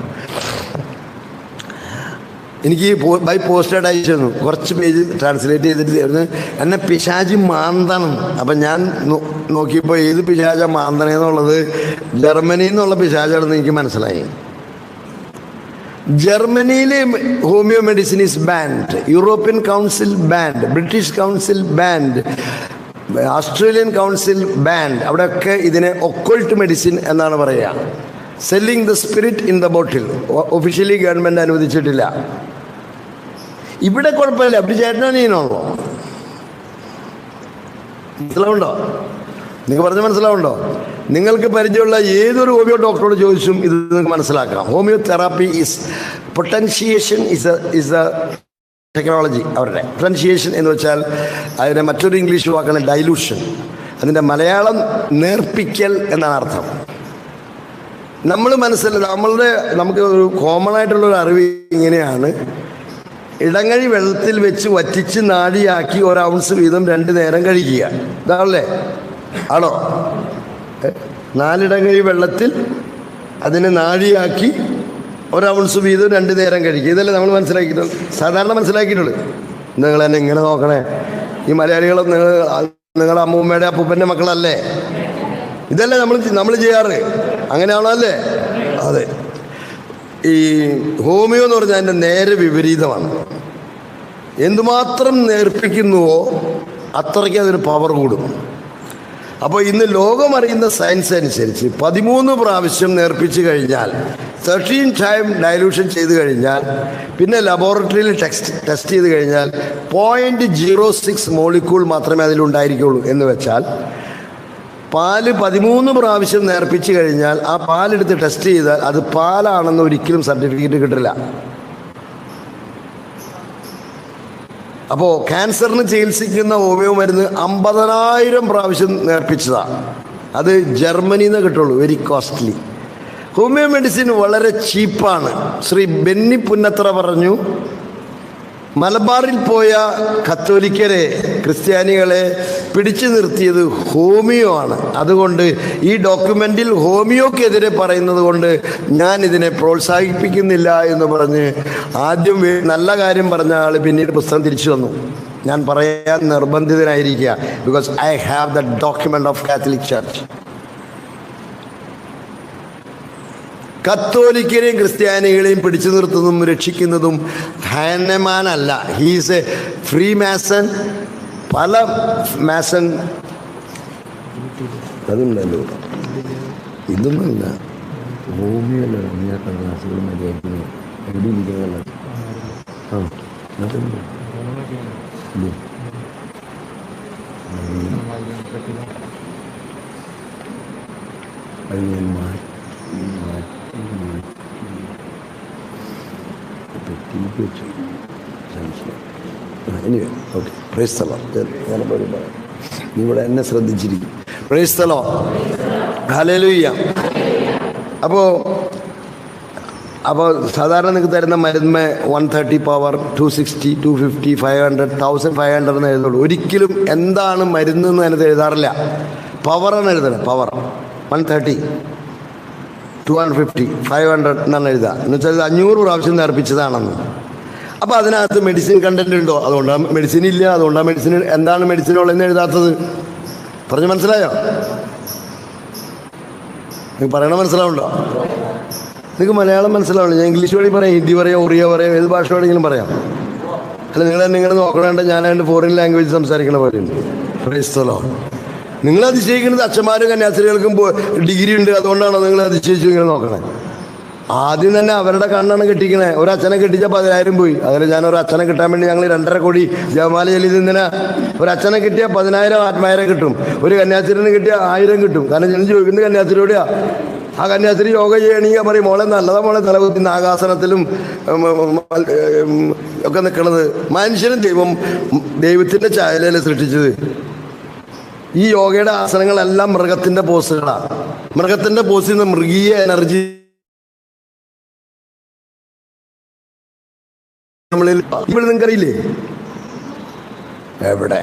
എനിക്ക് ബൈ പോസ്റ്റഡ് അയച്ചു തന്നു, കുറച്ച് പേജ് ട്രാൻസ്ലേറ്റ് ചെയ്തിട്ട് എന്നെ പിശാചി മാന്തണം. അപ്പം ഞാൻ നോക്കിയപ്പോൾ ഏത് പിശാച മാന്തണെന്നുള്ളത് ജർമ്മനിയിൽ നിന്നുള്ള പിശാചാണെന്ന് എനിക്ക് മനസ്സിലായി. ജർമ്മനിയിലെ homeo medicine is banned, European council banned, British council banned, Australian council banned. അവിടെയൊക്കെ ഇതിനെ ഒക്കൾട്ട് മെഡിസിൻ എന്നാണ് പറയുക. Selling the spirit in the bottle officially government അനുവദിച്ചിട്ടില്ല. ഇവിടെ കുഴപ്പമില്ല, അവിടെ ചേട്ടനീനാണല്ലോ. മനസ്സിലാവുണ്ടോ? നിങ്ങൾക്ക് പറഞ്ഞ് മനസ്സിലാവുണ്ടോ? നിങ്ങൾക്ക് പരിചയമുള്ള ഏതൊരു ഹോമിയോ ഡോക്ടറോട് ചോദിച്ചും ഇത് നിങ്ങൾക്ക് മനസ്സിലാക്കാം. Homeo therapy is potentiation is a technology. അവരുടെ പൊട്ടൻഷിയേഷൻ എന്ന് വെച്ചാൽ അതിൻ്റെ മറ്റൊരു ഇംഗ്ലീഷ് വാക്കാണ് ഡൈലൂഷൻ. അതിൻ്റെ മലയാളം നേർപ്പിക്കൽ എന്നാണ് അർത്ഥം. നമുക്ക് ഒരു കോമൺ ആയിട്ടുള്ളൊരു അറിവ് ഇങ്ങനെയാണ്, ഇടങ്ങഴി വെള്ളത്തിൽ വെച്ച് വറ്റിച്ച് നാഴിയാക്കി 1 ഔൺസ് വീതം 2 നേരം കഴിക്കുക. ഇതാണല്ലേ? ആണോ? 4 ഇടങ്ങഴി വെള്ളത്തിൽ അതിനെ നാഴിയാക്കി 1 ഔൺസ് വീതം 2 നേരം കഴിക്കുക. ഇതല്ലേ നമ്മൾ മനസ്സിലാക്കിയിട്ടുള്ളൂ, സാധാരണ മനസ്സിലാക്കിയിട്ടുള്ളൂ. നിങ്ങൾ എന്നെ ഇങ്ങനെ നോക്കണേ, ഈ മലയാളികളും നിങ്ങളുടെ അമ്മൂമ്മയുടെ അപ്പൂപ്പൻ്റെ മക്കളല്ലേ? ഇതല്ലേ നമ്മൾ ചെയ്യാറ്? അങ്ങനെയാണോ? അല്ലേ? അതെ. ഈ ഹോമിയോ എന്ന് പറഞ്ഞാൽ അതിൻ്റെ നേരെ വിപരീതമാണ്. എന്തുമാത്രം നേർപ്പിക്കുന്നുവോ അത്രയ്ക്ക് അതിന് പവർ കൂടും. അപ്പോൾ ഇന്ന് ലോകമറിയുന്ന സയൻസ് അനുസരിച്ച് 13 പ്രാവശ്യം നേർപ്പിച്ച് കഴിഞ്ഞാൽ, 13 ടൈം ഡയലൂഷൻ ചെയ്ത് കഴിഞ്ഞാൽ, പിന്നെ ലബോറട്ടറിയിൽ ടെസ്റ്റ് ചെയ്ത് കഴിഞ്ഞാൽ 0.06 മോളിക്യൂൾ മാത്രമേ അതിലുണ്ടായിരിക്കുള്ളൂ. എന്ന് വെച്ചാൽ പാല് 13 പ്രാവശ്യം നേർപ്പിച്ച് കഴിഞ്ഞാൽ ആ പാലെടുത്ത് ടെസ്റ്റ് ചെയ്താൽ അത് പാലാണെന്ന് ഒരിക്കലും സർട്ടിഫിക്കറ്റ് കിട്ടില്ല. അപ്പോൾ ക്യാൻസറിന് ചികിത്സിക്കുന്ന ഹോമിയോ മരുന്ന് 50,000 പ്രാവശ്യം നേർപ്പിച്ചതാണ്. അത് ജർമ്മനിയിൽ നിന്ന് കിട്ടുള്ളൂ, വെരി കോസ്റ്റ്ലി. ഹോമിയോ മെഡിസിൻ വളരെ ചീപ്പാണ്. ശ്രീ ബെന്നി പുന്നത്തറ പറഞ്ഞു, മലബാറിൽ പോയ കത്തോലിക്കരെ, ക്രിസ്ത്യാനികളെ പിടിച്ചു നിർത്തിയത് ഹോമിയോ ആണ്. അതുകൊണ്ട് ഈ ഡോക്യുമെൻറ്റിൽ ഹോമിയോക്കെതിരെ പറയുന്നത് കൊണ്ട് ഞാൻ ഇതിനെ പ്രോത്സാഹിപ്പിക്കുന്നില്ല എന്ന് പറഞ്ഞ് ആദ്യം നല്ല കാര്യം പറഞ്ഞ ആൾ പിന്നീട് പുസ്തകം തിരിച്ചു തന്നു. ഞാൻ പറയാൻ നിർബന്ധിതനായിരിക്കുക, because I have the document of Catholic church. കത്തോലിക്കരെയും ക്രിസ്ത്യാനികളെയും പിടിച്ചു നിർത്തുന്നതും രക്ഷിക്കുന്നതും ഹാനമാനല്ല. He's a free mason. പല മാസൺ അതുണ്ടല്ലോ, ഇതൊന്നുമില്ല.
ഹോമിയോല്ല ക്ലാസ്സുകൾ മര്യാദ എവിടെ ഇരിക്കുന്നതല്ല. അത് ഞാൻ മാറ്റി വെച്ചു സംശയം.
Anyway okay, praise the Lord. ഞാനപ്പോൾ നീ ഇവിടെ എന്നെ ശ്രദ്ധിച്ചിരിക്കും. Praise the Lord, hallelujah. അപ്പോൾ അപ്പോൾ സാധാരണ നിങ്ങൾക്ക് തരുന്ന മരുന്ന് 130 പവർ, 260, 250, 500, 1500 എന്ന് എഴുതുള്ളൂ. ഒരിക്കലും എന്താണ് മരുന്ന് എന്ന് അതിനകത്ത് എഴുതാറില്ല. പവറാണ് എഴുതുന്നത്. പവർ 130, 250, 500 എന്നാണ് എഴുതുക. എന്ന് വെച്ചാൽ 500 പ്രാവശ്യം നേർപ്പിച്ചതാണെന്ന്. അപ്പോൾ അതിനകത്ത് മെഡിസിൻ കണ്ടന്റ് ഉണ്ടോ? അതുകൊണ്ടാണ് മെഡിസിൻ ഇല്ല. അതുകൊണ്ടാണ് മെഡിസിൻ എന്താണ് മെഡിസിൻ ഉള്ളതെന്ന് എഴുതാത്തത്. പറഞ്ഞ് മനസ്സിലായോ? നിങ്ങൾക്ക് പറയണ മനസ്സിലാവുണ്ടോ? നിങ്ങൾക്ക് മലയാളം മനസ്സിലാവില്ല. ഞാൻ ഇംഗ്ലീഷ് വഴി പറയാം, ഹിന്ദി പറയാം, ഒറിയ പറയാം, ഏത് ഭാഷ വേണമെങ്കിലും പറയാം. അല്ല, നിങ്ങൾ നോക്കണേണ്ട ഞാൻ അതിൻ്റെ ഫോറിൻ ലാംഗ്വേജ് സംസാരിക്കണ പോലെയുണ്ട്. ക്രൈസ്തലോ, നിങ്ങൾ അതിശയിക്കുന്നത് അച്ഛന്മാരും കന്യാസ്ത്രീകൾക്കും ഡിഗ്രി ഉണ്ട് അതുകൊണ്ടാണോ നിങ്ങൾ അതിശയിച്ചു ഇങ്ങനെ നോക്കണേ? ആദ്യം തന്നെ അവരുടെ കണ്ണാണ് കെട്ടിക്കണേ. ഒരച്ഛനെ കെട്ടിച്ചാൽ 10,000 പോയി. അതിൽ ഞാൻ ഒരു അച്ഛനെ കിട്ടാൻ വേണ്ടി ഞങ്ങൾ 2.5 കോടി ജപമാല ചൊല്ലിയതിനാ. ഒരച്ഛനെ കിട്ടിയാൽ 10,000 ആത്മാരെ കിട്ടും. ഒരു കന്യാസ്ത്രീനെ കിട്ടിയാൽ 1000 കിട്ടും. കാരണം ഞാൻ ചോദിക്കുന്നത് കന്യാസ്ത്രീയോടെയാ. ആ കന്യാസ്ത്രീ യോഗ ചെയ്യണമെങ്കിൽ പറയും, മോളെ നല്ലതാ മോളെ, തലകുത്തി നാഗാസനത്തിലും ഒക്കെ നിൽക്കണത്. മനുഷ്യനും ദൈവത്തിൻ്റെ ഛായയിലല്ലേ സൃഷ്ടിച്ചത്. ഈ യോഗയുടെ ആസനങ്ങളെല്ലാം മൃഗത്തിൻ്റെ പോസുകളാണ്. മൃഗത്തിൻ്റെ പോസിൽ നിന്ന് മൃഗീയ എനർജി നമ്മളിൽ ഇവിടെ നിങ്ങൾക്കറിയില്ലേ? എവിടെ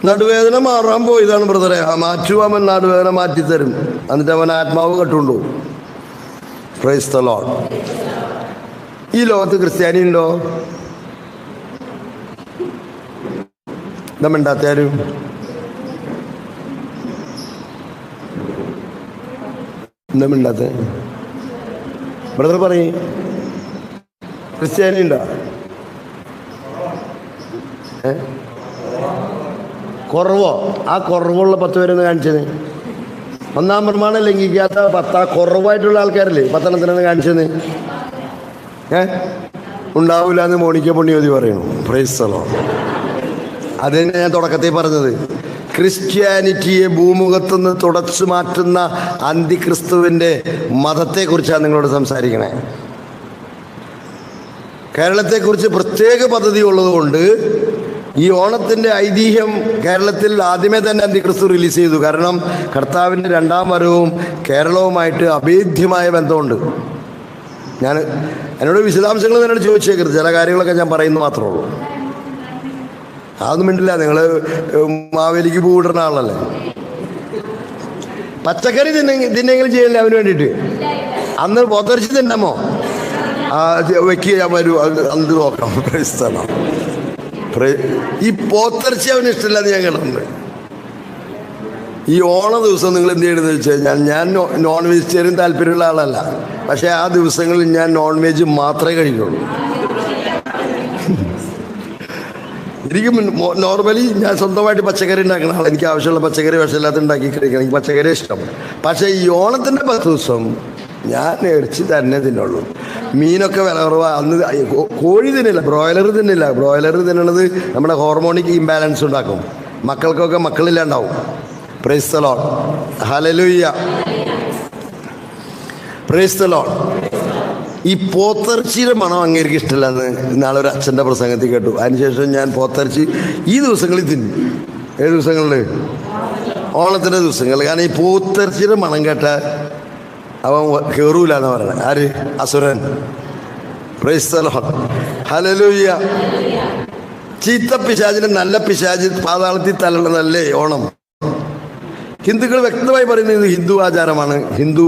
നടുവേദന മാറാൻ പോയതാണ് ബ്രദറെ. മാറ്റുവാൻ നടുവേദന മാറ്റിത്തരും. എന്നിട്ട് അവൻ ആത്മാവ് കെട്ടുണ്ടോ? Price the Lord. ഈ ലോകത്ത് ക്രിസ്ത്യാനി ഉണ്ടോ? എന്താ മിണ്ടാത്തയാരും? എന്താ മിണ്ടാത്ത ബ്രദർ? പറയും, ക്രിസ്ത്യാനി ഉണ്ടോ? കുറവോ? ആ കുറവുള്ള 10 പേരൊന്ന് കാണിച്ചത്. 1-ാം പ്രമാണം ലംഘിക്കാത്ത 10 കുറവായിട്ടുള്ള ആൾക്കാരല്ലേ 10 കാണിച്ചത്? ഉണ്ടാവില്ല എന്ന് മോണിക്ക പുണ്യവതി പറയുന്നു. Price the Lord. അതിനെ ഞാൻ തുടക്കത്തിൽ പറഞ്ഞത്, ക്രിസ്ത്യാനിറ്റിയെ ഭൂമുഖത്തുനിന്ന് തുടച്ചു മാറ്റുന്ന അന്തിക്രിസ്തുവിൻ്റെ മതത്തെക്കുറിച്ചാണ് നിങ്ങളോട് സംസാരിക്കണേ. കേരളത്തെക്കുറിച്ച് പ്രത്യേക പദ്ധതി ഉള്ളതുകൊണ്ട് ഈ ഓണത്തിൻ്റെ ഐതിഹ്യം കേരളത്തിൽ ആദ്യമേ തന്നെ അന്തിക്രിസ്തു റിലീസ് ചെയ്തു. കാരണം കർത്താവിൻ്റെ 2ാം വരവും കേരളവുമായിട്ട് അഭേദ്യമായ ബന്ധമുണ്ട്. എന്നോട് വിശദാംശങ്ങൾ എന്നോട് ചോദിച്ചേക്കരുത്. ചില കാര്യങ്ങളൊക്കെ ഞാൻ പറയുന്നു മാത്രമേ ഉള്ളൂ. അതൊന്നും മിണ്ടില്ല. നിങ്ങൾ മാവേലിക്ക് പൂവിടുന്ന ആളല്ലേ. പച്ചക്കറി തിന്നെങ്കിലും ചെയ്യില്ല അവന് വേണ്ടിയിട്ട്. അന്ന് പോത്തരിച്ച് തിന്നാമോ? വെക്കുക ഞാൻ വരൂ, അന്ന് നോക്കാം. പ്രൈസ്തലം. ഈ പോത്തർച്ചി അവന് ഇഷ്ടമില്ലാന്ന് ഞാൻ കേട്ടിട്ടുണ്ട്. ഈ ഓണ ദിവസം നിങ്ങൾ എന്ത് ചെയ്യണമെന്ന് വെച്ച് കഴിഞ്ഞാൽ, ഞാൻ നോൺ വെജിറ്റേറിയൻ താല്പര്യമുള്ള ആളല്ല. പക്ഷേ ആ ദിവസങ്ങളിൽ ഞാൻ നോൺ വെജ് മാത്രമേ കഴിക്കുള്ളൂ. എനിക്ക് നോർമലി ഞാൻ സ്വന്തമായിട്ട് പച്ചക്കറി ഉണ്ടാക്കുന്ന ആളാണ്. എനിക്ക് ആവശ്യമുള്ള പച്ചക്കറി വിഷമില്ലാത്ത ഉണ്ടാക്കി കഴിക്കണം. എനിക്ക് പച്ചക്കറി ഇഷ്ടം. പക്ഷേ ഈ ഓണത്തിൻ്റെ 10 ദിവസം ഞാൻ ഇറച്ചി തന്നെ തിന്നുള്ളൂ. മീനൊക്കെ വില കുറവാണ്. അന്ന് കോഴി തിന്നില്ല, ബ്രോയിലർ തിന്നില്ല. ബ്രോയിലർ തിന്നണത് നമ്മുടെ ഹോർമോണിക് ഇംബാലൻസ് ഉണ്ടാക്കും. മക്കൾക്കൊക്കെ മക്കളില്ലാണ്ടാവും. Praise the Lord. Hallelujah. Praise the Lord. ഈ പോത്തിറച്ചിയുടെ മണം അങ്ങേർക്ക് ഇഷ്ടമില്ലെന്ന് നാളെ ഒരു അച്ഛൻ്റെ പ്രസംഗത്തിൽ കേട്ടു. അതിനുശേഷം ഞാൻ പോത്തിറച്ചി ഈ ദിവസങ്ങളിൽ തിന്നു. ഏത് ദിവസങ്ങളിൽ? ഓണത്തിൻ്റെ ദിവസങ്ങളിൽ. കാരണം ഈ പോത്തിറച്ചിയുടെ മണം കേട്ടാൽ അവൻ കയറൂല എന്ന് പറയണേ. ആര്? അസുരൻ. Praise the Lord. ഹല്ലേലൂയ. ചീത്ത പിശാചിനെ നല്ല പിശാചി പാതാളത്തിൽ തള്ളണതല്ലേ ഓണം. ഹിന്ദുക്കൾ വ്യക്തമായി പറയുന്നത് ഇത് ഹിന്ദു ആചാരമാണ്, ഹിന്ദു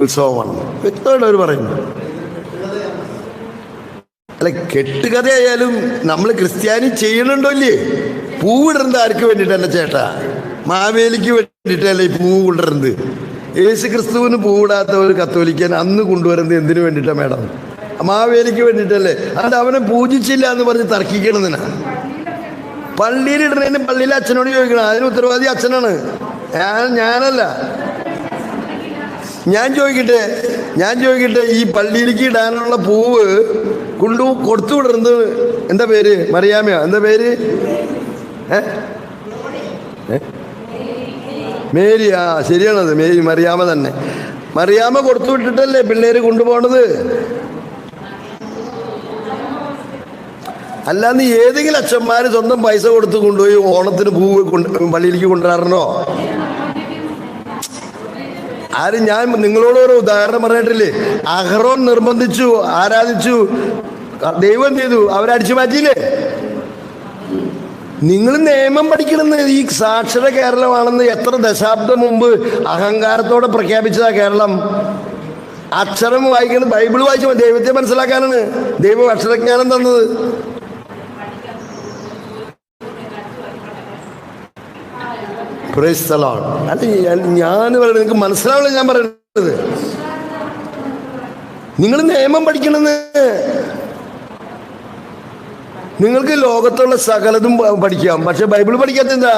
ഉത്സവമാണ്. വ്യക്തമായിട്ട് അവർ പറയുന്നു. അല്ല, കെട്ടുകഥയായാലും നമ്മൾ ക്രിസ്ത്യാനി ചെയ്യണുണ്ടോ ഇല്ലേ? പൂവിടുന്നത് ആർക്ക് വേണ്ടിയിട്ടല്ല ചേട്ടാ? മാവേലിക്ക് വേണ്ടിയിട്ടല്ലേ ഈ പൂവ് കൊണ്ടുവരുന്നത്. യേശു ക്രിസ്തുവിന് പൂവിടാത്ത ഒരു കത്തോലിക്കൻ അന്ന് കൊണ്ടുവരുന്നത് എന്തിനു വേണ്ടിയിട്ടാണ് മേഡം? മാവേലിക്ക് വേണ്ടിയിട്ടല്ലേ? അതുകൊണ്ട് അവനെ പൂജിച്ചില്ല എന്ന് പറഞ്ഞ് തർക്കിക്കണമെന്നാ. പള്ളിയിൽ ഇടണേന് പള്ളിയിലെ അച്ഛനോട് ചോദിക്കണം. അതിന് ഉത്തരവാദി അച്ഛനാണ്, ഞാനല്ല. ഞാൻ ചോദിക്കട്ടെ ഈ പള്ളിയിലേക്ക് ഇടാനുള്ള പൂവ് കൊടുത്തു വിടുന്നത് എന്താ പേര്? മറിയാമയോ? എന്താ പേര്? മേരി. ആ, ശരിയാണത്. മറിയാമ തന്നെ. മറിയാമ കൊടുത്തു വിട്ടിട്ടല്ലേ പിള്ളേര് കൊണ്ടുപോകണത്. അല്ലാന്ന് ഏതെങ്കിലും അച്ഛന്മാർ സ്വന്തം പൈസ കൊടുത്ത് കൊണ്ടുപോയി ഓണത്തിന് പൂവ് പള്ളിയിലേക്ക് കൊണ്ടുവരാറുണ്ടോ? ആരും ഞാൻ നിങ്ങളോട് ഒരു ഉദാഹരണം പറഞ്ഞിട്ടില്ലേ? അഹറോൻ നിർബന്ധിച്ചു, ആരാധിച്ചു, ദൈവം എന്ത് ചെയ്തു? അവരടിച്ചു മാറ്റിയില്ലേ? നിങ്ങൾ നിയമം പഠിക്കണമെന്ന് ഈ സാക്ഷര കേരളമാണെന്ന് എത്ര ദശാബ്ദം മുമ്പ് അഹങ്കാരത്തോടെ പ്രഖ്യാപിച്ചതാ കേരളം. അക്ഷരം വായിക്കുന്നത്, ബൈബിൾ വായിച്ചു ദൈവത്തെ മനസ്സിലാക്കാനാണ് ദൈവം അക്ഷരജ്ഞാനം തന്നത്. Price the Lord. അല്ല ഞാൻ പറയുന്നത് നിങ്ങൾക്ക് മനസ്സിലാവില്ല. ഞാൻ പറയുന്നത് നിങ്ങൾ നിയമം പഠിക്കണമെന്ന്. നിങ്ങൾക്ക് ലോകത്തുള്ള സകലതും പഠിക്കാം, പക്ഷെ ബൈബിൾ പഠിക്കാത്ത എന്താ?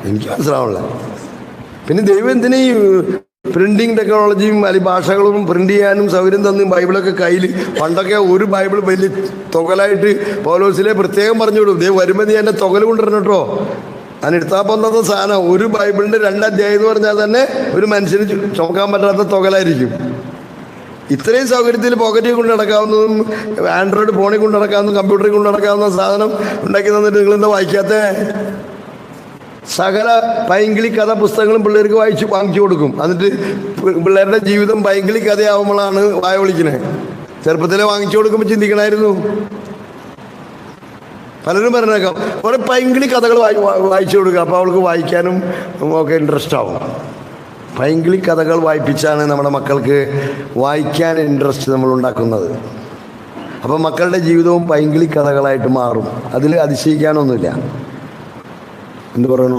എനിക്ക് മനസ്സിലാവില്ല. പിന്നെ ദൈവം എന്തിനാ ഈ പ്രിന്റിങ് ടെക്നോളജിയും അല്ലെങ്കിൽ ഭാഷകളും പ്രിന്റ് ചെയ്യാനും സൗകര്യം തന്നു ബൈബിളൊക്കെ കയ്യിൽ? പണ്ടൊക്കെ ഒരു ബൈബിൾ വലിയ തുകലായിട്ട് പൗലോസിലെ പ്രത്യേകം പറഞ്ഞു വിടും, ദൈവം വരുമ്പോൾ നീ എന്നെ തുകൽ കൊണ്ടുവരണം കേട്ടോ. അതിനെടുത്താൽ പോകുന്നത് സാധനം ഒരു ബൈബിളിൻ്റെ 2 അധ്യായം എന്ന് പറഞ്ഞാൽ തന്നെ ഒരു മനുഷ്യന് ചുമക്കാൻ പറ്റാത്ത തുകലായിരിക്കും. ഇത്രയും സൗകര്യത്തിൽ പോക്കറ്റിൽ കൊണ്ട് നടക്കാവുന്നതും ആൻഡ്രോയിഡ് ഫോണിൽ കൊണ്ട് നടക്കാവുന്നതും കമ്പ്യൂട്ടറിൽ കൊണ്ട് നടക്കാവുന്ന സാധനം ഉണ്ടാക്കി തന്നിട്ട് നിങ്ങളെന്താ വായിക്കാത്ത? സകല പൈങ്കിളി കഥ പുസ്തകങ്ങളും പിള്ളേർക്ക് വാങ്ങിച്ചു കൊടുക്കും. എന്നിട്ട് പിള്ളേരുടെ ജീവിതം പൈങ്കിളി കഥയാവുമ്പോഴാണ് വായ വിളിക്കണേ. ചെറുപ്പത്തിലെ വാങ്ങിച്ചു കൊടുക്കുമ്പോൾ ചിന്തിക്കണമായിരുന്നു. പലരും പറഞ്ഞേക്കാം കുറെ പൈങ്കിളി കഥകൾ വായിച്ചു കൊടുക്കുക, അപ്പോൾ അവൾക്ക് വായിക്കാനും ഒക്കെ ഇൻട്രസ്റ്റ് ആവും. പൈങ്കിളി കഥകൾ വായിപ്പിച്ചാണ് നമ്മുടെ മക്കൾക്ക് വായിക്കാൻ ഇൻട്രസ്റ്റ് നമ്മൾ ഉണ്ടാക്കുന്നത്. അപ്പം മക്കളുടെ ജീവിതവും പൈങ്കിളി കഥകളായിട്ട് മാറും. അതിൽ അതിശയിക്കാനൊന്നുമില്ല. എന്ത് പറയണു?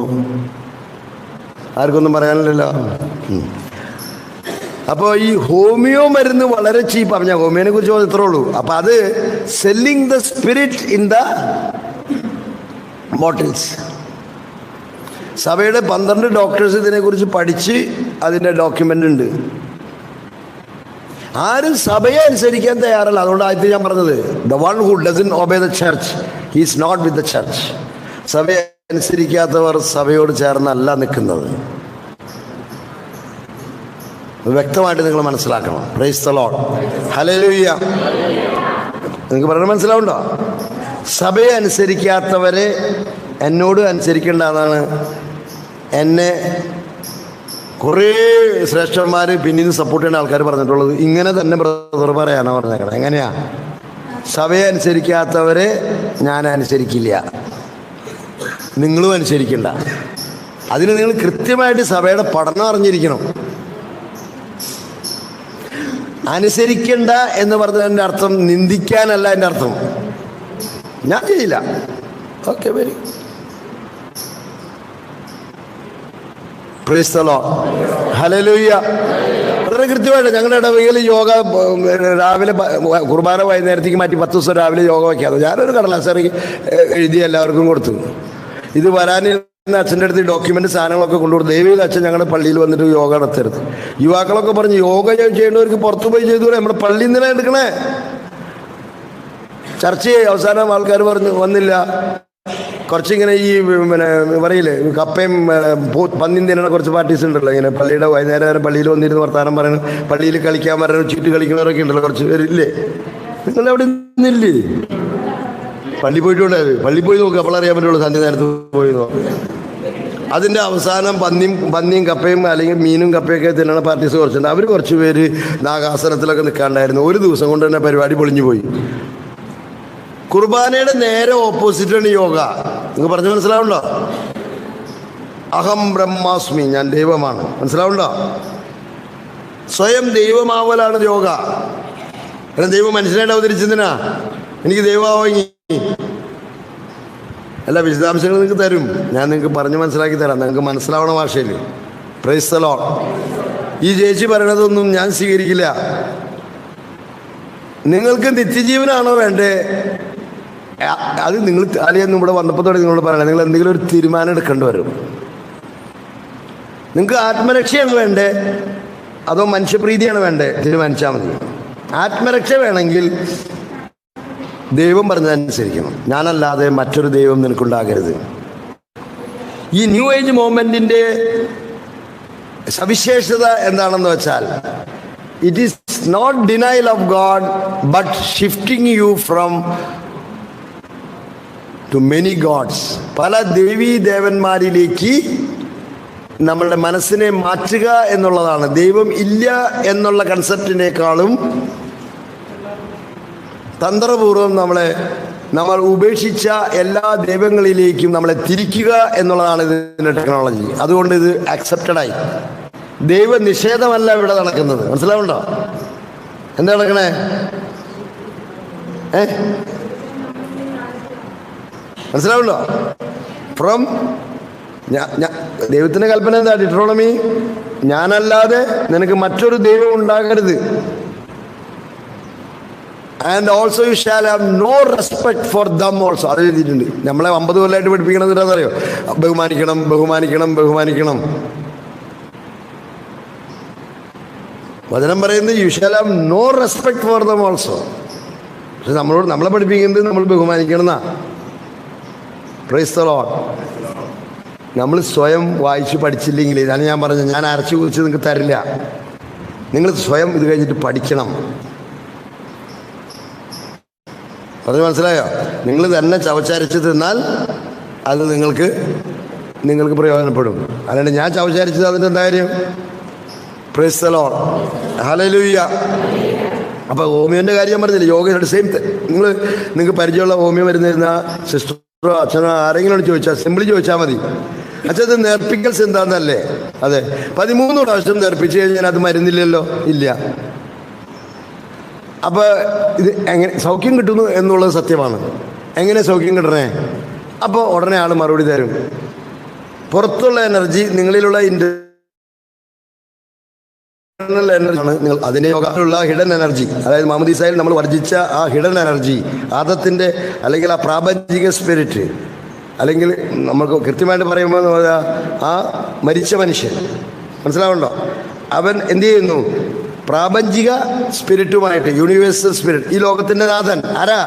ആർക്കൊന്നും പറയാനില്ലല്ലോ. അപ്പോൾ ഈ ഹോമിയോ മരുന്ന് വളരെ ചീപ്പാണ്. ഞാൻ ഹോമിയോനെ കുറിച്ച് ഇത്രേ ഉള്ളൂ. അപ്പം അത് selling the spirit in the bottles. സഭയുടെ 12 ഡോക്ടേഴ്സ് ഇതിനെക്കുറിച്ച് പഠിച്ച് അതിൻ്റെ ഡോക്യുമെൻ്റ് ഉണ്ട്. ആരും സഭയെ അനുസരിക്കാൻ തയ്യാറല്ല. അതുകൊണ്ട് ആദ്യത്തെ ഞാൻ പറഞ്ഞത്, the one who doesn't obey the church he's not with the church. സഭയെ അനുസരിക്കാത്തവർ സഭയോട് ചേർന്നല്ല നിൽക്കുന്നത്. വ്യക്തമായിട്ട് നിങ്ങൾ മനസ്സിലാക്കണം. Praise the Lord. ഹല്ലേലൂയ. നിങ്ങൾക്ക് പറഞ്ഞാൽ മനസ്സിലാവുണ്ടോ? സഭയെ അനുസരിക്കാത്തവരെ എന്നോട് അനുസരിക്കേണ്ടതാണ്. എന്നെ കുറേ ശ്രേഷ്ഠന്മാർ പിന്നീട് സപ്പോർട്ട് ചെയ്യുന്ന ആൾക്കാർ പറഞ്ഞിട്ടുള്ളത് ഇങ്ങനെ തന്നെ ബ്രദർ പറയാനാ പറഞ്ഞേക്കണം. എങ്ങനെയാ? സഭയെ അനുസരിക്കാത്തവരെ ഞാൻ അനുസരിക്കില്ല, നിങ്ങളും അനുസരിക്കണ്ട. അതിന് നിങ്ങൾ കൃത്യമായിട്ട് സഭയുടെ പഠനം അറിഞ്ഞിരിക്കണം. അനുസരിക്കണ്ട എന്ന് പറഞ്ഞതിൻ്റെ അർത്ഥം നിന്ദിക്കാനല്ല. എൻ്റെ അർത്ഥം ഞാൻ ചെയ്യില്ല. Okay, very price the Lord. Hallelujah. വളരെ കൃത്യമായിട്ട് ഞങ്ങളുടെ ഇടവകയിൽ യോഗ രാവിലെ കുർബാന വൈകുന്നേരത്തേക്ക് മാറ്റി 10 ദിവസം രാവിലെ യോഗ വയ്ക്കാതെ ഞാനൊരു കടലാസറി എഴുതി എല്ലാവർക്കും കൊടുത്തു. ഇത് വരാനിരുന്ന അച്ഛൻ്റെ അടുത്ത് ഡോക്യുമെൻ്റ് സാധനങ്ങളൊക്കെ കൊണ്ടുകൊടുത്തു. ദൈവം അച്ഛൻ ഞങ്ങളുടെ പള്ളിയിൽ വന്നിട്ട് യോഗ നടത്തരുത്. യുവാക്കളൊക്കെ പറഞ്ഞു യോഗ ചെയ്യേണ്ടവർക്ക് പുറത്തു പോയി ചെയ്തു. നമ്മുടെ പള്ളി ഇന്നലെ എടുക്കണേ ചർച്ച ചെയ്യും. അവസാനം ആൾക്കാർ പറഞ്ഞു വന്നില്ല. കുറച്ചിങ്ങനെ ഈ പിന്നെ പറയില്ലേ കപ്പയും പന്നിയും തിന്നണ കുറച്ച് പാർട്ടീസ് ഉണ്ടല്ലോ, ഇങ്ങനെ പള്ളിയുടെ വൈകുന്നേരം പള്ളിയിൽ വന്നിരുന്ന് വർത്താനം പറയുന്നു, പള്ളിയിൽ കളിക്കാൻ പറയുന്നു, ചുറ്റി കളിക്കുന്നവരൊക്കെ ഉണ്ടല്ലോ കുറച്ച് പേരില്ലേ. നിങ്ങളവിടെ നിന്നില്ലേ? പള്ളി പോയിട്ടുണ്ടായത്. പള്ളി പോയി നോക്കുക, അപ്പോൾ അറിയാൻ പറ്റുള്ളൂ. സന്ധ്യ നേരത്ത് പോയി നോക്കുക. അതിൻ്റെ അവസാനം പന്നിയും കപ്പയും അല്ലെങ്കിൽ മീനും കപ്പയൊക്കെ തിന്നണ പാർട്ടീസ് കുറച്ചുണ്ട്. അവർ കുറച്ച് പേര് നാഗാസനത്തിലൊക്കെ നിൽക്കാണ്ടായിരുന്നു. ഒരു ദിവസം കൊണ്ട് തന്നെ പരിപാടി പൊളിഞ്ഞു പോയി. കുർബാനയുടെ നേരെ ഓപ്പോസിറ്റാണ് യോഗ. നിങ്ങൾക്ക് പറഞ്ഞ് മനസ്സിലാവുണ്ടോ? അഹം ബ്രഹ്മാസ്മി, ഞാൻ ദൈവമാണ്. മനസ്സിലാവുണ്ടോ? സ്വയം ദൈവമാവലാണ് യോഗ. കാരണം ദൈവം മനുഷ്യനായിട്ട് അവതരിച്ചതിനാ. എനിക്ക് ദൈവമാവങ്ങി എല്ലാ വിശദാംശങ്ങളും നിങ്ങൾക്ക് തരും. ഞാൻ നിങ്ങൾക്ക് പറഞ്ഞ് മനസ്സിലാക്കി തരാം, നിങ്ങൾക്ക് മനസ്സിലാവണ ഭാഷയിൽ. Price the Lord. ഈ ചേച്ചി പറയണതൊന്നും ഞാൻ സ്വീകരിക്കില്ല. നിങ്ങൾക്ക് നിത്യജീവനാണോ വേണ്ടേ? അത് നിങ്ങൾ അല്ലെങ്കിൽ ഇവിടെ വന്നപ്പോൾ തുടങ്ങി നിങ്ങളോട് പറയണേ, നിങ്ങൾ എന്തെങ്കിലും ഒരു തീരുമാനം എടുക്കേണ്ടി വരും. നിങ്ങൾക്ക് ആത്മരക്ഷയാണ് വേണ്ടേ അതോ മനുഷ്യപ്രീതിയാണ് വേണ്ടേ? തീരുമാനിച്ചാൽ മതി. ആത്മരക്ഷ വേണമെങ്കിൽ ദൈവം പറഞ്ഞതനുസരിക്കണം. ഞാനല്ലാതെ മറ്റൊരു ദൈവം നിനക്കുണ്ടാകരുത്. ഈ ന്യൂ ഏജ് മൂവ്മെൻറ്റിൻ്റെ സവിശേഷത എന്താണെന്ന് വെച്ചാൽ it is not denial of God but shifting you from to many gods. പല ദേവീ ദേവന്മാരിലേക്ക് നമ്മളുടെ മനസ്സിനെ മാറ്റുക എന്നുള്ളതാണ്. ദൈവം ഇല്ല എന്നുള്ള കൺസെപ്റ്റിനേക്കാളും തന്ത്രപൂർവ്വം നമ്മൾ ഉപേക്ഷിച്ച എല്ലാ ദൈവങ്ങളിലേക്കും നമ്മളെ തിരിക്കുക എന്നുള്ളതാണ് ഇതിൻ്റെ ടെക്നോളജി. അതുകൊണ്ട് ഇത് ആക്സെപ്റ്റഡായി. ദൈവ നിഷേധമല്ല ഇവിടെ നടക്കുന്നത്. മനസ്സിലാവുണ്ടോ? എന്താ നടക്കണേ? മനസ്സിലാവുണ്ടോ? ഫ്രം ദൈവത്തിൻ്റെ കൽപ്പന എന്താ? ഡിട്രോണമി, ഞാനല്ലാതെ നിനക്ക് മറ്റൊരു ദൈവം ഉണ്ടാകരുത്. And also you shall have no respect for them also. അത് എഴുതിയിട്ടുണ്ട്. നമ്മളെ 50 കൊല്ലമായിട്ട് പഠിപ്പിക്കണത് എന്താണെന്നറിയോ? ബഹുമാനിക്കണം, ബഹുമാനിക്കണം, ബഹുമാനിക്കണം. വചനം പറയുന്നത് you shall have no respect for them also. പക്ഷെ നമ്മളെ പഠിപ്പിക്കുന്നത് നമ്മൾ ബഹുമാനിക്കണം എന്നാ. Praise the lord. നമ്മൾ സ്വയം വായിച്ച് പഠിച്ചില്ലെങ്കിൽ, ഇതാണ് ഞാൻ പറഞ്ഞത്, ഞാൻ അരച്ചു കുറിച്ച് നിങ്ങൾക്ക് തരില്ല. നിങ്ങൾ സ്വയം ഇത് കഴിഞ്ഞിട്ട് പഠിക്കണം. പറഞ്ഞ് മനസ്സിലായോ? നിങ്ങൾ തന്നെ ചവച്ചരച്ച് തിന്നാൽ അത് നിങ്ങൾക്ക് പ്രയോജനപ്പെടും. അല്ലാണ്ട് ഞാൻ ചവച്ചരച്ചത് അതിൻ്റെ എന്താ കാര്യം? Price the Lord. ഹല്ലേലൂയ. അപ്പോൾ ഹോമിയോൻ്റെ കാര്യം പറഞ്ഞില്ലേ? യോഗയുടെ സെയിം. നിങ്ങൾക്ക് പരിചയമുള്ള ഹോമിയോ മരുന്നിരുന്ന സിസ്റ്ററോ അച്ഛനോ ആരെങ്കിലും ചോദിച്ചാൽ, സിമ്പിളി ചോദിച്ചാൽ മതി, അച്ഛൻ ഇത് നേർപ്പിക്കൽസ് എന്താണെന്നല്ലേ? അതെ. 13 പ്രാവശ്യം നേർപ്പിച്ച് കഴിഞ്ഞാൽ അത് മരുന്നില്ലല്ലോ. ഇല്ല. അപ്പോൾ ഇത് എങ്ങനെ സൗഖ്യം കിട്ടുന്നു എന്നുള്ളത് സത്യമാണ്. എങ്ങനെ സൗഖ്യം കിട്ടണേ? അപ്പോൾ ഉടനെ ആൾ മറുപടി തരും. പുറത്തുള്ള എനർജി നിങ്ങളിലുള്ള ഇന്റർണൽ എനർജിയാണ്. നിങ്ങൾ അതിൻ്റെ യോഗത്തിലുള്ള ഹിഡൻ എനർജി, അതായത് മാമോദീസയിൽ നമ്മൾ വർജിച്ച ആ ഹിഡൻ എനർജി, ആദത്തിൻ്റെ അല്ലെങ്കിൽ ആ പ്രാപഞ്ചിക സ്പിരിറ്റ്, അല്ലെങ്കിൽ നമുക്ക് കൃത്യമായിട്ട് പറയുമ്പോൾ ആ മരിച്ച മനുഷ്യൻ, മനസ്സിലാവുണ്ടോ? അവൻ എന്ത് ചെയ്യുന്നു? പ്രാപഞ്ചിക സ്പിരിറ്റുമായിട്ട്, യൂണിവേഴ്സൽ സ്പിരിറ്റ്, ഈ ലോകത്തിൻ്റെ നാഥൻ ആരാ?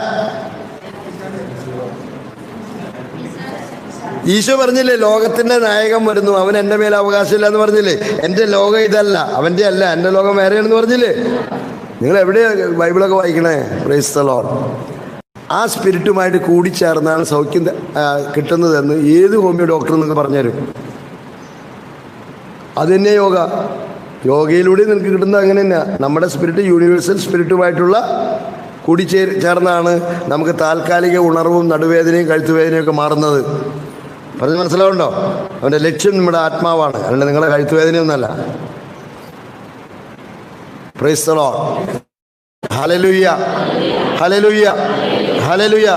ഈശോ പറഞ്ഞില്ലേ, ലോകത്തിൻ്റെ നായകൻ വരുന്നു, അവൻ എൻ്റെ മേലെ അവകാശമില്ല എന്ന് പറഞ്ഞില്ലേ? എൻ്റെ ലോകം ഇതല്ല, അവൻ്റെ അല്ല, എൻ്റെ ലോകം വേറെയാണെന്ന് പറഞ്ഞില്ലേ? നിങ്ങൾ എവിടെയാണ് ബൈബിളൊക്കെ വായിക്കണേ? Praise the Lord. ആ സ്പിരിറ്റുമായിട്ട് കൂടിച്ചേർന്നാണ് സൗഖ്യം കിട്ടുന്നതെന്ന് ഏത് ഹോമിയോ ഡോക്ടർ നിങ്ങൾക്ക് പറഞ്ഞുതരും. അത് തന്നെ യോഗയിലൂടെ നിനക്ക് കിട്ടുന്നത് അങ്ങനെ തന്നെയാണ്. നമ്മുടെ സ്പിരിറ്റ് യൂണിവേഴ്സൽ സ്പിരിറ്റുമായിട്ടുള്ള ചേർന്നാണ് നമുക്ക് താൽക്കാലിക ഉണർവും നടുവേദനയും കഴുത്തുവേദനയും ഒക്കെ മാറുന്നത്. പറഞ്ഞ് മനസ്സിലാവുണ്ടോ? അവൻ്റെ ലക്ഷ്യം നമ്മുടെ ആത്മാവാണ്, അല്ലാണ്ട് നിങ്ങളുടെ കഴുത്തുവേദനയൊന്നുമല്ല. Praise the Lord. Hallelujah, hallelujah, hallelujah.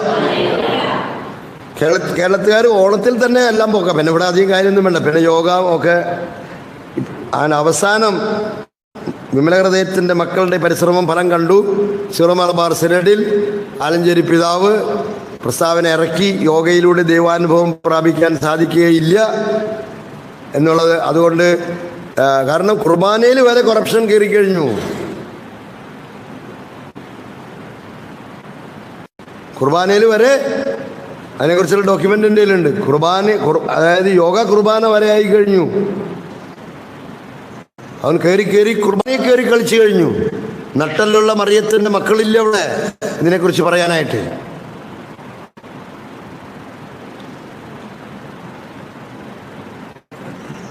കേരളത്തുകാർ ഓണത്തിൽ തന്നെ എല്ലാം പോക്കാം. പിന്നെ ഇവിടെ അധികം കാര്യമൊന്നും വേണ്ട. പിന്നെ യോഗ ഒക്കെ അവസാനം വിമലഹൃദയത്തിൻ്റെ മക്കളുടെ പരിശ്രമം ഫലം കണ്ടു. സിറോ മലബാർ സിനഡിൽ ആലഞ്ചേരി പിതാവ് പ്രസ്താവന ഇറക്കി, യോഗയിലൂടെ ദൈവാനുഭവം പ്രാപിക്കാൻ സാധിക്കുകയില്ല എന്നുള്ളത്. അതുകൊണ്ട് കാരണം കുർബാനയിൽ വരെ കറപ്ഷൻ കയറിക്കഴിഞ്ഞു. കുർബാനയിൽ വരെ അതിനെക്കുറിച്ചുള്ള ഡോക്യുമെൻ്റ് എൻ്റെ കയ്യിലുണ്ട്. അതായത് യോഗ കുർബാന വരെ ആയി കഴിഞ്ഞു. അവൻ കയറി കുർബാനയിൽ കയറി കളിച്ചു കഴിഞ്ഞു. നട്ടലുള്ള മറിയത്തിൻ്റെ മക്കളില്ല അവിടെ ഇതിനെക്കുറിച്ച് പറയാനായിട്ട്.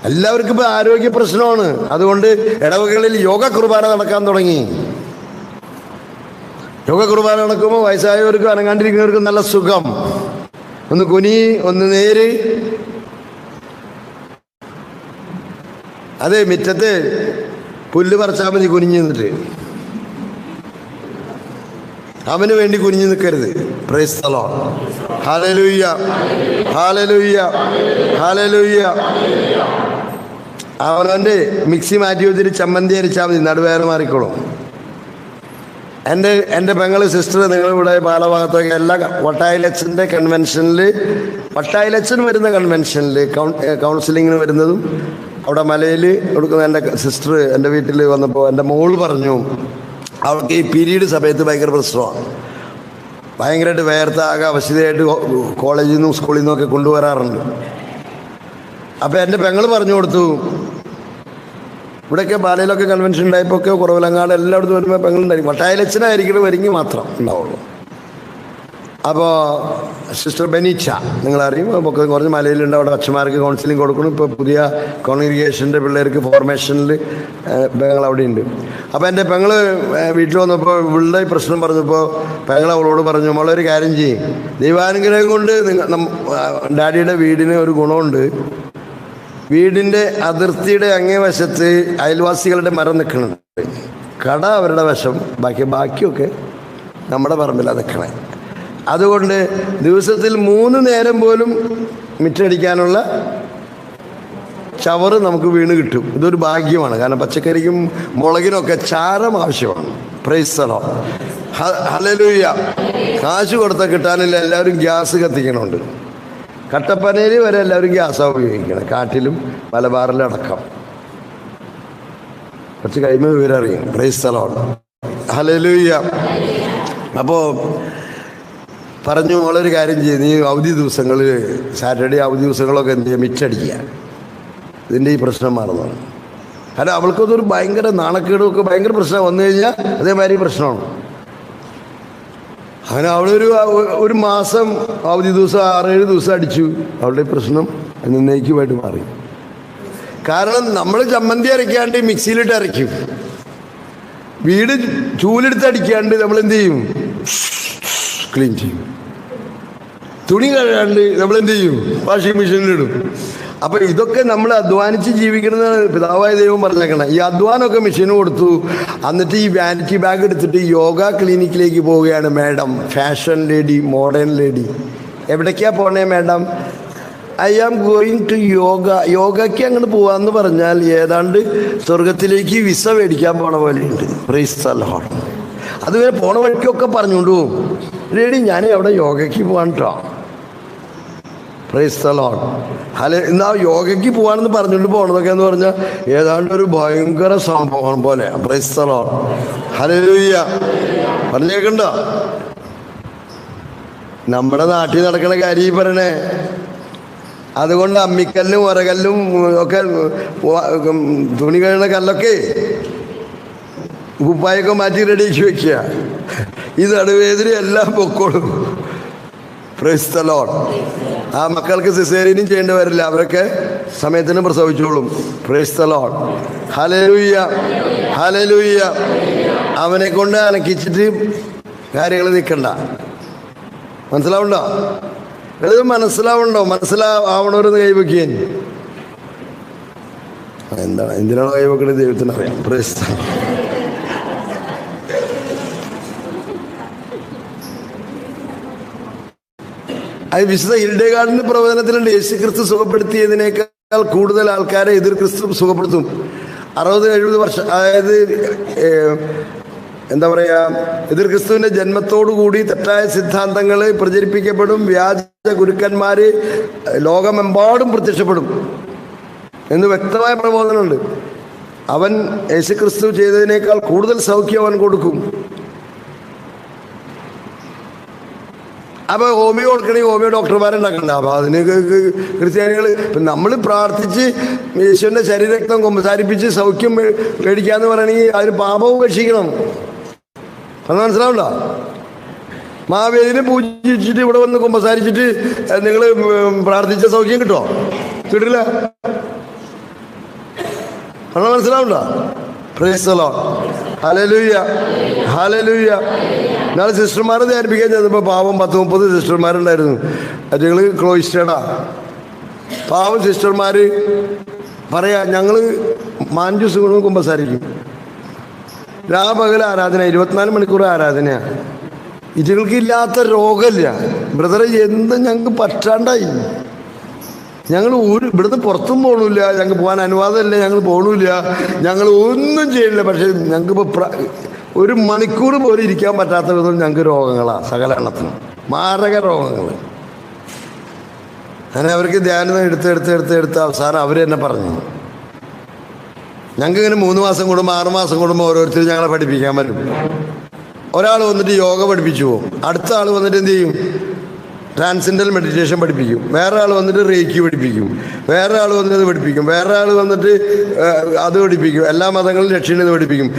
എല്ലാവർക്കും ഇപ്പോൾ ആരോഗ്യ പ്രശ്നമാണ്. അതുകൊണ്ട് ഇടവകളിൽ യോഗ കുർബാന നടക്കാൻ തുടങ്ങി. യോഗ കുർബാന നടക്കുമ്പോൾ വയസ്സായവർക്കും അനങ്ങാണ്ടിരിക്കുന്നവർക്കും നല്ല സുഖം. ഒന്ന് കുനി, ഒന്ന് നേര്. അതെ, മുറ്റത്ത് പുല്ല് പറിച്ചാൽ മതി കുനിഞ്ഞു നിന്നിട്ട്. അവന് വേണ്ടി കുനിഞ്ഞു നിൽക്കരുത്. Price the Lord. Hallelujah, hallelujah, hallelujah. അവനവൻ്റെ മിക്സി മാറ്റി വെച്ചിട്ട് ചമ്മന്തി അരിച്ചാൽ മതി, നടുവേദന മാറിക്കോളും. എൻ്റെ പെങ്ങൾ സിസ്റ്റർ നിങ്ങളിവിടെ പാലഭാഗത്തൊക്കെ എല്ലാ വട്ടായിലച്ചൻ്റെ കൺവെൻഷനിൽ, വട്ടായിലച്ചൻ വരുന്ന കൺവെൻഷനിൽ കൗൺസിലിങ്ങിന് വരുന്നതും അവിടെ മലയിൽ കൊടുക്കുന്ന എൻ്റെ സിസ്റ്റർ എൻ്റെ വീട്ടിൽ വന്നപ്പോൾ എൻ്റെ മോൾ പറഞ്ഞു, അവൾക്ക് ഈ പീരീഡ് സമയത്ത് ഭയങ്കര പ്രശ്നമാണ്. ഭയങ്കരമായിട്ട് വേർത്ത ആകെ അവശതയായിട്ട് കോളേജിൽ നിന്നും സ്കൂളിൽ നിന്നൊക്കെ കൊണ്ടുവരാറുണ്ട്. അപ്പോൾ എൻ്റെ പെങ്ങൾ പറഞ്ഞു കൊടുത്തു, ഇവിടെയൊക്കെ പാലയിലൊക്കെ കൺവെൻഷൻ ഉണ്ടായപ്പോൾ ഒക്കെ കുറവിലങ്ങാട് എല്ലായിടത്തും വരുമ്പോൾ പെങ്ങളുണ്ടായിരിക്കും. വട്ടായിലച്ചനായിരിക്കണം വരിങ്ങി മാത്രം ഉണ്ടാവുള്ളൂ. അപ്പോൾ സിസ്റ്റർ ബെനീച്ച നിങ്ങളറിയും, നമുക്ക് കുറച്ച് മലയിലുണ്ട്, അവിടെ അച്ഛന്മാർക്ക് കൗൺസിലിംഗ് കൊടുക്കണം. ഇപ്പോൾ പുതിയ കോൺഗ്രിഗേഷൻ്റെ പിള്ളേർക്ക് ഫോർമേഷനിൽ പെങ്ങൾ അവിടെ ഉണ്ട്. അപ്പോൾ എൻ്റെ പെങ്ങൾ വീട്ടിൽ വന്നപ്പോൾ ഇവളുടെ പ്രശ്നം പറഞ്ഞപ്പോൾ പെങ്ങൾ അവളോട് പറഞ്ഞു, മോളൊരു കാര്യം ചെയ്യും, ദൈവാനുഗ്രഹം കൊണ്ട് ഡാഡിയുടെ വീടിന് ഒരു ഗുണമുണ്ട്. വീടിൻ്റെ അതിർത്തിയുടെ അങ്ങേ വശത്ത് അയൽവാസികളുടെ മരം നിൽക്കുന്നുണ്ട്. കട അവരുടെ വശം, ബാക്കിയൊക്കെ നമ്മുടെ പറമ്പിലാണ് നിൽക്കണേ. അതുകൊണ്ട് ദിവസത്തിൽ 3 നേരം പോലും മിറ്റടിക്കാനുള്ള ചവറ് നമുക്ക് വീണ് കിട്ടും. ഇതൊരു ഭാഗ്യമാണ്. കാരണം പച്ചക്കറിക്കും മുളകിനൊക്കെ ചാരം ആവശ്യമാണ്. Price the Lord. ഹല്ലേലൂയ. കാശ് കൊടുത്താൽ കിട്ടാനില്ല, എല്ലാവരും ഗ്യാസ് കത്തിക്കണുണ്ട്. കട്ടപ്പനയിൽ വരെ എല്ലാവരും ഗ്യാസാണ് ഉപയോഗിക്കണം, കാട്ടിലും മലബാറിലും അടക്കം. കുറച്ച് കഴിയുമ്പോൾ വിവരറിയും. Praise the Lord. ഹല്ലേലൂയ. അപ്പോൾ പറഞ്ഞു, മോളൊരു കാര്യം ചെയ്യും, നീ അവധി ദിവസങ്ങളിൽ സാറ്റർഡേ അവധി ദിവസങ്ങളൊക്കെ എന്ത് ചെയ്യുക, മിച്ചടിക്കുക, ഇതിൻ്റെ ഈ പ്രശ്നം മാറുന്നതാണ്. കാരണം അവൾക്കതൊരു ഭയങ്കര നാണക്കേടുമൊക്കെ ഭയങ്കര പ്രശ്നം വന്നു കഴിഞ്ഞാൽ അതേമാതിരി പ്രശ്നമാണ്. അങ്ങനെ അവളൊരു മാസം അവധി ദിവസം 6-7 ദിവസം അടിച്ചു. അവളുടെ പ്രശ്നം എന്നേക്കുമായിട്ട് മാറി. കാരണം നമ്മൾ ചമ്മന്തി അരയ്ക്കാണ്ട് മിക്സിയിലിട്ട് അരയ്ക്കും, വീട് ചൂലെടുത്ത് അടിക്കാണ്ട് നമ്മളെന്ത് ചെയ്യും, ക്ലീൻ ചെയ്യും. തുണി കഴുകാണ്ട് നമ്മളെന്ത് ചെയ്യും, വാഷിംഗ് മെഷീനിലിടും. അപ്പം ഇതൊക്കെ നമ്മൾ അധ്വാനിച്ച് ജീവിക്കണമെന്നാണ് പിതാവായ ദൈവം പറഞ്ഞേക്കണം. ഈ അധ്വാനമൊക്കെ മെഷീന് കൊടുത്തു. എന്നിട്ട് ഈ വാനിറ്റി ബാഗ് എടുത്തിട്ട് യോഗ ക്ലിനിക്കിലേക്ക് പോവുകയാണ് madam. Fashion lady, modern lady. എവിടേക്കാണ് പോണേ madam? I am going to yoga. യോഗയ്ക്ക് അങ്ങോട്ട് പോകാമെന്ന് പറഞ്ഞാൽ ഏതാണ്ട് സ്വർഗത്തിലേക്ക് വിസ മേടിക്കാൻ പോണ പോലെയുണ്ട്. Price the Lord. അതുവരെ പോണ വഴിക്കൊക്കെ പറഞ്ഞുകൊണ്ട് പോകും, ലേഡി ഞാൻ അവിടെ യോഗയ്ക്ക് പോകാൻ കേട്ടോ. Price the Lord. എന്നാൽ യോഗയ്ക്ക് പോകാനെന്ന് പറഞ്ഞുകൊണ്ട് പോകണതൊക്കെ എന്ന് പറഞ്ഞാൽ ഏതാണ്ട് ഒരു ഭയങ്കര സംഭവം പോലെ. Price the Lord. ഹല്ലേലൂയ. പറഞ്ഞേക്കണ്ട. നമ്മുടെ നാട്ടിൽ നടക്കുന്ന കാര്യം പറയണേ. അതുകൊണ്ട് അമ്മിക്കല്ലും ഉരകല്ലും ഒക്കെ തുണി കഴുകുന്ന കല്ലൊക്കെ കുപ്പായൊക്കെ മാറ്റി റെഡിയാക്കി വെക്കുക. ഈ നടുവേദന എല്ലാം പൊക്കോളും. Praise the Lord. ആ മക്കൾക്ക് സിസേറിയനും ചെയ്യേണ്ടി വരില്ല, അവരൊക്കെ സമയത്തിന് പ്രസവിച്ചോളും. Praise the Lord. Hallelujah. Hallelujah. അവനെ കൊണ്ട് അനക്കിച്ചിട്ട് കാര്യങ്ങൾ നിൽക്കണ്ട. മനസ്സിലാവുണ്ടോ? ഇത് മനസ്സിലാവുണ്ടോ? മനസ്സിലാവണവരെന്ന് കൈവയ്ക്കാൻ എന്താണ്, എന്തിനാണോ കൈവെക്കണത് ദൈവത്തിന് അറിയാം. Price the Lord. അത് വിശുദ്ധ ഹിൽഡേഗാർഡിന്റെ പ്രവചനത്തിലുണ്ട്. യേശു ക്രിസ്തു സുഖപ്പെടുത്തിയതിനേക്കാൾ കൂടുതൽ ആൾക്കാരെ എതിർ ക്രിസ്തു സുഖപ്പെടുത്തും. 60-70 വർഷം, അതായത് എന്താ പറയുക, എതിർ ക്രിസ്തുവിൻ്റെ ജന്മത്തോടുകൂടി തെറ്റായ സിദ്ധാന്തങ്ങൾ പ്രചരിപ്പിക്കപ്പെടും. വ്യാജ ഗുരുക്കന്മാർ ലോകമെമ്പാടും പ്രത്യക്ഷപ്പെടും എന്ന് വ്യക്തമായ പ്രബോധനമുണ്ട്. അവൻ യേശു ക്രിസ്തു ചെയ്തതിനേക്കാൾ കൂടുതൽ സൗഖ്യം അവൻ കൊടുക്കും. അപ്പോൾ ഹോമിയോ കൊടുക്കണമെങ്കിൽ ഹോമിയോ ഡോക്ടർമാരുണ്ടാക്കണ്ട. അപ്പോൾ അതിന് ക്രിസ്ത്യാനികൾ ഇപ്പം നമ്മൾ പ്രാർത്ഥിച്ച് യേശുവിൻ്റെ ശരീരരക്തം കുമ്പസാരിപ്പിച്ച് സൗഖ്യം മേടിക്കാന്ന് പറയണമെങ്കിൽ അതിന് പാപവും ഉപേക്ഷിക്കണം. അത് മനസ്സിലാവണ്ട. മാവേലിനെ പൂജിച്ചിട്ട് ഇവിടെ വന്ന് കുമ്പസാരിച്ചിട്ട് നിങ്ങൾ പ്രാർത്ഥിച്ച സൗഖ്യം കിട്ടുമോ? കിട്ടില്ല. അത് മനസ്സിലാവണ്ട. Praise the Lord. Hallelujah. Hallelujah. നാളെ സിസ്റ്റർമാരെ ധ്യാനിപ്പിക്കാൻ ചെന്നപ്പോൾ പാവം 10-30 സിസ്റ്റർമാരുണ്ടായിരുന്നു. ഞങ്ങൾ ക്ലോയിസ്റ്റേഡാ. പാവം സിസ്റ്റർമാർ പറയാ, ഞങ്ങൾ മാഞ്ചൂസ് കൊണ്ട് കുമ്പസാരിക്കും. രാപകൽ ആരാധന, 24 മണിക്കൂർ ആരാധനയാണ്. ഇതുകൾക്കില്ലാത്ത രോഗമില്ല. ബ്രദറെ എന്ത് ഞങ്ങൾക്ക് പറ്റാണ്ടായി. ഞങ്ങൾ ഇവിടുന്ന് പുറത്തും പോകണില്ല, ഞങ്ങൾക്ക് പോകാൻ അനുവാദമില്ല, ഞങ്ങൾ പോകണില്ല, ഞങ്ങൾ ഒന്നും ചെയ്യില്ല. പക്ഷേ ഞങ്ങൾക്കിപ്പോൾ 1 മണിക്കൂർ പോലും ഇരിക്കാൻ പറ്റാത്ത വിധം ഞങ്ങൾക്ക് രോഗങ്ങളാണ്, സകല എണ്ണത്തിനും മാരക രോഗങ്ങൾ. അങ്ങനെ അവർക്ക് ധ്യാനം എടുത്ത് അവസാനം അവർ തന്നെ പറഞ്ഞു, ഞങ്ങൾക്ക് ഇങ്ങനെ 3 മാസം കൂടുമ്പോൾ 6 മാസം കൂടുമ്പോൾ ഓരോരുത്തർ ഞങ്ങളെ പഠിപ്പിക്കാൻ പറ്റും. ഒരാൾ വന്നിട്ട് യോഗ പഠിപ്പിച്ചു പോകും, അടുത്ത ആൾ വന്നിട്ട് എന്ത് ചെയ്യും, ട്രാൻസെൻഡൽ മെഡിറ്റേഷൻ പഠിപ്പിക്കും, വേറെ ആൾ വന്നിട്ട് റേക്കി പഠിപ്പിക്കും, വേറെ ആൾ വന്നിട്ട് അത് പഠിപ്പിക്കും, വേറെ ആൾ വന്നിട്ട് അത് പഠിപ്പിക്കും. എല്ലാ മതങ്ങളും രക്ഷയുണ്ടെന്ന് പഠിപ്പിക്കും.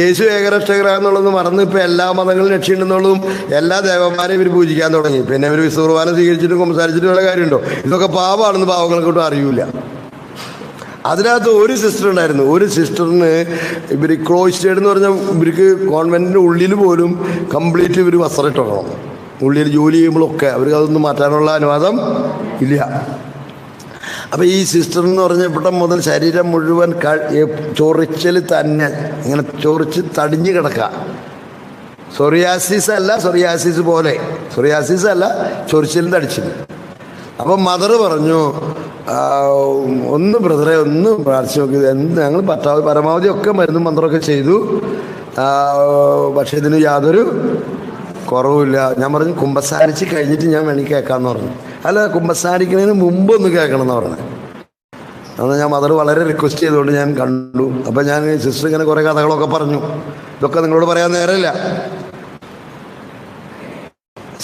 യേശു ഏകരക്ഷകരാന്നുള്ളത് മറന്ന് ഇപ്പോൾ എല്ലാ മതങ്ങളും രക്ഷയുണ്ടെന്നുള്ളതും എല്ലാ ദേവന്മാരെയും ഇവർ പൂജിക്കാൻ തുടങ്ങി. പിന്നെ ഇവർ വിശ്വകുർബാന സ്വീകരിച്ചിട്ടും സംസാരിച്ചിട്ടും വല്ല കാര്യമുണ്ടോ? ഇതൊക്കെ പാവമാണെന്ന് പാവങ്ങൾക്കൊട്ടും അറിയില്ല. അതിനകത്ത് ഒരു സിസ്റ്റർ ഉണ്ടായിരുന്നു. ഒരു സിസ്റ്ററിന് ഇവർ ക്ലോയിസ്റ്റേഡ് എന്ന് പറഞ്ഞാൽ ഇവർക്ക് കോൺവെൻറ്റിൻ്റെ ഉള്ളിൽ പോലും കംപ്ലീറ്റ് ഇവർ വസ്ത്രം ഇട്ടോളണം. ഉള്ളിൽ ജോലി ചെയ്യുമ്പോഴൊക്കെ അവർക്ക് അതൊന്നും മാറ്റാനുള്ള അനുവാദം ഇല്ല. അപ്പോൾ ഈ സിസ്റ്റർ എന്ന് പറഞ്ഞപ്പോൾ മുതൽ ശരീരം മുഴുവൻ ചൊറിച്ചൽ തന്നെ, ഇങ്ങനെ ചൊറിച്ച് തടിഞ്ഞ് കിടക്കുക. സൊറിയാസിസ് അല്ല, സൊറിയാസിസ് പോലെ, സൊറിയാസിസ് അല്ല, ചൊറിച്ചലും തടിച്ചത്. അപ്പം മദർ പറഞ്ഞു, ഒന്ന് ബ്രദറെ ഒന്ന് പ്രാർത്ഥിച്ച് നോക്കി, ഞങ്ങൾ പരമാവധി ഒക്കെ മരുന്നും മന്ത്രമൊക്കെ ചെയ്തു, പക്ഷെ ഇതിന് യാതൊരു കുറവുമില്ല. ഞാൻ പറഞ്ഞു കുമ്പസാരിച്ച് കഴിഞ്ഞിട്ട് ഞാൻ വേണമെങ്കിൽ കേൾക്കാമെന്ന് പറഞ്ഞു. അല്ല, കുമ്പസാരിക്കുന്നതിന് മുമ്പ് ഒന്ന് കേൾക്കണം എന്ന് പറഞ്ഞു. അന്ന് ഞാൻ മദർ വളരെ റിക്വസ്റ്റ് ചെയ്തുകൊണ്ട് ഞാൻ കണ്ടു. അപ്പം ഞാൻ സിസ്റ്റർ ഇങ്ങനെ കുറേ കഥകളൊക്കെ പറഞ്ഞു. ഇതൊക്കെ നിങ്ങളോട് പറയാൻ നേരമില്ല,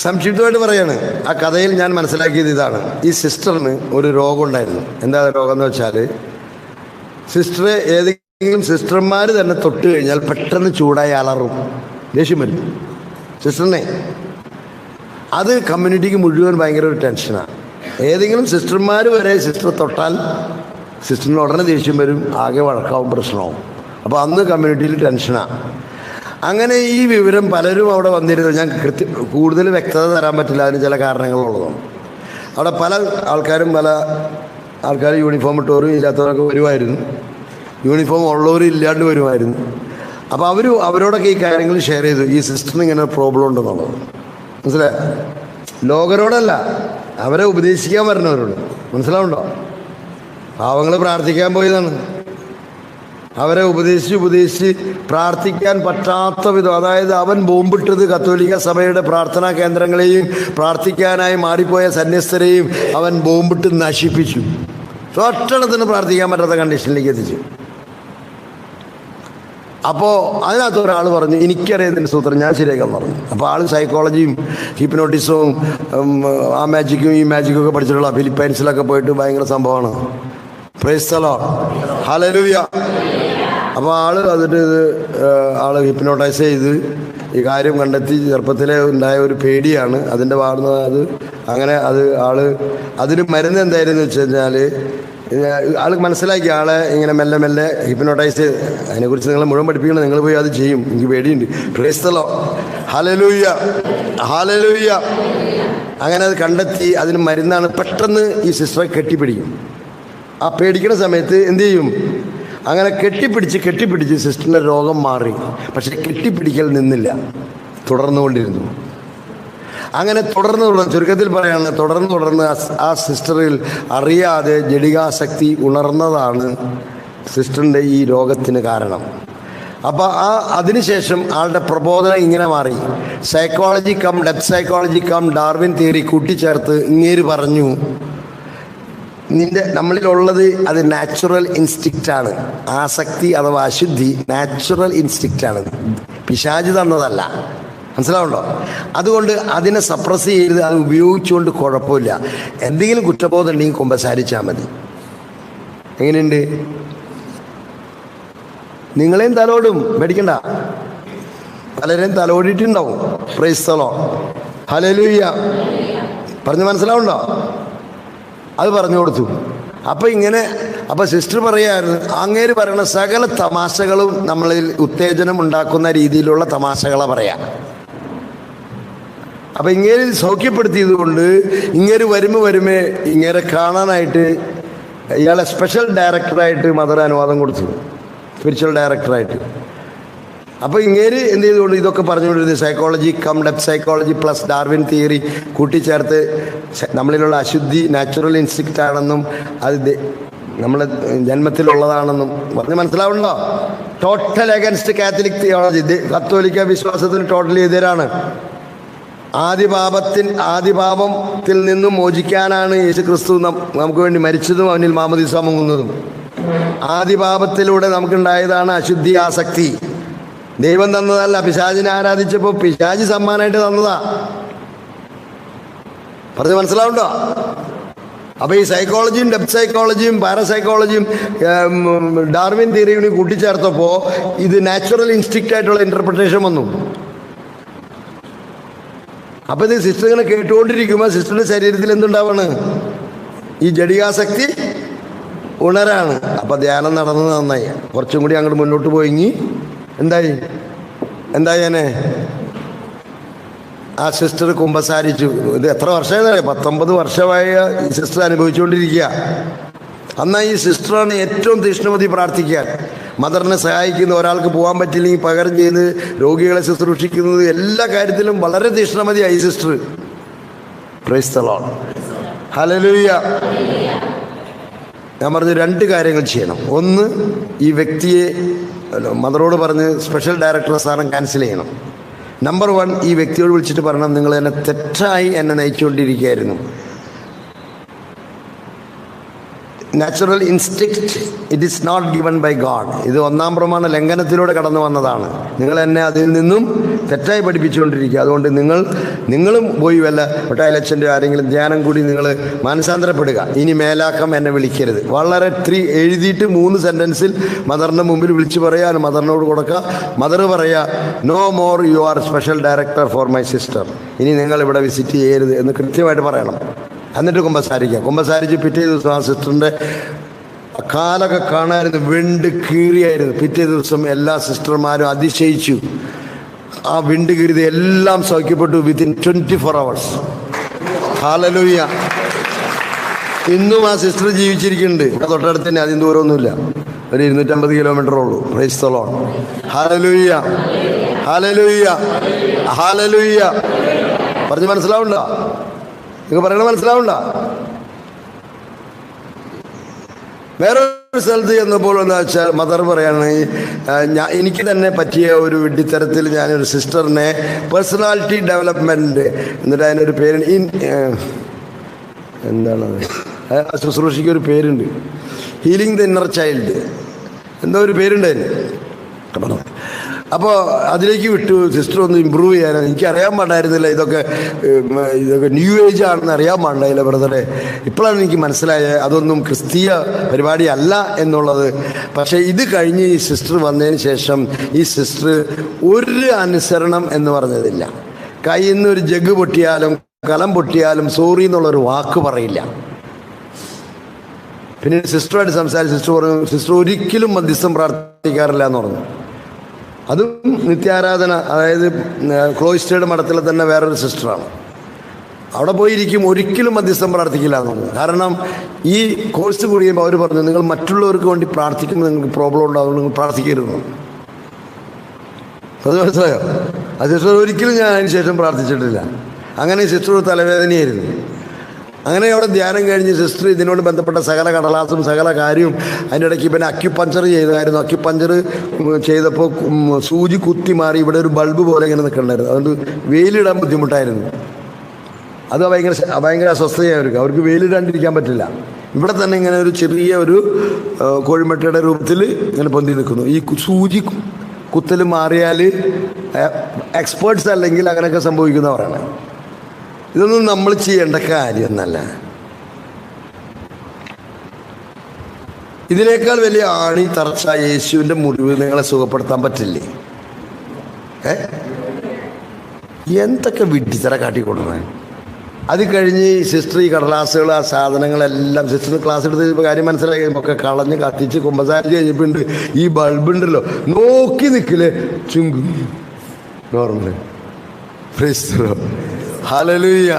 സംക്ഷിപ്തമായിട്ട് പറയാണ്. ആ കഥയിൽ ഞാൻ മനസ്സിലാക്കിയത് ഇതാണ്. ഈ സിസ്റ്ററിന് ഒരു രോഗം ഉണ്ടായിരുന്നു. എന്താ രോഗം എന്ന് വെച്ചാൽ, സിസ്റ്ററെ ഏതെങ്കിലും സിസ്റ്റർമാർ തന്നെ തൊട്ട് കഴിഞ്ഞാൽ പെട്ടെന്ന് ചൂടായി അലറും, ദേഷ്യം വരും സിസ്റ്ററിനെ. അത് കമ്മ്യൂണിറ്റിക്ക് മുഴുവൻ ഭയങ്കര ഒരു ടെൻഷനാണ്. ഏതെങ്കിലും സിസ്റ്റർമാർ വരെ സിസ്റ്റർ തൊട്ടാൽ സിസ്റ്ററിന് ഉടനെ ദേഷ്യം വരും, ആകെ വഴക്കാവും, പ്രശ്നമാവും. അപ്പോൾ അന്ന് കമ്മ്യൂണിറ്റിയിൽ ടെൻഷനാണ്. അങ്ങനെ ഈ വിവരം പലരും അവിടെ വന്നിരുന്നു. ഞാൻ കൂടുതൽ വ്യക്തത തരാൻ പറ്റില്ല, അതിന് ചില കാരണങ്ങളുള്ളതാണ്. അവിടെ പല ആൾക്കാർ യൂണിഫോം ഇട്ടവരും ഇല്ലാത്തവരൊക്കെ വരുമായിരുന്നു, യൂണിഫോം ഉള്ളവരും ഇല്ലാണ്ട് വരുമായിരുന്നു. അപ്പോൾ അവരോടൊക്കെ ഈ കാര്യങ്ങൾ ഷെയർ ചെയ്തു. ഈ സിസ്റ്ററിന് ഇങ്ങനെ പ്രോബ്ലം ഉണ്ടെന്നുള്ളത് മനസ്സിലായോ? ലോകരോടല്ല, അവരെ ഉപദേശിക്കാൻ വരുന്നവരോട്. മനസ്സിലാവുണ്ടോ? പാവങ്ങൾ പ്രാർത്ഥിക്കാൻ പോയതാണ്. അവരെ ഉപദേശിച്ച് പ്രാർത്ഥിക്കാൻ പറ്റാത്ത വിധം, അതായത് അവൻ ബോംബിട്ടത് കത്തോലിക്ക സഭയുടെ പ്രാർത്ഥനാ കേന്ദ്രങ്ങളെയും പ്രാർത്ഥിക്കാനായി മാറിപ്പോയ സന്യസ്തരെയും അവൻ ബോംബിട്ട് നശിപ്പിച്ചു. ഒറ്റണത്തിന് പ്രാർത്ഥിക്കാൻ പറ്റാത്ത കണ്ടീഷനിലേക്ക് എത്തിച്ചു. അപ്പോൾ അതിനകത്ത് ഒരാൾ പറഞ്ഞു, എനിക്കറിയാതിൻ്റെ സൂത്രം ഞാൻ ശരിയാക്കാൻ പറഞ്ഞു. അപ്പോൾ ആൾ സൈക്കോളജിയും ഹിപ്നോട്ടിസവും ആ മാജിക്കും ഈ മാജിക്കും ഒക്കെ പഠിച്ചിട്ടുള്ള, ഫിലിപ്പൈൻസിലൊക്കെ പോയിട്ട് ഭയങ്കര സംഭവമാണ്. Price the Lord, hallelujah. അപ്പോൾ അതിട്ട് ആൾ ഹിപ്നോട്ടൈസ് ചെയ്ത് ഈ കാര്യം കണ്ടെത്തി. ചെറുപ്പത്തിലെ ഉണ്ടായ ഒരു പേടിയാണ് അതിൻ്റെ അത് അങ്ങനെ അതിന് മരുന്ന് എന്തായിരുന്നു വെച്ച് കഴിഞ്ഞാൽ, ആൾക്ക് മനസ്സിലാക്കി ആളെ ഇങ്ങനെ മെല്ലെ മെല്ലെ ഹിപ്നോട്ടൈസ് ചെയ്ത്, അതിനെക്കുറിച്ച് നിങ്ങളെ മുഴുവൻ പഠിപ്പിക്കണം, നിങ്ങൾ പോയി അത് ചെയ്യും, എനിക്ക് പേടിയുണ്ട്. Price the Lord, hallelujah, hallelujah. അങ്ങനെ അത് കണ്ടെത്തി അതിന് മരുന്നാണ്. പെട്ടെന്ന് ഈ സിസ്റ്ററെ കെട്ടിപ്പിടിക്കും. ആ പേടിക്കുന്ന സമയത്ത് എന്തു ചെയ്യും? അങ്ങനെ കെട്ടിപ്പിടിച്ച് സിസ്റ്ററിൻ്റെ രോഗം മാറി. പക്ഷെ കെട്ടിപ്പിടിക്കൽ നിന്നില്ല, തുടർന്നുകൊണ്ടിരുന്നു. അങ്ങനെ ചുരുക്കത്തിൽ പറയുകയാണ്, തുടർന്ന് ആ സിസ്റ്ററിൽ അറിയാതെ ജഡികാസക്തി ഉണർന്നതാണ് സിസ്റ്ററിൻ്റെ ഈ രോഗത്തിന് കാരണം. അപ്പോൾ അതിനുശേഷം ആളുടെ പ്രബോധനം ഇങ്ങനെ മാറി. Psychology cum depth psychology cum Darwin theory കൂട്ടിച്ചേർത്ത് ഇങ്ങേര് പറഞ്ഞു, നമ്മളിലുള്ളത് അത് നാച്ചുറൽ ഇൻസ്റ്റിക്റ്റാണ്. ആസക്തി അഥവാ അശുദ്ധി നാച്ചുറൽ ഇൻസ്റ്റിക്റ്റാണ്, പിശാച് തന്നതല്ല. മനസ്സിലാവുണ്ടോ? അതുകൊണ്ട് അതിനെ സപ്രസ് ചെയ്ത് അത് ഉപയോഗിച്ചുകൊണ്ട് കുഴപ്പമില്ല. എന്തെങ്കിലും കുറ്റബോധം ഉണ്ടെങ്കിൽ കുമ്പസാരിച്ചാൽ മതി. എങ്ങനെയുണ്ട്? നിങ്ങളെയും തലോടും, പേടിക്കണ്ട. പലരെയും തലോടിയിട്ടുണ്ടാവും. Praise the Lord, hallelujah. പറഞ്ഞ് മനസ്സിലാവുണ്ടോ? അത് പറഞ്ഞു കൊടുത്തു. അപ്പോൾ സിസ്റ്റർ പറയായിരുന്നു, അങ്ങേര് പറയുന്ന സകല തമാശകളും നമ്മളിൽ ഉത്തേജനം ഉണ്ടാക്കുന്ന രീതിയിലുള്ള തമാശകളെ പറയാം. അപ്പം ഇങ്ങേര് സൗഖ്യപ്പെടുത്തിയത് കൊണ്ട് ഇങ്ങേര് വരുമേ ഇങ്ങേരെ കാണാനായിട്ട് ഇയാളെ സ്പെഷ്യൽ ഡയറക്ടറായിട്ട് മദർ അനുവാദം കൊടുത്തു, സ്പിരിച്വൽ ഡയറക്ടറായിട്ട്. അപ്പോൾ ഇങ്ങേര് എന്ത് ചെയ്തുകൊണ്ട് ഇതൊക്കെ പറഞ്ഞുകൊണ്ടിരുന്നത് psychology cum depth psychology plus Darwin theory കൂട്ടിച്ചേർത്ത് നമ്മളിലുള്ള അശുദ്ധി നാച്ചുറൽ ഇൻസ്റ്റിക്റ്റ് ആണെന്നും അത് നമ്മളെ ജന്മത്തിലുള്ളതാണെന്നും പറഞ്ഞ് മനസ്സിലാവുന്നുണ്ടോ? Total against Catholic theology. കത്തോലിക്ക വിശ്വാസത്തിന് ടോട്ടലി എതിരാണ്. ആദിപാപത്തിൽ നിന്നും മോചിക്കാനാണ് യേശു ക്രിസ്തു നമുക്ക് വേണ്ടി മരിച്ചതും അവനിൽ മാമോദീസ മുങ്ങുന്നതും. ആദിപാപത്തിലൂടെ നമുക്കുണ്ടായതാണ് അശുദ്ധി, ആസക്തി. ദൈവം തന്നതല്ല. പിശാചിനെ ആരാധിച്ചപ്പോൾ പിശാചി സമ്മാനമായിട്ട് തന്നതാ. പറഞ്ഞ് മനസ്സിലാവുണ്ടോ? അപ്പോൾ ഈ സൈക്കോളജിയും ഡെപ്ത് സൈക്കോളജിയും പാരസൈക്കോളജിയും ഡാർവിൻ തിയറിയും കൂട്ടിച്ചേർത്തപ്പോൾ ഇത് നാച്ചുറൽ ഇൻസ്റ്റിക്റ്റ് ആയിട്ടുള്ള ഇൻ്റർപ്രിട്ടേഷൻ വന്നു. അപ്പോൾ ഇത് സിസ്റ്റർ ഇങ്ങനെ കേട്ടുകൊണ്ടിരിക്കുമ്പോൾ സിസ്റ്ററിൻ്റെ ശരീരത്തിൽ എന്തുണ്ടാവാണ്? ഈ ജഡികാസക്തി ഉണരാണ്. അപ്പോൾ ധ്യാനം നടന്നത് നന്നായി. കുറച്ചും കൂടി അങ്ങോട്ട് മുന്നോട്ട് പോയെങ്കിൽ എന്തായി ആ സിസ്റ്റർ കുമ്പസാരിച്ചു. ഇത് എത്ര വർഷമായി? 19 വർഷമായ ഈ സിസ്റ്റർ അനുഭവിച്ചുകൊണ്ടിരിക്കുക. എന്നാൽ ഈ സിസ്റ്ററാണ് ഏറ്റവും തീഷ്ണമതി പ്രാർത്ഥിക്കാൻ. മദറിനെ സഹായിക്കുന്ന, ഒരാൾക്ക് പോകാൻ പറ്റില്ലെങ്കിൽ പകരം ചെയ്ത് രോഗികളെ ശുശ്രൂഷിക്കുന്നത്, എല്ലാ കാര്യത്തിലും വളരെ തീഷ്ണമതിയായി sister. Praise the Lord. Hallelujah. ഞാൻ പറഞ്ഞു 2 കാര്യങ്ങൾ ചെയ്യണം. ഒന്ന്, ഈ വ്യക്തിയെ മദറോട് പറഞ്ഞ് സ്പെഷ്യൽ ഡയറക്ടർ സ്ഥാനം ക്യാൻസൽ ചെയ്യണം. നമ്പർ 1, ഈ വ്യക്തിയോട് വിളിച്ചിട്ട് പറയണം, നിങ്ങൾ എന്നെ തെറ്റായി നയിച്ചുകൊണ്ടിരിക്കുകയായിരുന്നു. Natural instinct it is not given by God. ഇത് 1-ാം പ്രമാണ ലംഘനത്തിലൂടെ കടന്നു വന്നതാണ്. നിങ്ങൾ എന്നെ അതിൽ നിന്നും തെറ്റായി പഠിപ്പിച്ചുകൊണ്ടിരിക്കുക. അതുകൊണ്ട് നിങ്ങളും പോയി വല്ല ഒട്ടയലച്ചൻ്റെ ആരെങ്കിലും ധ്യാനം കൂടി നിങ്ങൾ മാനസാന്തരപ്പെടുക. ഇനി മേലാക്കം എന്നെ വിളിക്കരുത്. വളരെ എഴുതിയിട്ട് 3 സെൻറ്റൻസിൽ മദറിൻ്റെ മുമ്പിൽ വിളിച്ച് പറയാൻ മദറിനോട് കൊടുക്കുക. മദർ പറയുക, no more you are special director for my sister. ഇനി നിങ്ങൾ ഇവിടെ വിസിറ്റ് ചെയ്യരുത് എന്ന് കൃത്യമായിട്ട് പറയണം. എന്നിട്ട് കുമ്പസാരിച്ച് പിറ്റേ ദിവസം ആ സിസ്റ്ററിൻ്റെ കാലൊക്കെ കാണാമായിരുന്നു, വിണ്ട് കീറിയായിരുന്നു. പിറ്റേ ദിവസം എല്ലാ സിസ്റ്റർമാരും അതിശയിച്ചു. ആ വിണ്ട് കീറിയത് എല്ലാം സൗഖ്യപ്പെട്ടു വിത്തിൻ 24 hours. ഹല്ലേലൂയ. ഇന്നും ആ സിസ്റ്റർ ജീവിച്ചിരിക്കുന്നുണ്ട്. തൊട്ടടുത്ത് തന്നെ, അതിന് ദൂരമൊന്നുമില്ല, ഒരു 250 കിലോമീറ്റർ ഉള്ളൂ. Price the Lord. Hallelujah, hallelujah, hallelujah. പറഞ്ഞ് മനസ്സിലാവുണ്ടോ? നിങ്ങൾ പറയണത് മനസ്സിലാവുണ്ടോ? വേറൊരു സ്ഥലത്ത് ചെന്നപ്പോൾ എന്താ വെച്ചാൽ മദർ പറയാണ്, എനിക്ക് തന്നെ പറ്റിയ ഒരു വിഡ്ഢിത്തരത്തിൽ ഞാനൊരു സിസ്റ്ററിനെ പേഴ്സണാലിറ്റി ഡെവലപ്മെൻറ്റ്, എന്നിട്ട് അതിനൊരു പേര് എന്താണത്, ശുശ്രൂഷയ്ക്കൊരു പേരുണ്ട്, ഹീലിംഗ് ദ ഇന്നർ ചൈൽഡ്, എന്തോ ഒരു പേരുണ്ട് അതിന്. അപ്പോൾ അതിലേക്ക് വിട്ടു. സിസ്റ്റർ ഒന്ന് ഇമ്പ്രൂവ് ചെയ്യാനാണ്. എനിക്കറിയാൻ പാടായിരുന്നില്ല ഇതൊക്കെ ന്യൂ ഏജ് ആണെന്ന് അറിയാൻ പാടില്ല ബ്രദറെ. ഇപ്പോഴാണ് എനിക്ക് മനസ്സിലായത് അതൊന്നും ക്രിസ്തീയ പരിപാടിയല്ല എന്നുള്ളത്. പക്ഷേ ഇത് കഴിഞ്ഞ് ഈ സിസ്റ്റർ വന്നതിന് ശേഷം ഈ സിസ്റ്റർ ഒരു അനുസരണം എന്ന് പറഞ്ഞതില്ല. കയ്യിൽ നിന്ന് ഒരു ജഗ് പൊട്ടിയാലും കലം പൊട്ടിയാലും സോറി എന്നുള്ളൊരു വാക്ക് പറയില്ല. പിന്നീട് സിസ്റ്ററുമായിട്ട് സംസാരിച്ച് സിസ്റ്റർ പറഞ്ഞു, സിസ്റ്റർ ഒരിക്കലും മധ്യസ്ഥം പ്രാർത്ഥിക്കാറില്ല എന്ന് പറഞ്ഞു. അതും നിത്യാരാധന, അതായത് ക്ലോയിസ്റ്റേഡ് മഠത്തിലെ തന്നെ വേറൊരു സിസ്റ്ററാണ്. അവിടെ പോയിരിക്കും, ഒരിക്കലും മധ്യസ്ഥം പ്രാർത്ഥിക്കില്ല എന്ന് പറഞ്ഞു. കാരണം ഈ കോഴ്സ് കൂടിയുമ്പോൾ അവർ പറഞ്ഞു, നിങ്ങൾ മറ്റുള്ളവർക്ക് വേണ്ടി പ്രാർത്ഥിക്കുമ്പോൾ നിങ്ങൾക്ക് പ്രോബ്ലം ഉണ്ടാകും, നിങ്ങൾ പ്രാർത്ഥിക്കരുത്. അത് മനസ്സിലായോ? ആ സിസ്റ്റർ ഒരിക്കലും ഞാൻ അതിന് ശേഷം പ്രാർത്ഥിച്ചിട്ടില്ല. അങ്ങനെ സിസ്റ്റർ തലവേദനയായിരുന്നു. അങ്ങനെ അവിടെ ധ്യാനം കഴിഞ്ഞ് സിസ്റ്റർ ഇതിനോട് ബന്ധപ്പെട്ട സകല കടലാസും സകല കാര്യവും, അതിൻ്റെ ഇടയ്ക്ക് പിന്നെ അക്യുപഞ്ചർ ചെയ്തായിരുന്നു. അക്യുപഞ്ചർ ചെയ്തപ്പോൾ സൂചി കുത്തി മാറി ഇവിടെ ഒരു ബൾബ് പോലെ ഇങ്ങനെ നിൽക്കണ്ടായിരുന്നു. അതുകൊണ്ട് വെയിലിടാൻ ബുദ്ധിമുട്ടായിരുന്നു. അത് ഭയങ്കര അസ്വസ്ഥതയായിരിക്കും. അവർക്ക് വെയിലിടാണ്ടിരിക്കാൻ പറ്റില്ല. ഇവിടെ തന്നെ ഇങ്ങനെ ഒരു ചെറിയ ഒരു കോഴിമുട്ടയുടെ രൂപത്തിൽ ഇങ്ങനെ പൊന്തി നിൽക്കുന്നു. ഈ സൂചി കുത്തൽ മാറിയാൽ എക്സ്പേർട്സ് അല്ലെങ്കിൽ അങ്ങനെയൊക്കെ സംഭവിക്കുന്നവരാണ്. ഇതൊന്നും നമ്മൾ ചെയ്യേണ്ട കാര്യമൊന്നല്ല. ഇതിനേക്കാൾ വലിയ ആണി തറച്ച യേശുവിൻ്റെ മുറിവ് നിങ്ങളെ സുഖപ്പെടുത്താൻ പറ്റില്ലേ? എന്തൊക്കെ വിഡ്ഢിത്തര കാട്ടിക്കൊടുക്കാൻ. അത് കഴിഞ്ഞ് സിസ്റ്റർ ഈ കടലാസുകൾ ആ സാധനങ്ങളെല്ലാം സിസ്റ്റർ ക്ലാസ് എടുത്ത് കാര്യം മനസ്സിലാക്കി കഴിയുമ്പോൾ ഒക്കെ കളഞ്ഞ് കത്തിച്ച് കുമ്പസാരിച്ച് കഴിഞ്ഞപ്പോണ്ട് ഈ ബൾബുണ്ടല്ലോ നോക്കി നിൽക്കില്ലേ ചുങ്കു നോർമൽ. ഹല്ലേലൂയ.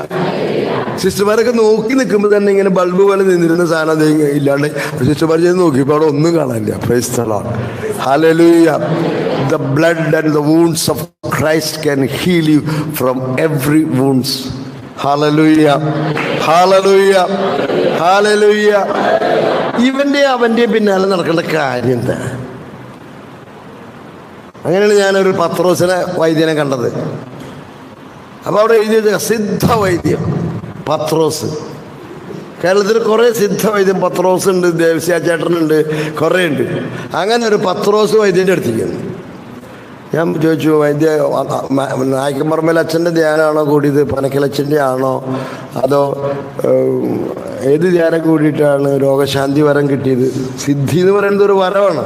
സിസ്റ്റർമാരൊക്കെ നോക്കി നിൽക്കുമ്പോൾ തന്നെ ഇങ്ങനെ ബൾബ് പോലെ നിന്നിരുന്ന സാധനം ഇല്ലാണ്ട് സിസ്റ്റർമാർ ചെയ്ത് നോക്കിയപ്പോൾ അവിടെ ഒന്നും കാണാനില്ല. Price the Lord. Hallelujah. The blood and the wounds of Christ can heal you from every wounds. Hallelujah. Hallelujah. Hallelujah. ഇവൻ്റെ അവൻ്റെ പിന്നാലെ നടക്കേണ്ട കാര്യം എന്താ? അങ്ങനെയാണ് ഞാനൊരു പത്രോസിനെ വൈദ്യനെ കണ്ടത്. അപ്പോൾ അവിടെ എഴുതിയത് സിദ്ധ വൈദ്യം പത്രോസ്. കേരളത്തിൽ കുറേ സിദ്ധ വൈദ്യം പത്രോസ് ഉണ്ട്, ദേവസ്യ ചേട്ടനുണ്ട്, കുറേ ഉണ്ട്. അങ്ങനെ ഒരു പത്രോസ് വൈദ്യൻ്റെ അടുത്തേക്ക് ഞാൻ ചോദിച്ചു, വൈദ്യ നായ്ക്കമ്പറമ്പൽ അച്ഛൻ്റെ ധ്യാനമാണോ കൂടിയത്, പനക്കലച്ഛൻ്റെ ആണോ, അതോ ഏത് ധ്യാനം കൂടിയിട്ടാണ് രോഗശാന്തി വരം കിട്ടിയത്? സിദ്ധി എന്ന് പറയുന്നത് ഒരു വരമാണ്.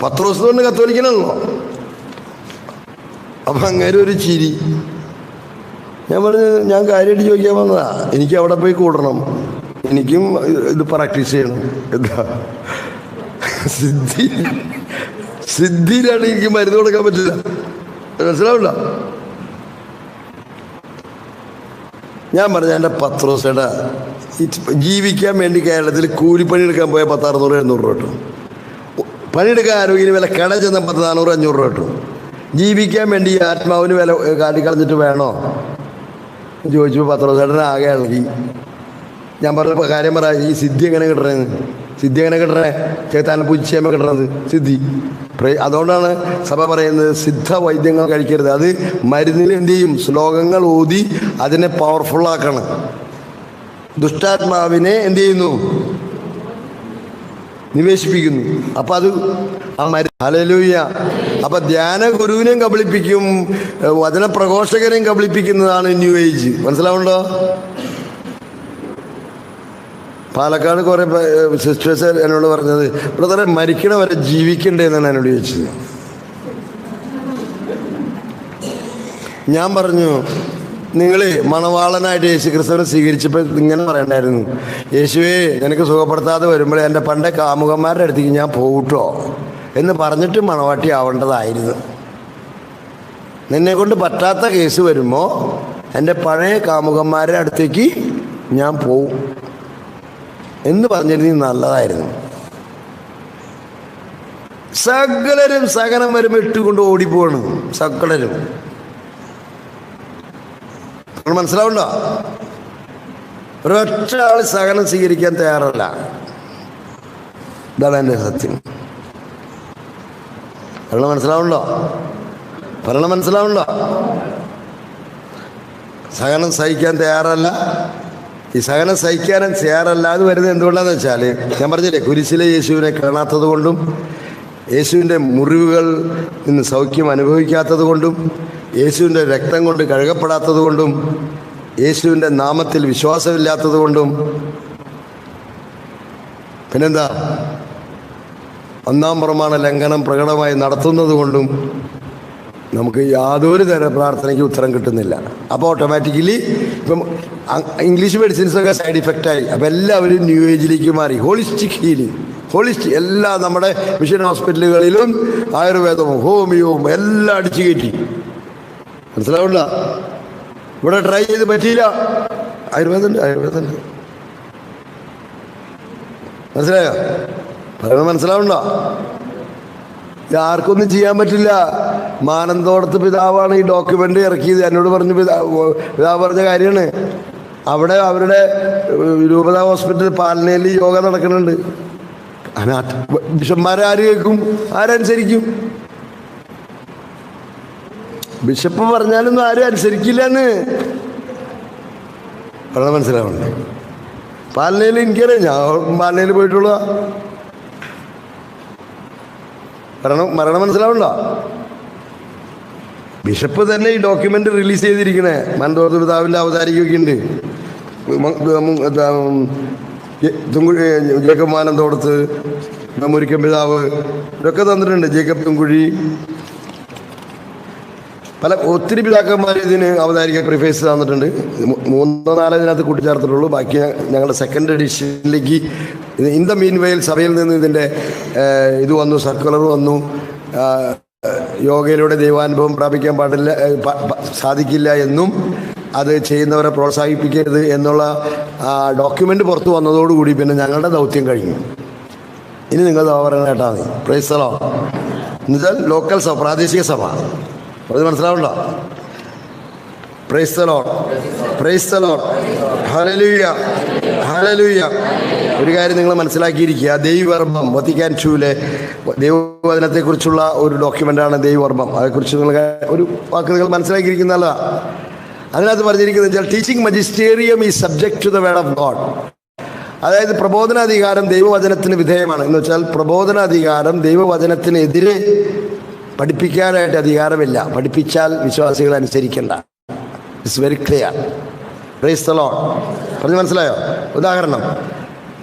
പത്രോസ് കൊണ്ട് കത്തോലിക്കനാണല്ലോ. അപ്പം അങ്ങനെ ഒരു ചിരി. ഞാൻ പറഞ്ഞു, ഞാൻ കാര്യമായിട്ട് ചോദിക്കാൻ വന്നതാ, എനിക്ക് അവിടെ പോയി കൂടണം, എനിക്കും ഇത് പ്രാക്ടീസ് ചെയ്യണം. എന്താ സിദ്ധിയിലാണ് എനിക്ക് മരുന്ന് കൊടുക്കാൻ പറ്റില്ല. മനസ്സിലാവില്ല. ഞാൻ പറഞ്ഞ എൻ്റെ പത്രോസേടാ, ജീവിക്കാൻ വേണ്ടി കേരളത്തിൽ കൂലിപ്പണി എടുക്കാൻ പോയ 600-700 രൂപ കിട്ടും. പണിയെടുക്കാൻ ആരോഗ്യത്തിന് വില കട ചെന്ന 400-500 രൂപ കിട്ടും. ജീവിക്കാൻ വേണ്ടി ആത്മാവിന് വില കാട്ടിക്കളഞ്ഞിട്ട് വേണോ ചോദിച്ചപ്പോൾ പത്രോസേട്ടന് ആകെ ഇളകി. ഞാൻ പറഞ്ഞ കാര്യം പറ, ഈ സിദ്ധി എങ്ങനെ കിട്ടണേന്ന്? സിദ്ധി എങ്ങനെ കിട്ടണേ? ചേത്താനെ പൂച്ചയമ്മ കിട്ടണത് സിദ്ധി. അതുകൊണ്ടാണ് സഭ പറയുന്നത് സിദ്ധ വൈദ്യങ്ങൾ കഴിക്കരുത്. അത് മരുന്നിൽ എന്ത് ചെയ്യും? ശ്ലോകങ്ങൾ ഊതി അതിനെ പവർഫുള്ളാക്കണം. ദുഷ്ടാത്മാവിനെ എന്ത് ചെയ്യുന്നു? നിവേശിപ്പിക്കുന്നു. അപ്പം അത് ആ ഹല്ലേലൂയ. അപ്പം ധ്യാന ഗുരുവിനെയും കബളിപ്പിക്കും, വചന പ്രഘോഷകനെയും കബളിപ്പിക്കുന്നതാണ് ന്യൂ ഏജ്. മനസ്സിലാവുണ്ടോ? പാലക്കാട് കുറേ സിസ്റ്റേഴ്സ് എന്നോട് പറഞ്ഞത്, ബ്രദറെ മരിക്കണ വരെ ജീവിക്കണ്ടേ എന്നാണ് എന്നോട് ചോദിച്ചത്. ഞാൻ പറഞ്ഞു, നിങ്ങൾ മണവാളനായിട്ട് യേശു ക്രിസ്തുവിനെ സ്വീകരിച്ചപ്പോൾ ഇങ്ങനെ പറയണ്ടായിരുന്നു, യേശുവേ നിനക്ക് സുഖപ്പെടുത്താതെ വരുമ്പോൾ എൻ്റെ പണ്ടേ കാമുകന്മാരുടെ അടുത്തേക്ക് ഞാൻ പോകട്ടോ എന്ന് പറഞ്ഞിട്ട് മണവാട്ടി ആവേണ്ടതായിരുന്നു. നിന്നെ കൊണ്ട് പറ്റാത്ത കേസ് വരുമ്പോൾ എൻ്റെ പഴയ കാമുകന്മാരുടെ അടുത്തേക്ക് ഞാൻ പോവും എന്ന് പറഞ്ഞിരുന്നെങ്കിൽ നല്ലതായിരുന്നു. സകലരും സഹനം വരുമ്പോൾ ഇട്ടുകൊണ്ട് ഓടിപ്പോവാണ്. സകലരും. മനസ്സിലാവുണ്ടോ? ഒരൊറ്റ ആൾ സഹനം സ്വീകരിക്കാൻ തയ്യാറല്ല. ഇതാണ് എൻ്റെ സത്യം. മനസ്സിലാവുണ്ടോ? മനസ്സിലാവുണ്ടോ? സഹനം സഹിക്കാൻ തയ്യാറല്ല. ഈ സഹനം സഹിക്കാനും തയ്യാറല്ലാതെ വരുന്നത് എന്തുകൊണ്ടാന്ന് വെച്ചാൽ, ഞാൻ പറഞ്ഞില്ലേ, കുരിശിലെ യേശുവിനെ കാണാത്തത് കൊണ്ടും യേശുവിൻ്റെ മുറിവുകൾ നിന്ന് സൗഖ്യം അനുഭവിക്കാത്തത് കൊണ്ടും യേശുവിൻ്റെ രക്തം കൊണ്ട് കഴുകപ്പെടാത്തത് കൊണ്ടും യേശുവിൻ്റെ നാമത്തിൽ വിശ്വാസമില്ലാത്തത് കൊണ്ടും പിന്നെന്താ, ഒന്നാം പ്രമാണ ലംഘനം പ്രകടമായി നടത്തുന്നത് കൊണ്ടും നമുക്ക് യാതൊരു തരം പ്രാർത്ഥനയ്ക്ക് ഉത്തരം കിട്ടുന്നില്ല. അപ്പോൾ ഓട്ടോമാറ്റിക്കലി ഇപ്പം ഇംഗ്ലീഷ് മെഡിസിൻസൊക്കെ സൈഡ് ഇഫക്റ്റായി. അപ്പോൾ എല്ലാവരും ന്യൂ ഏജിലേക്ക് മാറി. ഹോളിസ്റ്റിക് ഹീലിംഗ്, ഹോളിസ്റ്റിക് എല്ലാ നമ്മുടെ മിഷൻ ഹോസ്പിറ്റലുകളിലും ആയുർവേദവും ഹോമിയോവും എല്ലാം അടിച്ചു കയറ്റി. മനസ്സിലാവണ്ട? ഇവിടെ ട്രൈ ചെയ്ത് പറ്റിയില്ല. ആയുർവേദമുണ്ട്. മനസ്സിലായോ? പറയുന്നത് മനസ്സിലാവണ്ടോ? ആർക്കൊന്നും ചെയ്യാൻ പറ്റില്ല. മാനന്തോടത്ത് പിതാവാണ് ഈ ഡോക്യുമെൻ്റ് ഇറക്കിയത്. എന്നോട് പറഞ്ഞു, പിതാവ് പറഞ്ഞ കാര്യമാണ്. അവിടെ അവരുടെ രൂപത ഹോസ്പിറ്റൽ പാലനയിൽ യോഗ നടക്കുന്നുണ്ട്. ബിഷപ്പ്മാരെ ആര് കേൾക്കും? ആരനുസരിക്കും? ബിഷപ്പ് പറഞ്ഞാലൊന്നും ആരും അനുസരിക്കില്ലെന്ന് വളരെ മനസ്സിലാവണ്ടേ? പാലനയിൽ എനിക്കറിയാം, ഞാൻ പാലനയിൽ പോയിട്ടുള്ള മരണം മനസ്സിലാവണ്ടോ? ബിഷപ്പ് തന്നെ ഈ ഡോക്യുമെൻ്റ് റിലീസ് ചെയ്തിരിക്കണേ. മാനന്തോടത്ത് പിതാവിൻ്റെ അവതാരികയൊക്കെ ഉണ്ട്. ജേക്കബ് മാനന്തോടത്ത്, മുരിക്കൻ പിതാവ്, ഇതൊക്കെ തന്നിട്ടുണ്ട്. ജേക്കബ് തുങ്കുഴി, ഒത്തിരി പിതാക്കന്മാർ ഇതിന് അവതാരിക പ്രിഫേസ് തന്നിട്ടുണ്ട്. 3-4 ഇതിനകത്ത് കൂട്ടിച്ചേർത്തിട്ടുള്ളൂ. ബാക്കി ഞങ്ങളുടെ സെക്കൻഡ് എഡിഷനിലേക്ക് ഇൻ ദ മീൻ വെയിൽ സഭയിൽ നിന്ന് ഇതിൻ്റെ ഇത് വന്നു, സർക്കുലർ വന്നു. യോഗയിലൂടെ ദൈവാനുഭവം പ്രാപിക്കാൻ സാധിക്കില്ല എന്നും അത് ചെയ്യുന്നവരെ പ്രോത്സാഹിപ്പിക്കരുത് എന്നുള്ള ഡോക്യുമെൻ്റ് പുറത്ത് വന്നതോടുകൂടി പിന്നെ ഞങ്ങളുടെ ദൗത്യം കഴിഞ്ഞു. ഇനി നിങ്ങൾ പറയുന്നത് കേട്ടാൽ മതി. Praise the Lord. എന്നുവെച്ചാൽ ലോക്കൽ സഭ, പ്രാദേശിക സഭ. അത് മനസ്സിലാവണ്ടോ? Praise the Lord, praise the Lord, hallelujah, hallelujah. ഒരു കാര്യം നിങ്ങൾ മനസ്സിലാക്കിയിരിക്കുക, ദൈവവർമ്മം വത്തിക്കാൻ II ദൈവവചനത്തെക്കുറിച്ചുള്ള ഒരു ഡോക്യുമെൻ്റാണ് ദൈവവർമ്മം. അതേക്കുറിച്ച് നിങ്ങൾ ഒരു വാക്ക് നിങ്ങൾ മനസ്സിലാക്കിയിരിക്കുന്നതല്ല. അതിനകത്ത് പറഞ്ഞിരിക്കുന്നത് വെച്ചാൽ teaching magisterium is subject to the word of God. അതായത് പ്രബോധനാധികാരം ദൈവവചനത്തിന് വിധേയമാണ്. എന്ന് വെച്ചാൽ പ്രബോധനാധികാരം ദൈവവചനത്തിനെതിരെ പഠിപ്പിക്കാനായിട്ട് അധികാരമില്ല. പഠിപ്പിച്ചാൽ വിശ്വാസികൾ അനുസരിക്കേണ്ട. It's very clear. Praise the Lord. പറഞ്ഞു മനസ്സിലായോ? ഉദാഹരണം,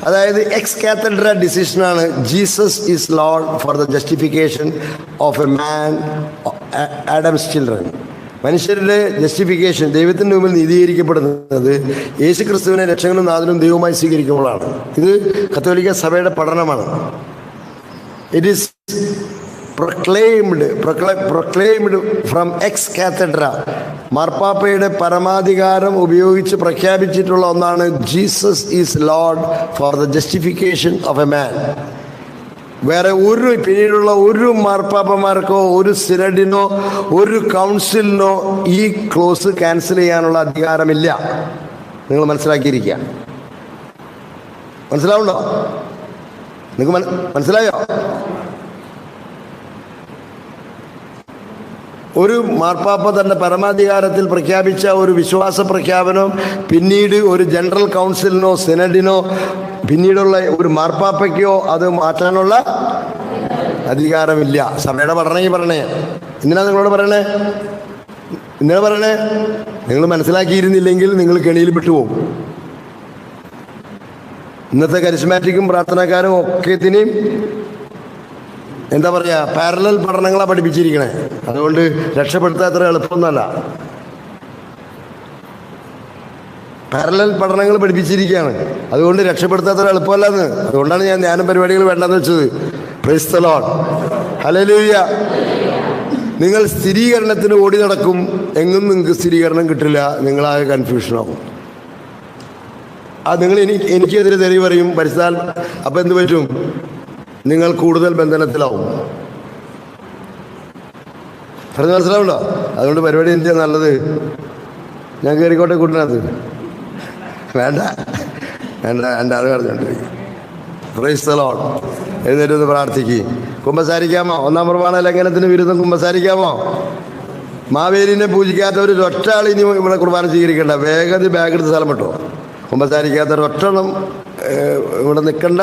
അതായത് എക്സ് കാത്തഡ്ര ഡിസിഷനാണ് Jesus is Lord for the justification of a man, Adam's children. മനുഷ്യരുടെ ജസ്റ്റിഫിക്കേഷൻ, ദൈവത്തിൻ്റെ മുമ്പിൽ നീതീകരിക്കപ്പെടുന്നത് യേശു ക്രിസ്തുവിനെ രക്ഷകനും നാഥനും ദൈവമായി സ്വീകരിക്കുമ്പോഴാണ്. ഇത് കത്തോലിക്ക സഭയുടെ പഠനമാണ്. It is proclaimed from ex cathedra. മാർപ്പാപ്പയുടെ പരമാധികാരം ഉപയോഗിച്ച് പ്രഖ്യാപിച്ചിട്ടുള്ള ഒന്നാണ് Jesus is Lord for the justification of a മാൻ. വേറെ പിന്നീടുള്ള ഒരു മാർപ്പാപ്പമാർക്കോ ഒരു സിനഡിനോ ഒരു കൗൺസിലിനോ ഈ ക്ലോസ് ക്യാൻസൽ ചെയ്യാനുള്ള അധികാരമില്ല. നിങ്ങൾ മനസ്സിലാക്കിയിരിക്കുക. മനസ്സിലാവുണ്ടോ? നിങ്ങൾക്ക് മനസ്സിലായോ? ഒരു മാർപ്പാപ്പ തൻ്റെ പരമാധികാരത്തിൽ പ്രഖ്യാപിച്ച ഒരു വിശ്വാസ പ്രഖ്യാപനം പിന്നീട് ഒരു ജനറൽ കൗൺസിലിനോ സിനഡിനോ പിന്നീടുള്ള ഒരു മാർപ്പാപ്പയ്ക്കോ അത് മാറ്റാനുള്ള അധികാരമില്ല. സഭയുടെ പഠനമെങ്കിൽ പറഞ്ഞേ. എന്തിനാ നിങ്ങളോട് പറയണേ? എന്തിനാ പറയണേ? നിങ്ങൾ മനസ്സിലാക്കിയിരുന്നില്ലെങ്കിൽ നിങ്ങൾ കെണിയിൽ വിട്ടുപോകും. ഇന്നത്തെ കരിസ്മാറ്റിക്കും പ്രാർത്ഥനക്കാരും ഒക്കെത്തിനെയും എന്താ പറയുക, പാരലൽ പഠനങ്ങളാണ് പഠിപ്പിച്ചിരിക്കണേ. അതുകൊണ്ട് രക്ഷപ്പെടുത്താൻ അത്ര എളുപ്പമൊന്നുമല്ല. പാരലൽ പഠനങ്ങൾ പഠിപ്പിച്ചിരിക്കുകയാണ്. അതുകൊണ്ട് രക്ഷപ്പെടുത്താൻ അത്ര എളുപ്പമല്ലെന്ന്. അതുകൊണ്ടാണ് ഞാൻ ധ്യാനം പരിപാടികൾ വേണ്ടെന്ന് വെച്ചത്. Price the Lord. ഹല്ലേലൂയ. നിങ്ങൾ സ്ഥിരീകരണത്തിന് ഓടി നടക്കും, എങ്ങും നിങ്ങൾക്ക് സ്ഥിരീകരണം കിട്ടില്ല. നിങ്ങളാകെ കൺഫ്യൂഷനാകും. നിങ്ങൾ എനിക്കെതിരെ തെളിവ് പറയും, പരിസ്ഥാൻ. അപ്പം എന്ത് പറ്റും? നിങ്ങൾ കൂടുതൽ ബന്ധനത്തിലാവും. പറഞ്ഞ് മനസ്സിലാവുണ്ടോ? അതുകൊണ്ട് പരിപാടി എന്തിനാ നല്ലത്? ഞാൻ കയറിക്കോട്ടെ കൂട്ടിനകത്ത്. വേണ്ട വേണ്ട വേണ്ട, അത് പറഞ്ഞോണ്ടിരിക്കും. Price the Lord. എഴുന്നേറ്റ് പ്രാർത്ഥിക്കും. കുമ്പസാരിക്കാമോ? ഒന്നാം പ്രമാണ ലംഘനത്തിന് വിരുദ്ധം കുമ്പസാരിക്കാമോ? മാവേലിനെ പൂജിക്കാത്ത ഒരു ഒറ്റ ആൾ ഇനി ഇവിടെ കുർബാന സ്വീകരിക്കണ്ട. വേഗത ബാഗെടുത്ത് സ്ഥലം വിട്ടോ. കുമ്പസാരിക്കാത്ത ഒരൊറ്റണം ഇവിടെ നിൽക്കണ്ട.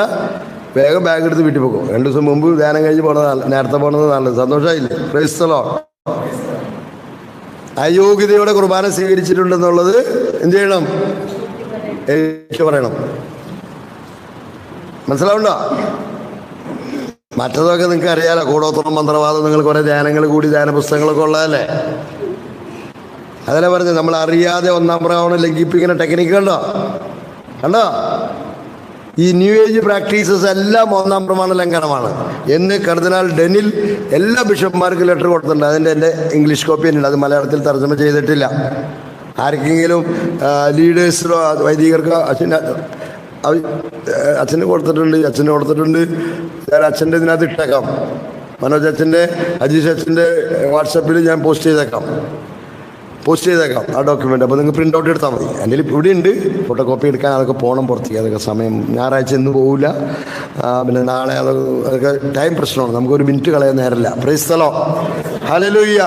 വേഗം ബാഗ് എടുത്ത് വീട്ടിൽ പോകും. 2 ദിവസം മുമ്പ് ധ്യാനം കഴിഞ്ഞ് പോണത് നേരത്തെ പോണത് നല്ലത്. സന്തോഷമായില്ലേ? Praise the Lord. അയോഗ്യതയോടെ കുർബാന സ്വീകരിച്ചിട്ടുണ്ടെന്നുള്ളത് എന്ത് ചെയ്യണം? എനിക്ക് പറയണം. മനസ്സിലാവുണ്ടോ? മറ്റതൊക്കെ നിങ്ങൾക്ക് അറിയാലോ. കൂടോത്രം, മന്ത്രവാദം, നിങ്ങൾ കുറേ ധ്യാനങ്ങൾ കൂടി ധ്യാന പുസ്തകങ്ങളൊക്കെ ഉള്ളതല്ലേ. അതല്ലേ പറഞ്ഞത്, നമ്മൾ അറിയാതെ ഒന്നാം പ്രമാണം ലംഘിപ്പിക്കുന്ന ടെക്നിക്ക് കണ്ടോ? ഈ ന്യൂ ഏജ് പ്രാക്ടീസസ് എല്ലാം ഒന്നാം പ്രമാണ ലംഘനമാണ് എന്ന് കർദിനാൾ ഡെനിൽ എല്ലാ ബിഷപ്പ്മാർക്കും ലെറ്റർ കൊടുത്തിട്ടുണ്ട്. അതിൻ്റെ എൻ്റെ ഇംഗ്ലീഷ് കോപ്പി ഉണ്ട്. അത് മലയാളത്തിൽ തർജ്ജമ ചെയ്തിട്ടില്ല. ആർക്കെങ്കിലും ലീഡേഴ്സിനോ വൈദികർക്കോ അച്ഛന് കൊടുത്തിട്ടുണ്ട്. ഞാൻ അച്ഛൻ്റെ ഇതിനകത്ത് ഇട്ടേക്കാം. മനോജ് അച്ഛൻ്റെ, അജീഷ് അച്ഛൻ്റെ വാട്സപ്പിൽ ഞാൻ പോസ്റ്റ് ചെയ്തേക്കാം ആ ഡോക്യുമെൻ്റ്. അപ്പോൾ നിങ്ങൾ പ്രിൻ്റ് ഔട്ട് എടുത്താൽ മതി. എൻ്റെ ഇവിടെ ഉണ്ട്. ഫോട്ടോ കോപ്പി എടുക്കാൻ അതൊക്കെ പോകണം പുറത്തേക്ക്. അതൊക്കെ സമയം ഞായറാഴ്ച ഇന്ന് പോകില്ല. പിന്നെ നാളെ അതൊക്കെ ടൈം പ്രശ്നമാണ്. നമുക്കൊരു മിനിറ്റ് കളയാൻ നേരമില്ല. Price the Lord. ഹല്ലേലൂയ.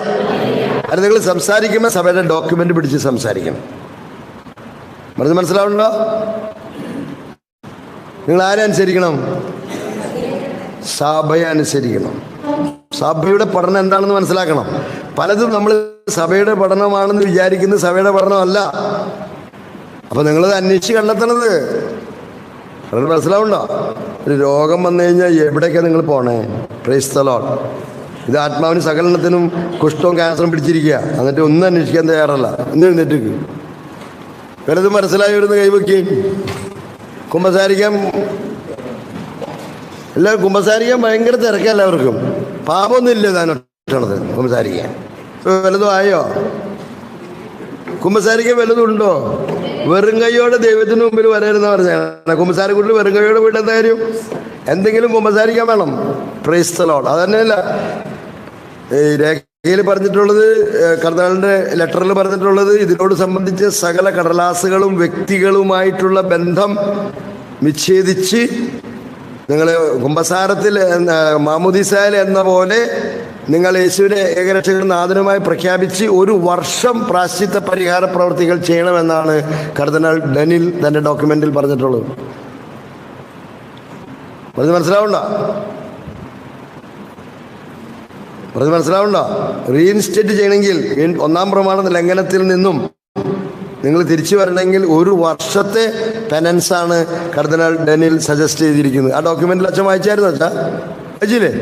അത് നിങ്ങൾ സംസാരിക്കുമ്പോൾ സഭയുടെ ഡോക്യുമെൻ്റ് പിടിച്ച് സംസാരിക്കണം. മനസ്സിലാവുന്നുണ്ടോ? നിങ്ങൾ ആരെ അനുസരിക്കണം? സഭയെ അനുസരിക്കണം. സഭയുടെ പഠനം എന്താണെന്ന് മനസ്സിലാക്കണം. പലതും നമ്മൾ സഭയുടെ പഠനമാണെന്ന് വിചാരിക്കുന്നത് സഭയുടെ പഠനമല്ല. അപ്പം നിങ്ങളത് അന്വേഷിച്ച് കണ്ടെത്തണത്. മനസ്സിലാവുണ്ടോ? ഒരു രോഗം വന്നു കഴിഞ്ഞാൽ എവിടേക്കാണ് നിങ്ങൾ പോണേ? Price the lord. ഇത് ആത്മാവിന് സകലനത്തിനും കുഷ്ഠവും ക്യാൻസറും പിടിച്ചിരിക്കുക. എന്നിട്ട് ഒന്നും അന്വേഷിക്കാൻ തയ്യാറല്ല. എഴുന്നേറ്റ് വലതും മനസ്സിലായവരുന്ന് കൈവയ്ക്കുകയും കുമ്പസാരിക്കാൻ എല്ലാവരും കുമ്പസാരിക്കാൻ ഭയങ്കര തിരക്കാം. എല്ലാവർക്കും പാപമൊന്നും ഇല്ല. താനൊട്ടണത് കുമ്പസാരിക്കാൻ വല്ലതും ആയോ? കുമ്പസാരിക്കാൻ വല്ലതും ഉണ്ടോ? വെറും കൈയോടെ ദൈവത്തിന് മുമ്പിൽ വരരുന്ന പറഞ്ഞാൽ കുമ്പസാരക്കൂട്ടിൽ വെറും കൈയോടെ വീട്ടിൽ എന്താ കാര്യം? എന്തെങ്കിലും കുമ്പസാരിക്കാൻ വേണം. Price the Lord. അത് തന്നെയല്ല ഈ രേഖയിൽ പറഞ്ഞിട്ടുള്ളത്, കർദിനാളിൻ്റെ ലെറ്ററിൽ പറഞ്ഞിട്ടുള്ളത്, ഇതിനോട് സംബന്ധിച്ച് സകല കടലാസുകളും വ്യക്തികളുമായിട്ടുള്ള ബന്ധം വിച്ഛേദിച്ച് നിങ്ങൾ കുമ്പസാരത്തിൽ മാമുദീസായിൽ എന്ന പോലെ നിങ്ങൾ യേശുവിനെ ഏകരക്ഷകനും നാഥനുമായി പ്രഖ്യാപിച്ച് 1 വർഷം പ്രാശ്ചിത്ത പരിഹാര പ്രവൃത്തികൾ ചെയ്യണമെന്നാണ് കർദിനാൾ ഡെനിൽ തൻ്റെ ഡോക്യുമെന്റിൽ പറഞ്ഞിട്ടുള്ളത്. അത് മനസ്സിലാവണ്ട? പറഞ്ഞ് മനസ്സിലാവുണ്ടോ? റീഇൻസ്റ്റേറ്റ് ചെയ്യണമെങ്കിൽ, ഒന്നാം പ്രമാണ ലംഘനത്തിൽ നിന്നും നിങ്ങൾ തിരിച്ചു വരണമെങ്കിൽ 1 വർഷത്തെ പെനൻസാണ് കർദിനാൾ ഡാനിയൽ സജസ്റ്റ് ചെയ്തിരിക്കുന്നത്. ആ ഡോക്യുമെന്റിൽ അച്ഛൻ വായിച്ചായിരുന്നു? അച്ഛാ വായിച്ചില്ലേ?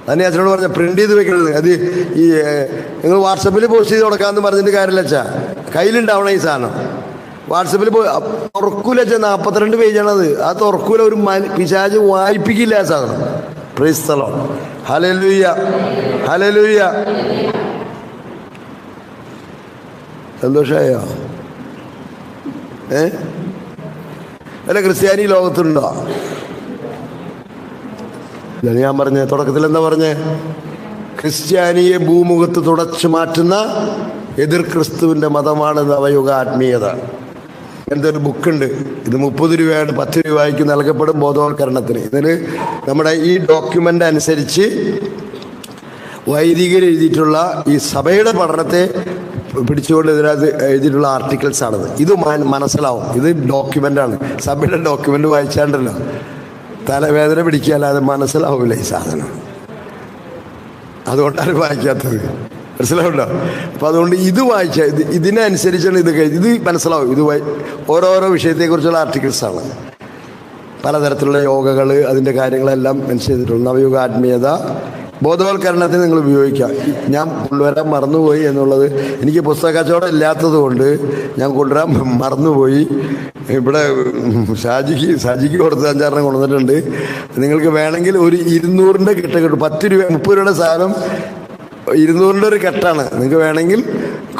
തന്നെ അച്ഛനോട് പറഞ്ഞ പ്രിന്റ് ചെയ്ത് വെക്കണത്. അത് ഈ നിങ്ങൾ വാട്സപ്പിൽ പോസ്റ്റ് ചെയ്ത് കൊടുക്കാമെന്ന് പറഞ്ഞിട്ട് കാര്യമില്ല അച്ഛാ, കയ്യിലുണ്ടാവണം ഈ സാധനം. വാട്സപ്പിൽ തുറക്കൂല അച്ഛാ, 42 പേജാണത്. ആ തുറക്കൂല, ഒരു പിശാച് വായിപ്പിക്കില്ല ആ സാധനം. Praise the Lord. Hallelujah, hallelujah. സന്തോഷമായോ? അല്ല, ക്രിസ്ത്യാനി ലോകത്തുണ്ടോ? ഇതാണ് ഞാൻ പറഞ്ഞ തുടക്കത്തിൽ. എന്താ പറഞ്ഞേ? ക്രിസ്ത്യാനിയെ ഭൂമുഖത്ത് തുടച്ചു മാറ്റുന്ന എതിർ ക്രിസ്തുവിൻ്റെ മതമാണ് നവയുഗ ആത്മീയത. എന്തൊരു ബുക്കുണ്ട്, ഇത് 30 രൂപയാണ്, 10 രൂപയ്ക്ക് നൽകപ്പെടും ബോധവൽക്കരണത്തിന്. ഇതിന് നമ്മുടെ ഈ ഡോക്യുമെൻ്റ് അനുസരിച്ച് വൈദികർ എഴുതിയിട്ടുള്ള ഈ സഭയുടെ പഠനത്തെ പിടിച്ചുകൊണ്ട് ഇതിനകത്ത് എഴുതിയിട്ടുള്ള ആർട്ടിക്കിൾസ് ആണിത്. ഇത് മനസ്സിലാവും, ഇത് ഡോക്യുമെൻ്റാണ്. സഭയുടെ ഡോക്യുമെൻ്റ് വായിച്ചാണ്ടല്ലോ തലവേദന പിടിക്കാല്ലാതെ മനസ്സിലാവില്ല ഈ സാധനം. അതുകൊണ്ടാണ് വായിക്കാത്തത്. മനസ്സിലാവുണ്ടോ? അപ്പം അതുകൊണ്ട് ഇത് വായിച്ചാൽ ഇതിനനുസരിച്ചാണ് ഇത് മനസ്സിലാവും. ഇത് ഓരോരോ വിഷയത്തെക്കുറിച്ചുള്ള ആർട്ടിക്കിൾസാണ്. പലതരത്തിലുള്ള യോഗകൾ, അതിൻ്റെ കാര്യങ്ങളെല്ലാം മെൻഷൻ ചെയ്തിട്ടുള്ളൂ. നവയുഗ ആത്മീയത ബോധവൽക്കരണത്തിന് നിങ്ങൾ ഉപയോഗിക്കാം. ഞാൻ കൊണ്ടുവരാൻ മറന്നുപോയി എന്നുള്ളത്, എനിക്ക് പുസ്തക കച്ചവടം ഇല്ലാത്തത് കൊണ്ട് ഞാൻ കൊണ്ടുവരാൻ മറന്നുപോയി. ഇവിടെ ഷാജിക്ക് കൊടുത്ത് 5-6 കൊണ്ടുവന്നിട്ടുണ്ട്. നിങ്ങൾക്ക് വേണമെങ്കിൽ ഒരു 200ൻ്റെ കെട്ട് കിട്ടും. 10 രൂപ 30 രൂപയുടെ സാധനം 200ൻ്റെ ഒരു കെട്ടാണ്. നിങ്ങൾക്ക് വേണമെങ്കിൽ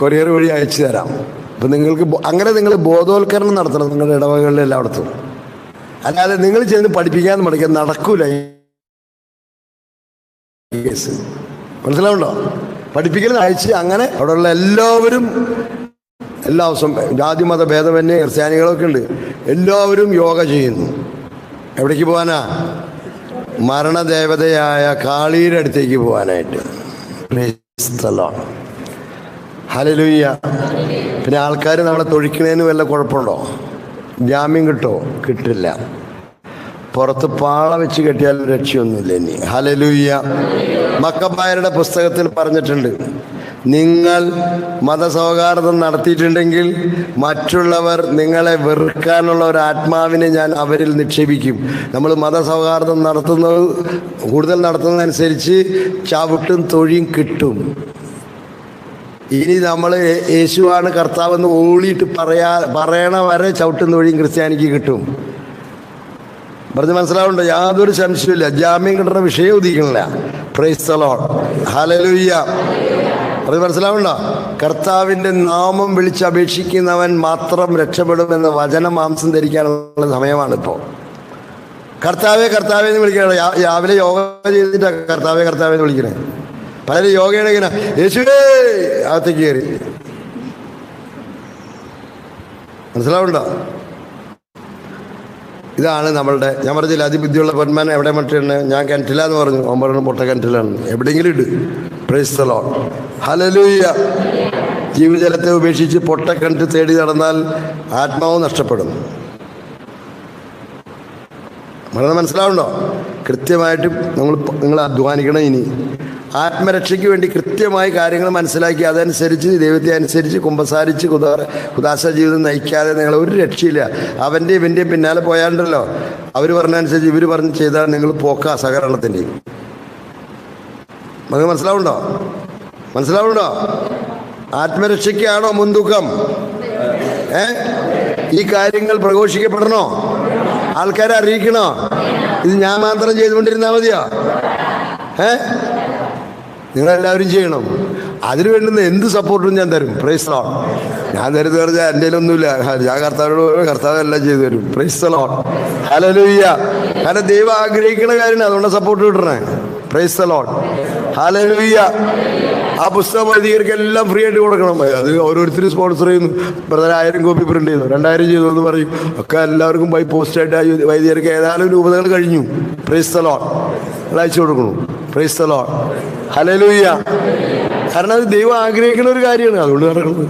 കൊറിയർ വഴി അയച്ചു തരാം. അപ്പം നിങ്ങൾക്ക് അങ്ങനെ നിങ്ങൾ ബോധവൽക്കരണം നടത്തണം നിങ്ങളുടെ ഇടവകളിൽ എല്ലായിടത്തും. അല്ലാതെ നിങ്ങൾ ചെന്ന് പഠിപ്പിക്കാൻ പഠിക്കാൻ നടക്കൂല. മനസ്സിലാവുണ്ടോ? പഠിപ്പിക്കൽ അയച്ച് അങ്ങനെ അവിടെയുള്ള എല്ലാവരും എല്ലാ ദിവസവും ജാതി മത ഭേദമന്യേ ക്രിസ്ത്യാനികളൊക്കെ ഉണ്ട്, എല്ലാവരും യോഗ ചെയ്യുന്നു. എവിടേക്ക് പോകാനാ? മരണദേവതയായ കാളിയുടെ അടുത്തേക്ക് പോകാനായിട്ട്. ഹല്ലേലൂയ. പിന്നെ ആൾക്കാർ നമ്മളെ തൊഴിക്കണേന് വല്ല കുഴപ്പമുണ്ടോ? ജാമ്യം കിട്ടോ? കിട്ടില്ല. പുറത്ത് പാള വെച്ച് കെട്ടിയാൽ രക്ഷയൊന്നുമില്ല ഇനി. ഹല്ലേലൂയ. മക്കബായരുടെ പുസ്തകത്തിൽ പറഞ്ഞിട്ടുണ്ട്, നിങ്ങൾ മതസൗഹാർദ്ദം നടത്തിയിട്ടുണ്ടെങ്കിൽ മറ്റുള്ളവർ നിങ്ങളെ വെറുക്കാനുള്ള ഒരു ആത്മാവിനെ ഞാൻ അവരിൽ നിക്ഷേപിക്കും. നമ്മൾ മതസൗഹാർദ്ദം കൂടുതൽ നടത്തുന്നതനുസരിച്ച് ചവിട്ടും തൊഴിയും കിട്ടും. ഇനി നമ്മൾ യേശുവാണ് കർത്താവെന്ന് ഓളിയിട്ട് പറയണ വരെ ചവിട്ടും തൊഴിയും ക്രിസ്ത്യാനിക്ക് കിട്ടും. പറഞ്ഞ് മനസ്സിലാവുണ്ടോ? യാതൊരു സംശയമില്ല. ജാമ്യം കിട്ടുന്ന വിഷയം ഉദിക്കണില്ല. Praise the Lord. ഹല്ലേലൂയ. അത് മനസ്സിലാവുണ്ടോ? കർത്താവിൻ്റെ നാമം വിളിച്ചപേക്ഷിക്കുന്നവൻ മാത്രം രക്ഷപ്പെടുമെന്ന് വചന മാംസം ധരിക്കാനുള്ള സമയമാണിപ്പോൾ. കർത്താവെ കർത്താവെ എന്ന് വിളിക്കണം. രാവിലെ യോഗ ചെയ്തിട്ടാണ് കർത്താവെ കർത്താവെ എന്ന് വിളിക്കണേ. പലരും യോഗയാണ് ഇങ്ങനെ യേശുവേ അകത്തേക്ക് കയറി. മനസ്സിലാവുണ്ടോ? ഇതാണ് നമ്മളുടെ, ഞാൻ പറഞ്ഞില്ല അതിബുദ്ധിയുള്ള പൊന്മാൻ എവിടെ മറ്റുണ്ട്, ഞാൻ കിണറ്റില്ല എന്ന് പറഞ്ഞു. ഒമ്പതെണ്ണം പൊട്ട കിണറ്റിലാണ്, എവിടെയെങ്കിലും ഇട്. Praise the Lord. ഹല്ലേലൂയ. ജീവജലത്തെ ഉപേക്ഷിച്ച് പൊട്ട കിണറ്റ് തേടി നടന്നാൽ ആത്മാവ് നഷ്ടപ്പെടും. വളരെ മനസ്സിലാവുണ്ടോ? കൃത്യമായിട്ട് നിങ്ങൾ അധ്വാനിക്കണം. ഇനി ആത്മരക്ഷയ്ക്ക് വേണ്ടി കൃത്യമായി കാര്യങ്ങൾ മനസ്സിലാക്കി അതനുസരിച്ച് ദൈവത്തെ അനുസരിച്ച് കുമ്പസാരിച്ച് കുദാശ ജീവിതം നയിക്കാതെ നിങ്ങൾ ഒരു രക്ഷയില്ല. അവൻ്റെ ഇവൻ്റെയും പിന്നാലെ പോയാണ്ടല്ലോ, അവർ പറഞ്ഞനുസരിച്ച് ഇവർ പറഞ്ഞ് ചെയ്താൽ നിങ്ങൾ പോക്ക സഹകരണത്തിൻ്റെയും. നമുക്ക് മനസ്സിലാവുണ്ടോ? ആത്മരക്ഷയ്ക്കാണോ മുൻതൂക്കം? ഈ കാര്യങ്ങൾ പ്രഘോഷിക്കപ്പെടണോ? ആൾക്കാരെ അറിയിക്കണോ? ഇത് ഞാൻ മാത്രം ചെയ്തുകൊണ്ടിരുന്നാൽ മതിയോ? നിങ്ങളെല്ലാവരും ചെയ്യണം. അതിന് വേണ്ടുന്ന എന്ത് സപ്പോർട്ടും ഞാൻ തരും. Praise the Lord. ഞാൻ തരുന്നത് പറഞ്ഞാൽ എൻ്റെ ഒന്നുമില്ല. ഞാൻ കർത്താവ് എല്ലാം ചെയ്തു തരും. Praise the Lord. ഹല്ലേലൂയ. കാരണം ദൈവം ആഗ്രഹിക്കുന്ന കാര്യമാണ്, അതുകൊണ്ട് സപ്പോർട്ട് കിട്ടണേ. Price the Lord. ഹല്ലേലൂയ. ആ പുസ്തകം വൈദികർക്കെല്ലാം ഫ്രീ ആയിട്ട് കൊടുക്കണം. അത് ഓരോരുത്തരും സ്പോൺസർ ചെയ്യുന്നു. ബ്രദർ 1000 കോപ്പി പ്രിന്റ് ചെയ്തു, 2000 ചെയ്തു എന്ന് പറയും. ഒക്കെ എല്ലാവർക്കും ബൈ പോസ്റ്റായിട്ട് വൈദികർക്ക് ഏതാനും രൂപതകൾ കഴിഞ്ഞു. Praise the lord. അയച്ചു കൊടുക്കണം. Praise the Lord. ഹല്ലേലൂയ. കാരണം അത് ദൈവം ആഗ്രഹിക്കുന്ന ഒരു കാര്യമാണ്, അതുകൊണ്ട് നടക്കുന്നത്.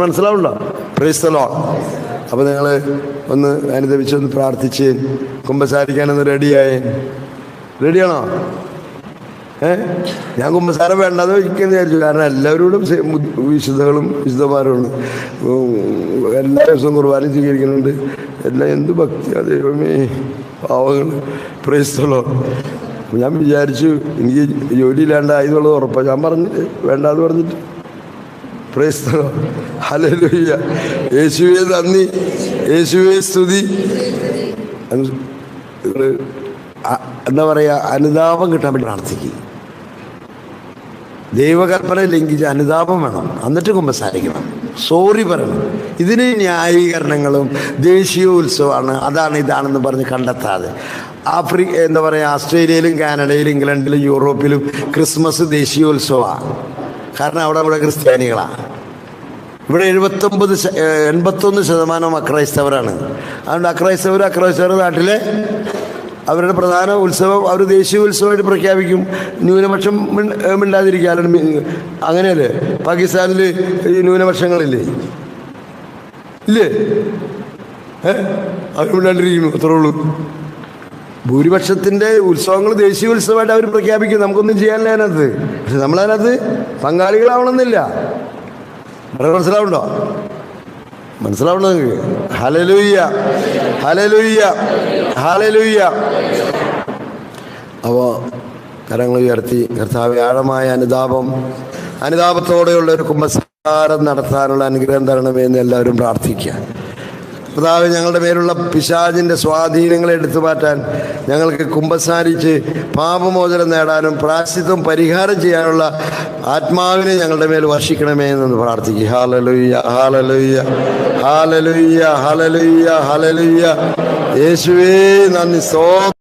മനസ്സിലാവുണ്ടോ? Praise the lord. അപ്പോൾ നിങ്ങൾ ഒന്ന് അനുദപിച്ചൊന്ന് പ്രാർത്ഥിച്ച് കുമ്പസാരിക്കാനൊന്ന് റെഡിയാണോ? ഞാൻ കുമ്പസാരം വേണ്ടത് ഒരിക്കലും വിചാരിച്ചു. കാരണം എല്ലാവരോടും വിശുദ്ധകളും വിശുദ്ധന്മാരുമാണ്. എല്ലാ ദിവസവും കുർബാന സ്വീകരിക്കുന്നുണ്ട്. എല്ലാം എന്ത് ഭക്തിയാ ദൈവമേ, പാവങ്ങൾ. പ്രൈസ്തലോ. ഞാൻ വിചാരിച്ചു എനിക്ക് ജോലിയില്ലാണ്ടായതുള്ളത് ഉറപ്പാണ്. ഞാൻ പറഞ്ഞിട്ട് വേണ്ടാന്ന് പറഞ്ഞിട്ട്. പ്രൈസ്തലോ. ഹല്ലേലൂയ. യേശുവേ നന്ദി, യേശുവേ സ്തുതി. എന്താ പറയുക, അനുതാപം കിട്ടാൻ വേണ്ടി പ്രാർത്ഥിക്കുക. ദൈവകൽപ്പന ലംഘിച്ച് അനുതാപം വേണം, എന്നിട്ട് കുമ്പസാരിക്കണം, സോറി പറയണം. ഇതിന് ന്യായീകരണങ്ങളും ദേശീയോത്സവമാണ് അതാണ് ഇതാണെന്ന് പറഞ്ഞ് കണ്ടെത്താതെ എന്താ പറയുക, ആസ്ട്രേലിയയിലും കാനഡയിലും ഇംഗ്ലണ്ടിലും യൂറോപ്പിലും ക്രിസ്മസ് ദേശീയോത്സവമാണ്. കാരണം അവിടെ ക്രിസ്ത്യാനികളാണ്. ഇവിടെ 81% അക്രൈസ്തവരാണ്. അതുകൊണ്ട് അക്രൈസ്തവർ നാട്ടിലെ അവരുടെ പ്രധാന ഉത്സവം അവർ ദേശീയോത്സവമായിട്ട് പ്രഖ്യാപിക്കും. ന്യൂനപക്ഷം മിണ്ടാതിരിക്കുക. അങ്ങനെയല്ലേ പാകിസ്ഥാനിൽ ന്യൂനപക്ഷങ്ങളില്ലേ? ഇല്ലേ? അവർ മിണ്ടാണ്ടിരിക്കുന്നു, അത്രേ ഉള്ളൂ. ഭൂരിപക്ഷത്തിൻ്റെ ഉത്സവങ്ങൾ ദേശീയോത്സവമായിട്ട് അവർ പ്രഖ്യാപിക്കും. നമുക്കൊന്നും ചെയ്യാനില്ല അതിനകത്ത്. പക്ഷെ നമ്മളതിനകത്ത് പങ്കാളികളാവണമെന്നില്ല. മനസ്സിലാവുണ്ടോ? മനസ്സിലാവണോ നിങ്ങൾക്ക്? Hallelujah, hallelujah, hallelujah. അപ്പോൾ കരങ്ങൾ ഉയർത്തി കർത്താവേ, ആഴമായ അനുതാപത്തോടെയുള്ള ഒരു കുമ്പസാരം നടത്താനുള്ള അനുഗ്രഹം തരണമേ എന്ന് എല്ലാവരും പ്രാർത്ഥിക്കുക. കർത്താവേ, ഞങ്ങളുടെ മേലുള്ള പിശാചിൻ്റെ സ്വാധീനങ്ങളെ എടുത്തു മാറ്റാൻ, ഞങ്ങൾക്ക് കുമ്പസാരിച്ച് പാപമോചനം നേടാനും പ്രായശ്ചിത്തം പരിഹാരം ചെയ്യാനുള്ള ആത്മാവിനെ ഞങ്ങളുടെ മേൽ വർഷിക്കണമേ എന്ന് പ്രാർത്ഥിക്കുക. Hallelujah, hallelujah, hallelujah, hallelujah, hallelujah. യേശുവേ നന്ദി.